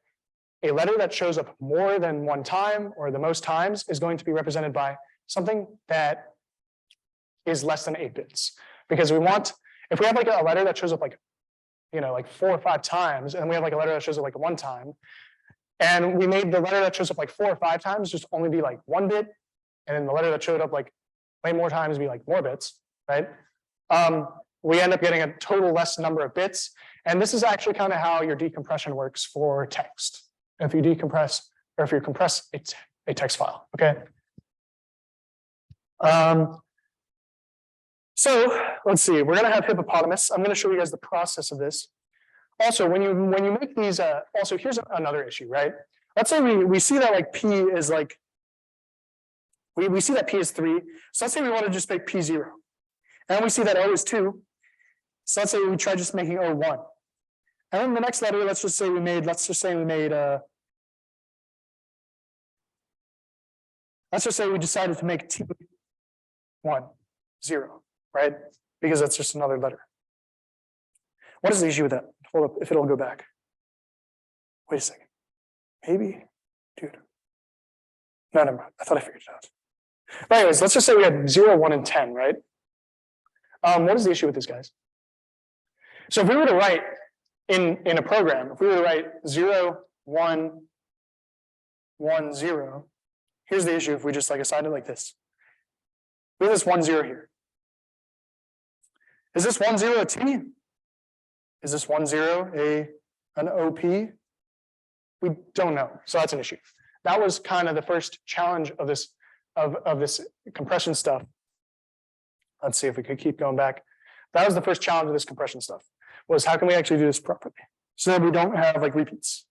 a letter that shows up more than one time or the most times is going to be represented by something that is less than 8 bits. Because we want, if we have like a letter that shows up like, like 4 or 5 times, and we have like a letter that shows up like 1 time, and we made the letter that shows up like 4 or 5 times just only be like 1 bit, and then the letter that showed up like way more times be like more bits, right? We end up getting a total less number of bits. And this is actually kind of how your decompression works for text. If you decompress, or if you compress a text file, okay? So let's see, we're gonna have hippopotamus. I'm gonna show you guys the process of this. Also, when you make these, also here's another issue, right? Let's say we see that like P is like, we see that P is 3. So let's say we want to just make P 0. And we see that O is 2. So let's say we try just making O 1. And then the next letter, let's just say we made let's just say we decided to make T 1, 0, right? Because that's just another letter. What is the issue with that? Hold up, if it'll go back. Wait a second. Maybe, dude. No, never mind. I thought I figured it out. But anyways, let's just say we had 0, 1, and 10, right? What is the issue with this, guys? So if we were to write in a program, if we were to write 0, 1, 1, 0, here's the issue if we just like assign it like this. We have this 1, 0 here. Is this 1, 0 a T? Is this 1, 0 an OP? We don't know, so that's an issue. That was kind of the first challenge of this compression stuff. Let's see if we could keep going back. That was the first challenge of this compression stuff, was how can we actually do this properly so that we don't have like repeats.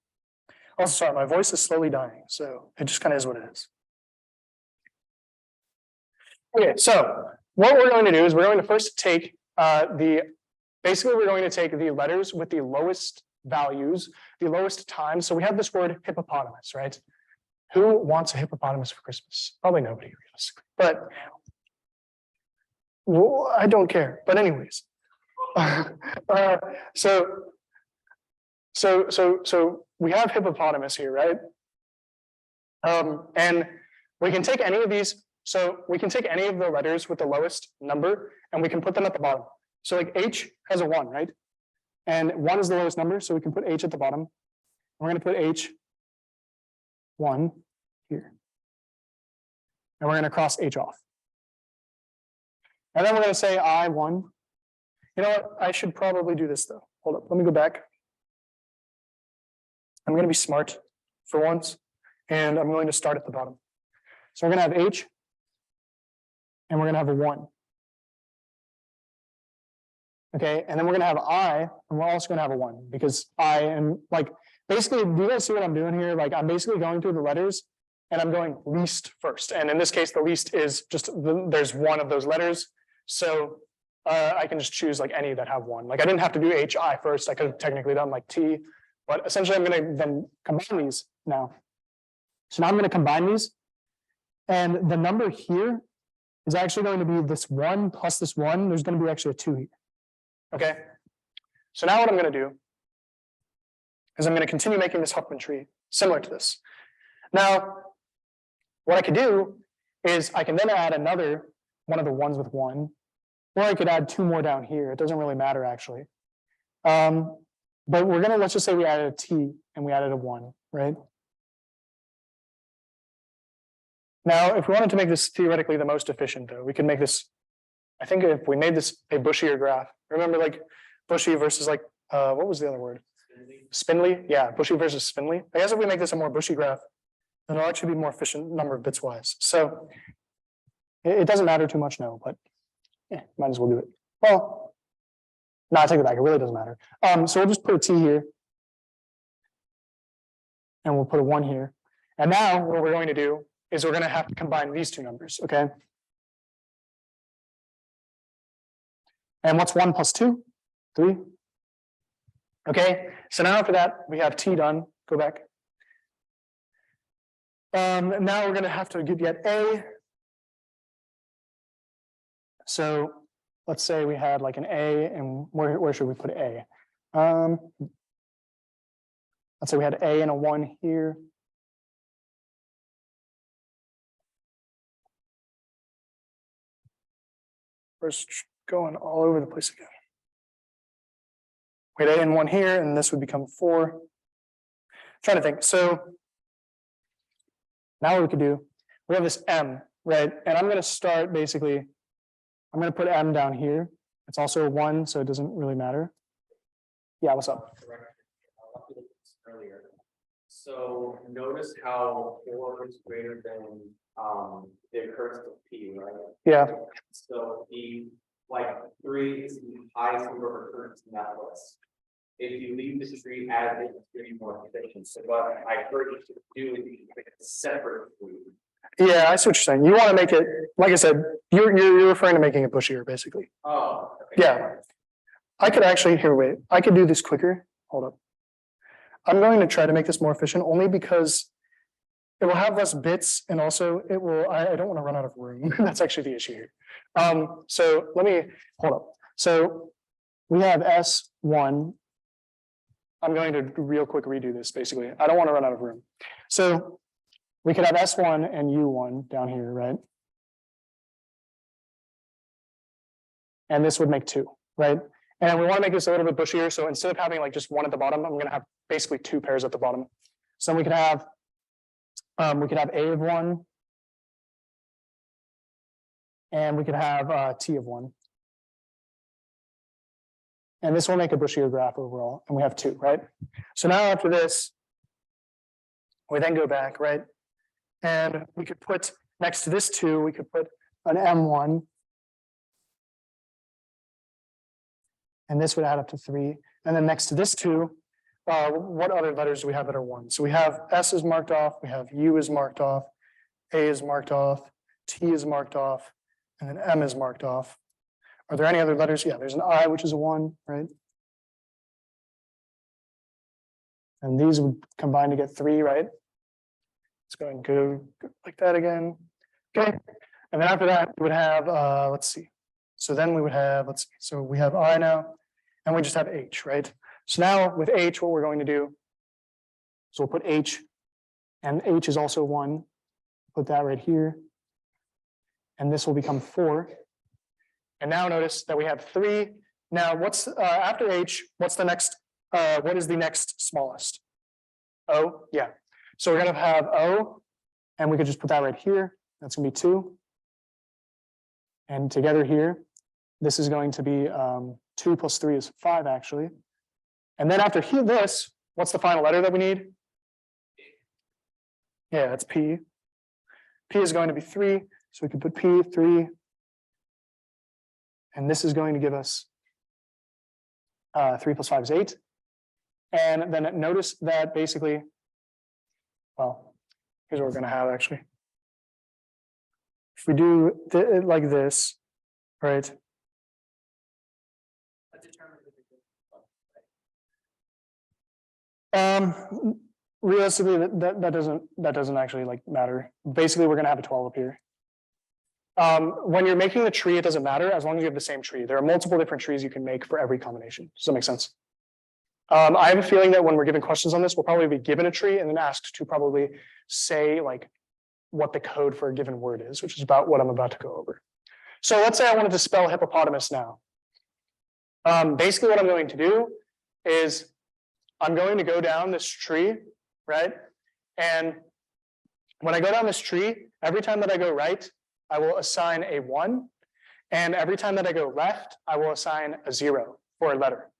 Also, sorry, my voice is slowly dying, so it just kind of is what it is. Okay, so what we're going to do is we're going to first take basically we're going to take the letters with the lowest values, the lowest times. So we have this word hippopotamus, right? Who wants a hippopotamus for Christmas? Probably nobody, realistically. But well, I don't care. But anyways, so we have hippopotamus here, right? And we can take any of these. So we can take any of the letters with the lowest number, and we can put them at the bottom. So like H has a 1, right? And 1 is the lowest number, so we can put H at the bottom. We're going to put H1 here. And we're going to cross H off. And then we're going to say I1. You know what? I should probably do this though. Hold up. Let me go back. I'm going to be smart for once. And I'm going to start at the bottom. So we're going to have H. And we're going to have a 1. Okay. And then we're going to have I. And we're also going to have a 1. Because I am like, basically, do you guys see what I'm doing here? Like I'm basically going through the letters. And I'm going least first. And in this case, the least is just, there's 1 of those letters. So I can just choose like any that have 1. Like I didn't have to do HI first. I could have technically done like T. But essentially, I'm going to then combine these now. So now I'm going to combine these. And the number here is actually going to be this 1 plus this 1. There's going to be actually a 2 here. Okay. So now what I'm going to do is I'm going to continue making this Huffman tree similar to this. Now, what I could do is I can then add another one of the ones with 1, or I could add 2 more down here. It doesn't really matter actually. But we're going to, let's just say we added a T and we added a 1, right? Now, if we wanted to make this theoretically the most efficient though, we could make this, I think if we made this a bushier graph, remember like bushy versus like, what was the other word? Spindly? Yeah, bushy versus spindly. I guess if we make this a more bushy graph, then it'll actually be more efficient number of bits wise. So It doesn't matter too much, no, but yeah, might as well do it. Well, no, I take it back. It really doesn't matter. So we'll just put a T here. And we'll put a 1 here. And now what we're going to do is we're going to have to combine these two numbers, okay? And what's 1 plus 2? 3. Okay, so now after that, we have T done. Go back. Now we're going to have to get A. So let's say we had like an A, and where should we put A? Let's say we had A and a 1 here. We're just going all over the place again. We had A and 1 here, and this would become 4. Trying to think. So now what we could do, we have this M, right? And I'm going to start basically, I'm going to put M down here. It's also a 1, so it doesn't really matter. Yeah, what's up? Earlier. So notice how 4 is greater than the occurrence of P, right? Yeah, So the like 3 is the highest number of occurrence in that list. If you leave this tree as it, it's getting more efficient. So what I heard you to do is you make a separate tree. yeah, I see what you're saying. You want to make it, like I said, you're referring to making it bushier, basically. Oh, okay. Yeah. I could actually, here, wait, I could do this quicker. Hold up. I'm going to try to make this more efficient only because it will have less bits and also it will, I don't want to run out of room. That's actually the issue here. So let me, hold up. So we have S1. I'm going to real quick redo this basically. I don't want to run out of room. So we could have S1 and U1 down here, right? And this would make 2, right? And we want to make this a little bit bushier. So instead of having like just 1 at the bottom, I'm going to have basically 2 pairs at the bottom. So we could have A of 1. And we could have T of 1. And this will make a bushier graph overall. And we have 2, right? So now after this, we then go back, right? And we could put next to this 2, we could put an M1. And this would add up to 3. And then next to this 2, what other letters do we have that are 1? So we have S is marked off, we have U is marked off, A is marked off, T is marked off, and then M is marked off. Are there any other letters? Yeah, there's an I, which is a 1, right? And these would combine to get 3, right? Let's go and go like that again. Okay. And then after that, we would have, let's see. So then we would have, let's see. So we have I now, and we just have H, right? So now with H, what we're going to do, so we'll put H, and H is also 1. Put that right here. And this will become 4. And now notice that we have 3. Now what's after H, what's the next, what is the next smallest? O, yeah. So we're gonna have O, and we could just put that right here. That's gonna be 2. And together here, this is going to be 2 plus 3 is 5 actually. And then after here, this, what's the final letter that we need? Yeah, it's P. P is going to be 3, so we can put P, 3. And this is going to give us 3 plus 5 is 8. And then notice that basically, well, here's what we're going to have actually. If we do it like this, right? Realistically, that doesn't actually like matter. Basically, we're going to have a 12 up here. When you're making the tree, it doesn't matter as long as you have the same tree. There are multiple different trees you can make for every combination. Does that make sense? I have a feeling that when we're given questions on this, we'll probably be given a tree and then asked to probably say like what the code for a given word is, which is about what I'm about to go over. So let's say I wanted to spell hippopotamus now. Basically what I'm going to do is I'm going to go down this tree, right? And when I go down this tree, every time that I go right, I will assign a 1. And every time that I go left, I will assign a 0 for a letter.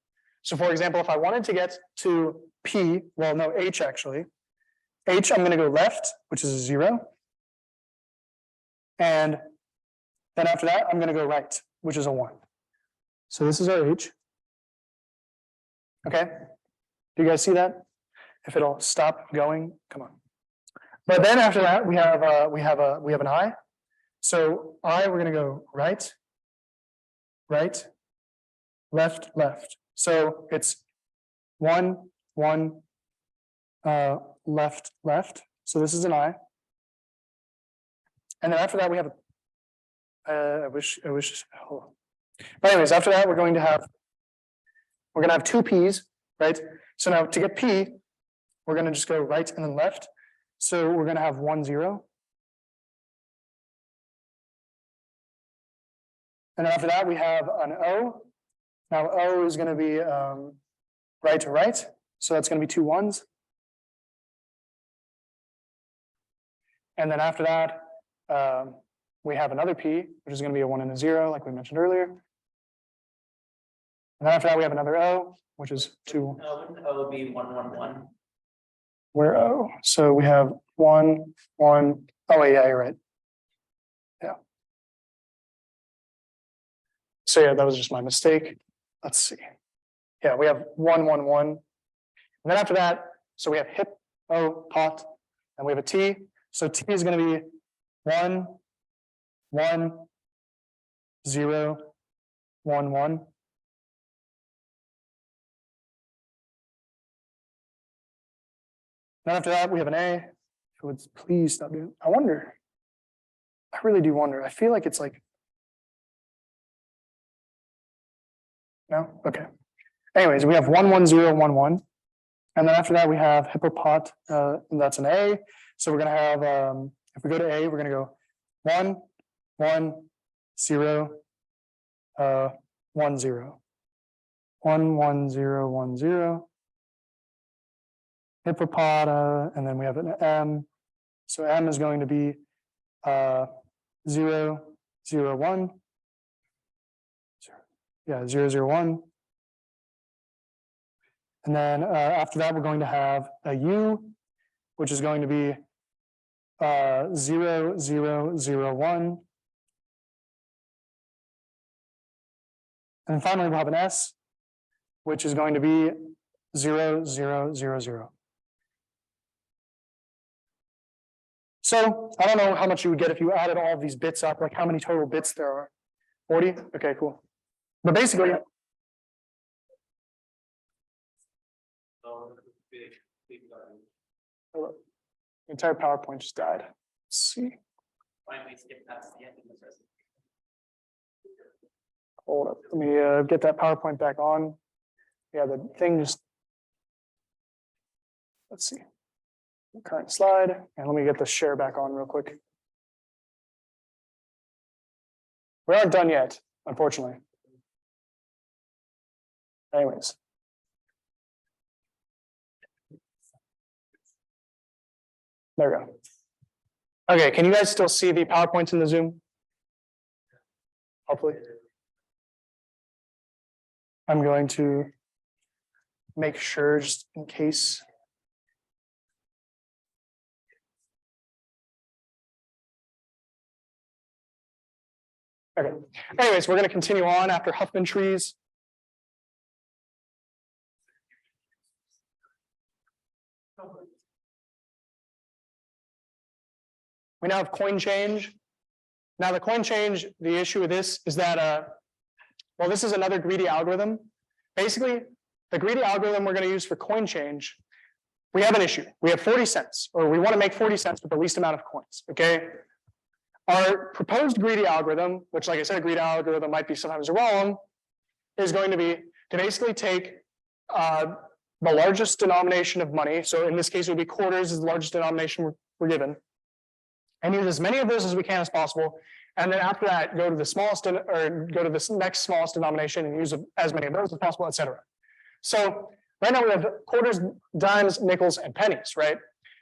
So for example, if I wanted to get to P, well, no, H actually. H, I'm going to go left, which is a 0. And Then after that, I'm gonna go right, which is a 1. So this is our H. Okay, do you guys see that? If it'll stop going, come on. But then after that, we have an I. So I, we're gonna go right, right, left, left. So it's 1, 1, left, left. So this is an I. And then after that, we have I wish, hold on. But anyways, after that, we're gonna have 2 P's, right? So now to get P, we're gonna just go right and then left. So we're gonna have 1, 0. And after that, we have an O. Now O is gonna be right to right. So that's gonna be 2 1s. And then after that, we have another P, which is gonna be a 1 and a 0, like we mentioned earlier. And then after that, we have another O, which is 2. Wouldn't O be 1, 1, 1? Where O? So we have 1, 1. Oh, yeah, you're right. Yeah. So yeah, that was just my mistake. Let's see. Yeah, we have 1, 1, 1. And then after that, so we have hip, O, pot, and we have a T. So T is going to be 1, 1, 0, 1, 1. Then after that, we have an A. If it would please stop doing. I wonder. I really do wonder. I feel like it's like. No? Okay. Anyways, we have 1, 1, 0, 1, 1. And then after that, we have hippopot, and that's an A. So we're going to have, if we go to A, we're going to go 1, 1, 0, 1, 0. 1, 1, 0, 1, 0. Hippopota, and then we have an M. So M is going to be 0, 0, 1. Yeah, 0, 0, 1. And then after that, we're going to have a U, which is going to be 0, 0, 0, 1. And then finally, we'll have an S, which is going to be 0, 0, 0, 0. So I don't know how much you would get if you added all of these bits up, like how many total bits there are. 40? Okay, cool. But basically, the entire PowerPoint just died. Let's see. Finally skip past the end of this presentation. Hold up. Let me get that PowerPoint back on. Yeah, the thing just. Let's see. Current slide, and let me get the share back on real quick. We aren't done yet, unfortunately. Anyways. There we go. Okay, can you guys still see the PowerPoints in the Zoom? Hopefully. I'm going to make sure just in case. Okay, anyways, we're going to continue on after Huffman trees. We now have coin change. Now the coin change, the issue with this is that, well, this is another greedy algorithm. Basically, the greedy algorithm we're going to use for coin change, we have an issue. We have 40 cents, or we want to make 40 cents with the least amount of coins, okay? Our proposed greedy algorithm, which like I said, a greedy algorithm might be sometimes wrong, is going to be to basically take the largest denomination of money. So in this case, it would be quarters is the largest denomination we're given. And use as many of those as we can as possible. And then after that, go to the smallest or go to this next smallest denomination and use as many of those as possible, et cetera. So right now we have quarters, dimes, nickels, and pennies, right?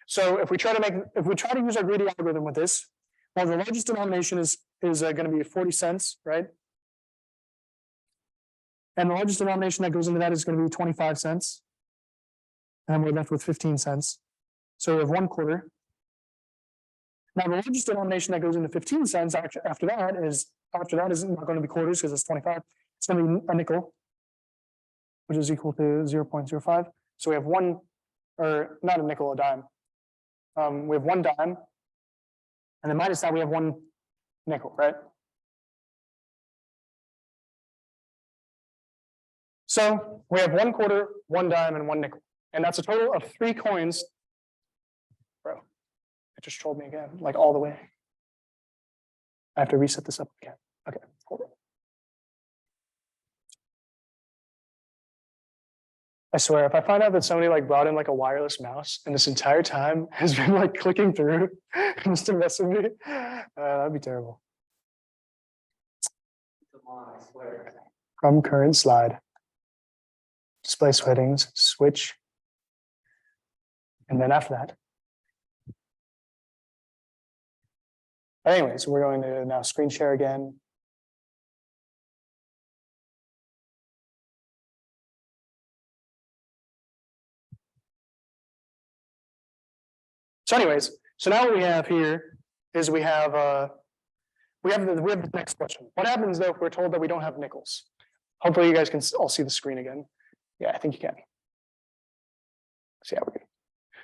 So if we try to use our greedy algorithm with this, well, the largest denomination is going to be 40 cents, right? And the largest denomination that goes into that is going to be 25 cents. And then we're left with 15 cents. So we have 1 quarter. Now, the largest denomination that goes into 15 cents after that is after that is not going to be quarters because it's 25. It's going to be a nickel, which is equal to 0.05. So we have one, or not a nickel, a dime. We have one dime. And then minus that, we have one nickel, right? So we have 1 quarter, 1 dime, and 1 nickel. And that's a total of 3 coins. Bro, it just trolled me again, like all the way. I have to reset this up again. Okay, hold on. I swear, if I find out that somebody like brought in like a wireless mouse and this entire time has been like clicking through just to mess with me, that'd be terrible. Come on, I swear. From current slide. Display settings, switch. And then after that. Anyways, we're going to now screen share again. So anyways, so now what we have here is we have the next question. What happens though if we're told that we don't have nickels? Hopefully you guys can all see the screen again. Yeah, I think you can. So yeah, we're good.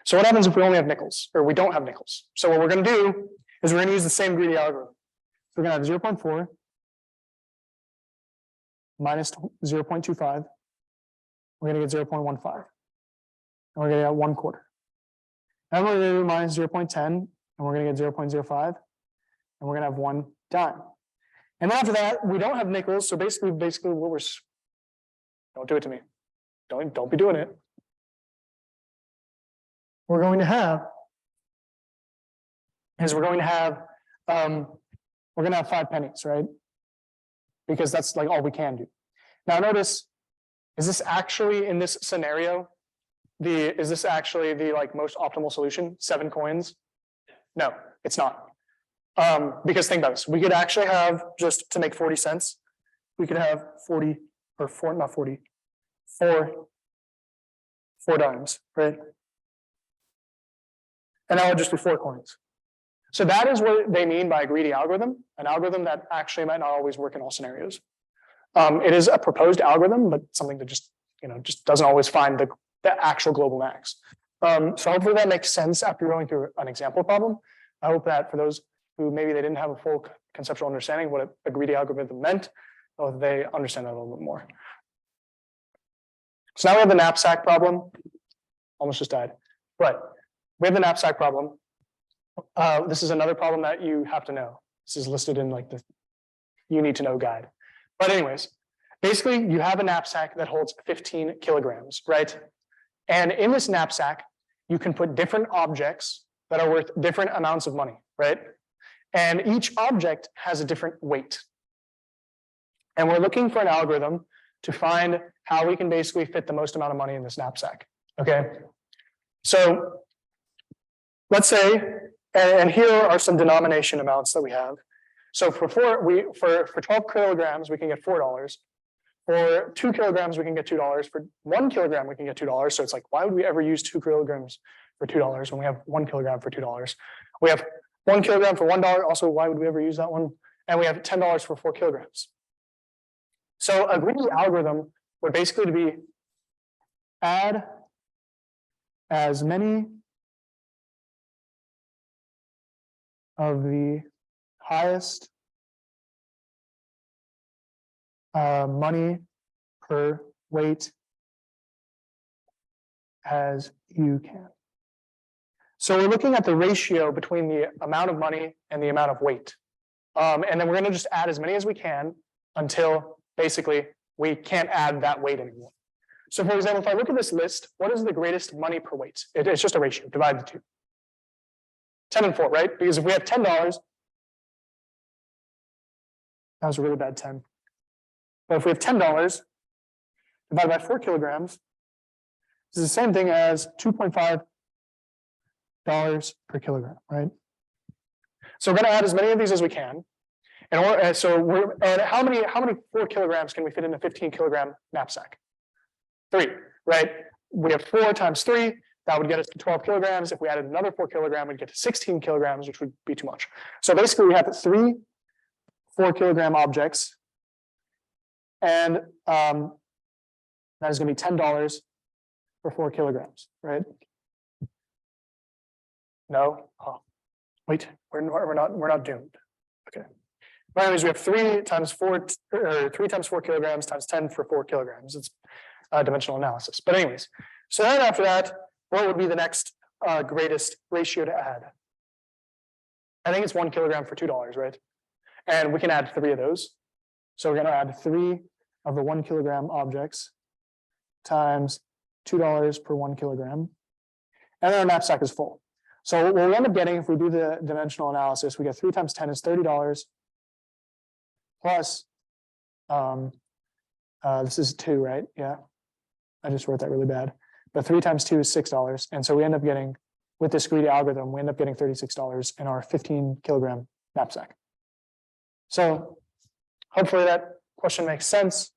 So what happens if we only have nickels or we don't have nickels? So what we're going to do is we're going to use the same greedy algorithm. So we're going to have 0.4 minus 0.25. We're going to get 0.15. And we're going to get 1 quarter. And we're going to do minus 0.10, and we're going to get 0.05, and we're going to have 1 dime. And then after that, we don't have nickels, so basically what we're, don't do it to me. Don't be doing it. We're going to have 5 pennies, right? Because that's like all we can do. Now notice, is this actually in this scenario? Is this actually the like most optimal solution? 7 coins? No, it's not. Because think about this. We could actually have, just to make 40 cents, we could have 4 dimes, right? And that would just be 4 coins. So that is what they mean by a greedy algorithm, an algorithm that actually might not always work in all scenarios. It is a proposed algorithm, but something that just doesn't always find the actual global max. So hopefully that makes sense after going through an example problem. I hope that for those who maybe they didn't have a full conceptual understanding of what a greedy algorithm meant, they understand that a little bit more. So now we have the knapsack problem. Almost just died. But we have the knapsack problem. This is another problem that you have to know. This is listed in like the you need to know guide. But anyways, basically you have a knapsack that holds 15 kilograms, right? And in this knapsack, you can put different objects that are worth different amounts of money, right? And each object has a different weight. And we're looking for an algorithm to find how we can basically fit the most amount of money in this knapsack, okay? So let's say, and here are some denomination amounts that we have. So for 12 kilograms, we can get $4. For 2 kilograms, we can get $2. For 1 kilogram, we can get $2. So it's like, why would we ever use 2 kilograms for $2 when we have 1 kilogram for $2? We have 1 kilogram for $1. Also, why would we ever use that one? And we have $10 for 4 kilograms. So a greedy algorithm would basically be add as many of the highest money per weight as you can. So we're looking at the ratio between the amount of money and the amount of weight. And then we're going to just add as many as we can until basically we can't add that weight anymore. So for example, if I look at this list, what is the greatest money per weight? It's just a ratio, divide the two. 10 and 4, right? Because if we have $10, that was a really bad 10. But if we have $10 divided by 4 kilograms, this is the same thing as $2.5 per kilogram, right? So we're going to add as many of these as we can. And how many 4 kilograms can we fit in a 15 kilogram knapsack? 3, right? We have 4 times 3. That would get us to 12 kilograms. If we added another 4 kilograms, we'd get to 16 kilograms, which would be too much. So basically we have 3 4 kilogram objects. And that is gonna be $10 for 4 kilograms, right? No, oh, wait, we're not doomed. Okay. But anyways, we have 3 times 4 or 3 times 4 kilograms times 10 for 4 kilograms. It's dimensional analysis. But anyways, so then after that, what would be the next greatest ratio to add? I think it's 1 kilogram for $2, right? And we can add 3 of those. So we're going to add 3 of the 1 kilogram objects times $2 per 1 kilogram. And then our knapsack is full. So what we'll end up getting, if we do the dimensional analysis, we get 3 times 10 is $30 plus, this is 2, right? Yeah. I just wrote that really bad. But 3 times 2 is $6. And so we end up getting, with this greedy algorithm, we end up getting $36 in our 15 kilogram knapsack. So hopefully that question makes sense.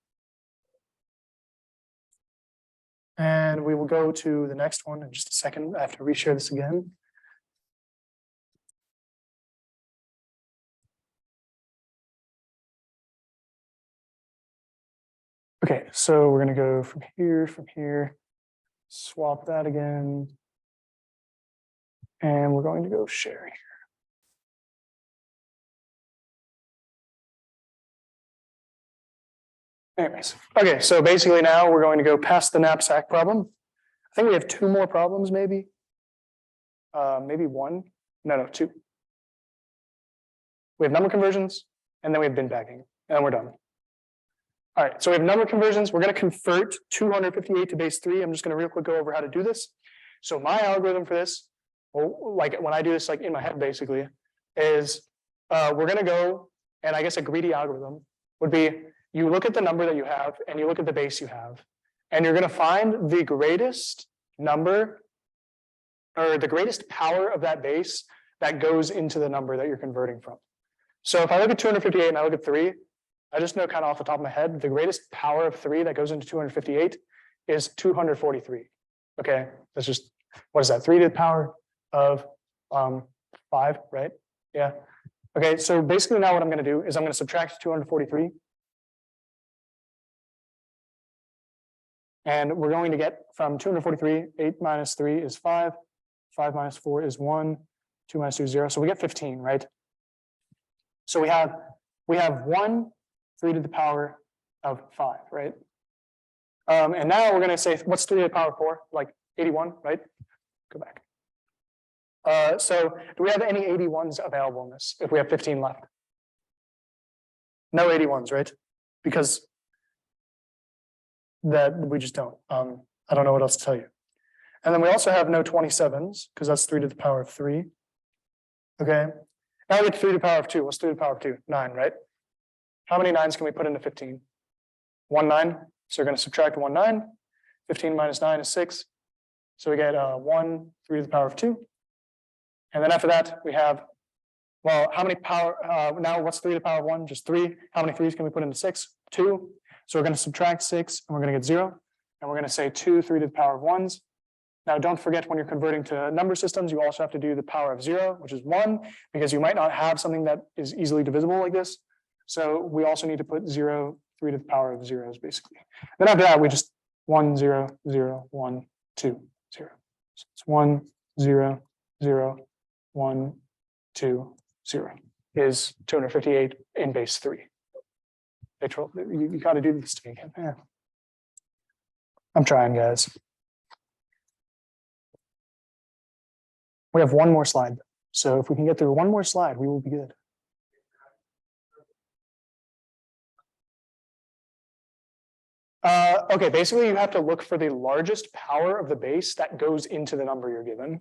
And we will go to the next one in just a second. I have to reshare this again. Okay, so we're going to go from here, swap that again. And we're going to go share here. Anyways, okay, so basically now we're going to go past the knapsack problem. I think we have 2 more problems, maybe. Maybe 1. No, 2. We have number conversions, and then we have bin packing, and we're done. All right, so we have number conversions. We're going to convert 258 to base 3. I'm just going to real quick go over how to do this. So my algorithm for this, well, like when I do this like in my head basically, is we're going to go, and I guess a greedy algorithm would be you look at the number that you have and you look at the base you have, and you're going to find the greatest number or the greatest power of that base that goes into the number that you're converting from. So if I look at 258 and I look at 3, I just know kind of off the top of my head, the greatest power of 3 that goes into 258 is 243. Okay, that's just, what is that? 3 to the power of 5, right? Yeah. Okay, so basically now what I'm going to do is I'm going to subtract 243. And we're going to get from 243, 8 minus 3 is 5, 5 minus 4 is 1, 2 minus 2 is 0. So we get 15, right? So we have 1, 3 to the power of 5, right? And now we're going to say, what's 3 to the power of 4? Like 81, right? Go back. So do we have any 81s available in this if we have 15 left? No 81s, right? Because that we just don't. I don't know what else to tell you. And then we also have no 27s because that's 3 to the power of 3. Okay. Now we get 3 to the power of 2. What's 3 to the power of 2? 9, right? How many 9s can we put into 15? 1 9. So we're going to subtract 1 9. 15 minus 9 is 6. So we get 1, 3 to the power of 2. And then after that, we have, well, how many power, now what's 3 to the power of 1? Just 3. How many 3s can we put into 6? 2. So we're going to subtract 6 and we're going to get 0. And we're going to say 2, 3 to the power of 1s. Now, don't forget when you're converting to number systems, you also have to do the power of 0, which is 1, because you might not have something that is easily divisible like this. So we also need to put 0, 3 to the power of 0s, basically. Then after that, we just 1, 0, 0, 1, 2, 0. So it's 1, 0, 0, 1, 2, 0 is 258 in base 3. You got to do this to me again. Yeah. I'm trying, guys. We have one more slide. So if we can get through one more slide, we will be good. Okay, basically you have to look for the largest power of the base that goes into the number you're given.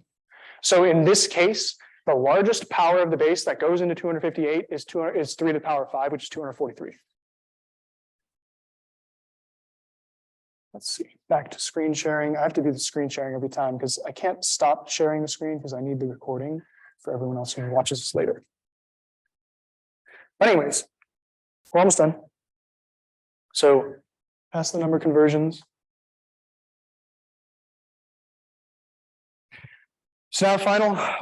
So in this case, the largest power of the base that goes into 258 is 3 to the power of 5, which is 243. Let's see, back to screen sharing. I have to do the screen sharing every time because I can't stop sharing the screen because I need the recording for everyone else who watches this later. But anyways, we're almost done. So past the number conversions. So now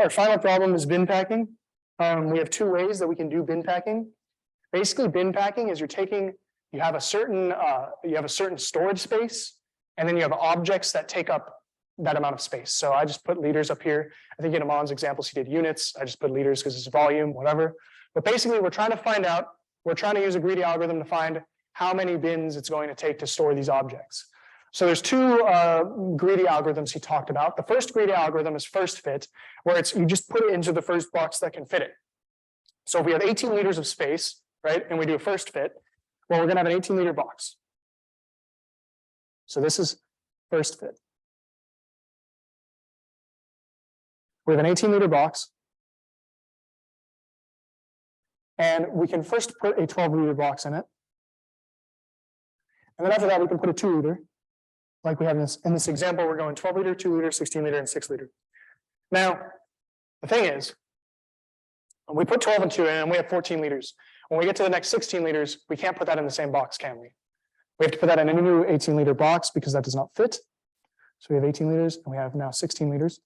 our final problem is bin packing. We have 2 ways that we can do bin packing. Basically, bin packing is you have a certain storage space, and then you have objects that take up that amount of space. So I just put liters up here. I think in Amon's examples, he did units. I just put liters because it's volume, whatever. But basically, we're trying to use a greedy algorithm to find how many bins it's going to take to store these objects. So there's two greedy algorithms he talked about. The first greedy algorithm is first fit, where you just put it into the first box that can fit it. So if we have 18 liters of space, right, and we do a first fit, well, we're going to have an 18-liter box. So this is first fit. We have an 18-liter box. And we can first put a 12-liter box in it. And then after that, we can put a 2-liter. Like we have in this example, we're going 12-liter, 2-liter, 16-liter, and 6-liter. Now, the thing is, we put 12 and 2 in, and we have 14 liters. When we get to the next 16 liters, we can't put that in the same box, can we? We have to put that in a new 18-liter box because that does not fit. So we have 18 liters, and we have now 16 liters.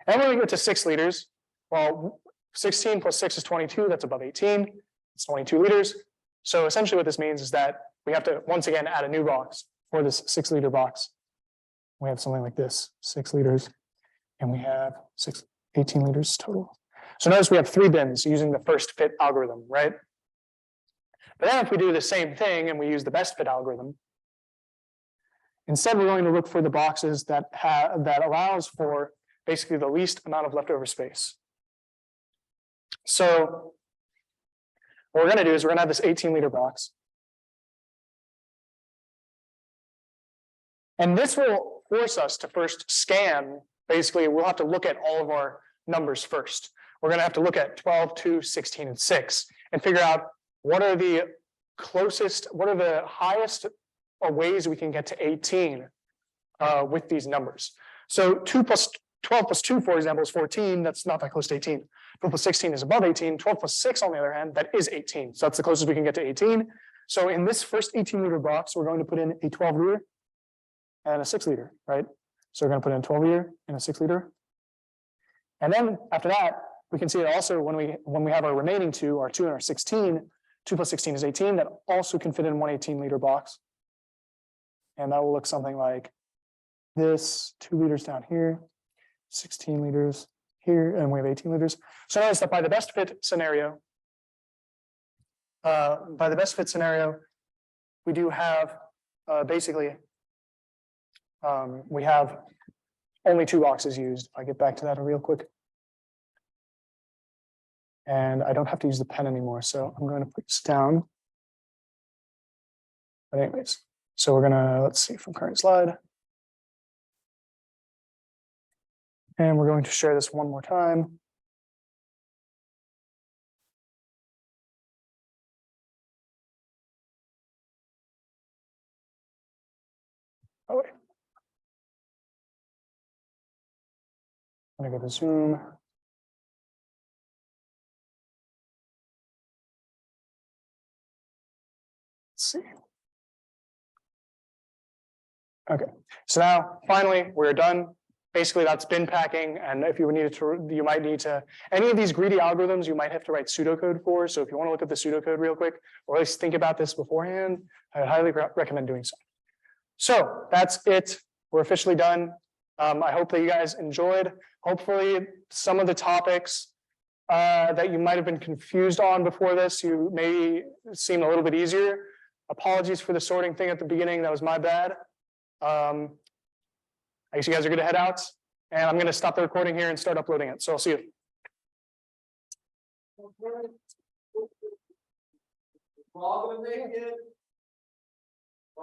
And when we get to 6 liters, well, 16 plus 6 is 22, that's above 18. It's 22 liters. So essentially what this means is that we have to, once again, add a new box for this 6-liter box. We have something like this, 6 liters, and we have 18 liters total. So notice we have 3 bins using the first fit algorithm, right? But then if we do the same thing and we use the best fit algorithm, instead we're going to look for the boxes that allows for basically the least amount of leftover space. So what we're going to do is we're going to have this 18-liter box. And this will force us to first scan. Basically, we'll have to look at all of our numbers first. We're going to have to look at 12, 2, 16, and 6 and figure out what are the highest ways we can get to 18 with these numbers. So 12 plus 2, for example, is 14. That's not that close to 18. 12 plus 16 is above 18. 12 plus 6, on the other hand, that is 18. So that's the closest we can get to 18. So in this first 18-liter box, we're going to put in a 12-liter and a 6-liter, right? So we're going to put in a 12-liter and a 6-liter. And then after that, we can see it also when we have our remaining 2, our 2 and our 16, 2 plus 16 is 18. That also can fit in one 18-liter box. And that will look something like this, 2 liters down here, 16 liters here, and we have 18 liters. So notice that by the best fit scenario, we do have basically, we have only 2 boxes used. If I get back to that real quick. And I don't have to use the pen anymore, so I'm going to put this down. But anyways, so we're gonna, let's see from current slide. And we're going to share this one more time. Oh, wait. I'm gonna go to Zoom. Let's see. Okay, so now finally we're done. Basically, that's bin packing, and if you might need to, any of these greedy algorithms, you might have to write pseudocode for. So if you want to look at the pseudocode real quick, or at least think about this beforehand, I highly recommend doing so. So that's it. We're officially done. I hope that you guys enjoyed. Hopefully, some of the topics that you might have been confused on before this, you may seem a little bit easier. Apologies for the sorting thing at the beginning. That was my bad. I guess you guys are good to head out, and I'm going to stop the recording here and start uploading it. So I'll see you. We're all gonna make it.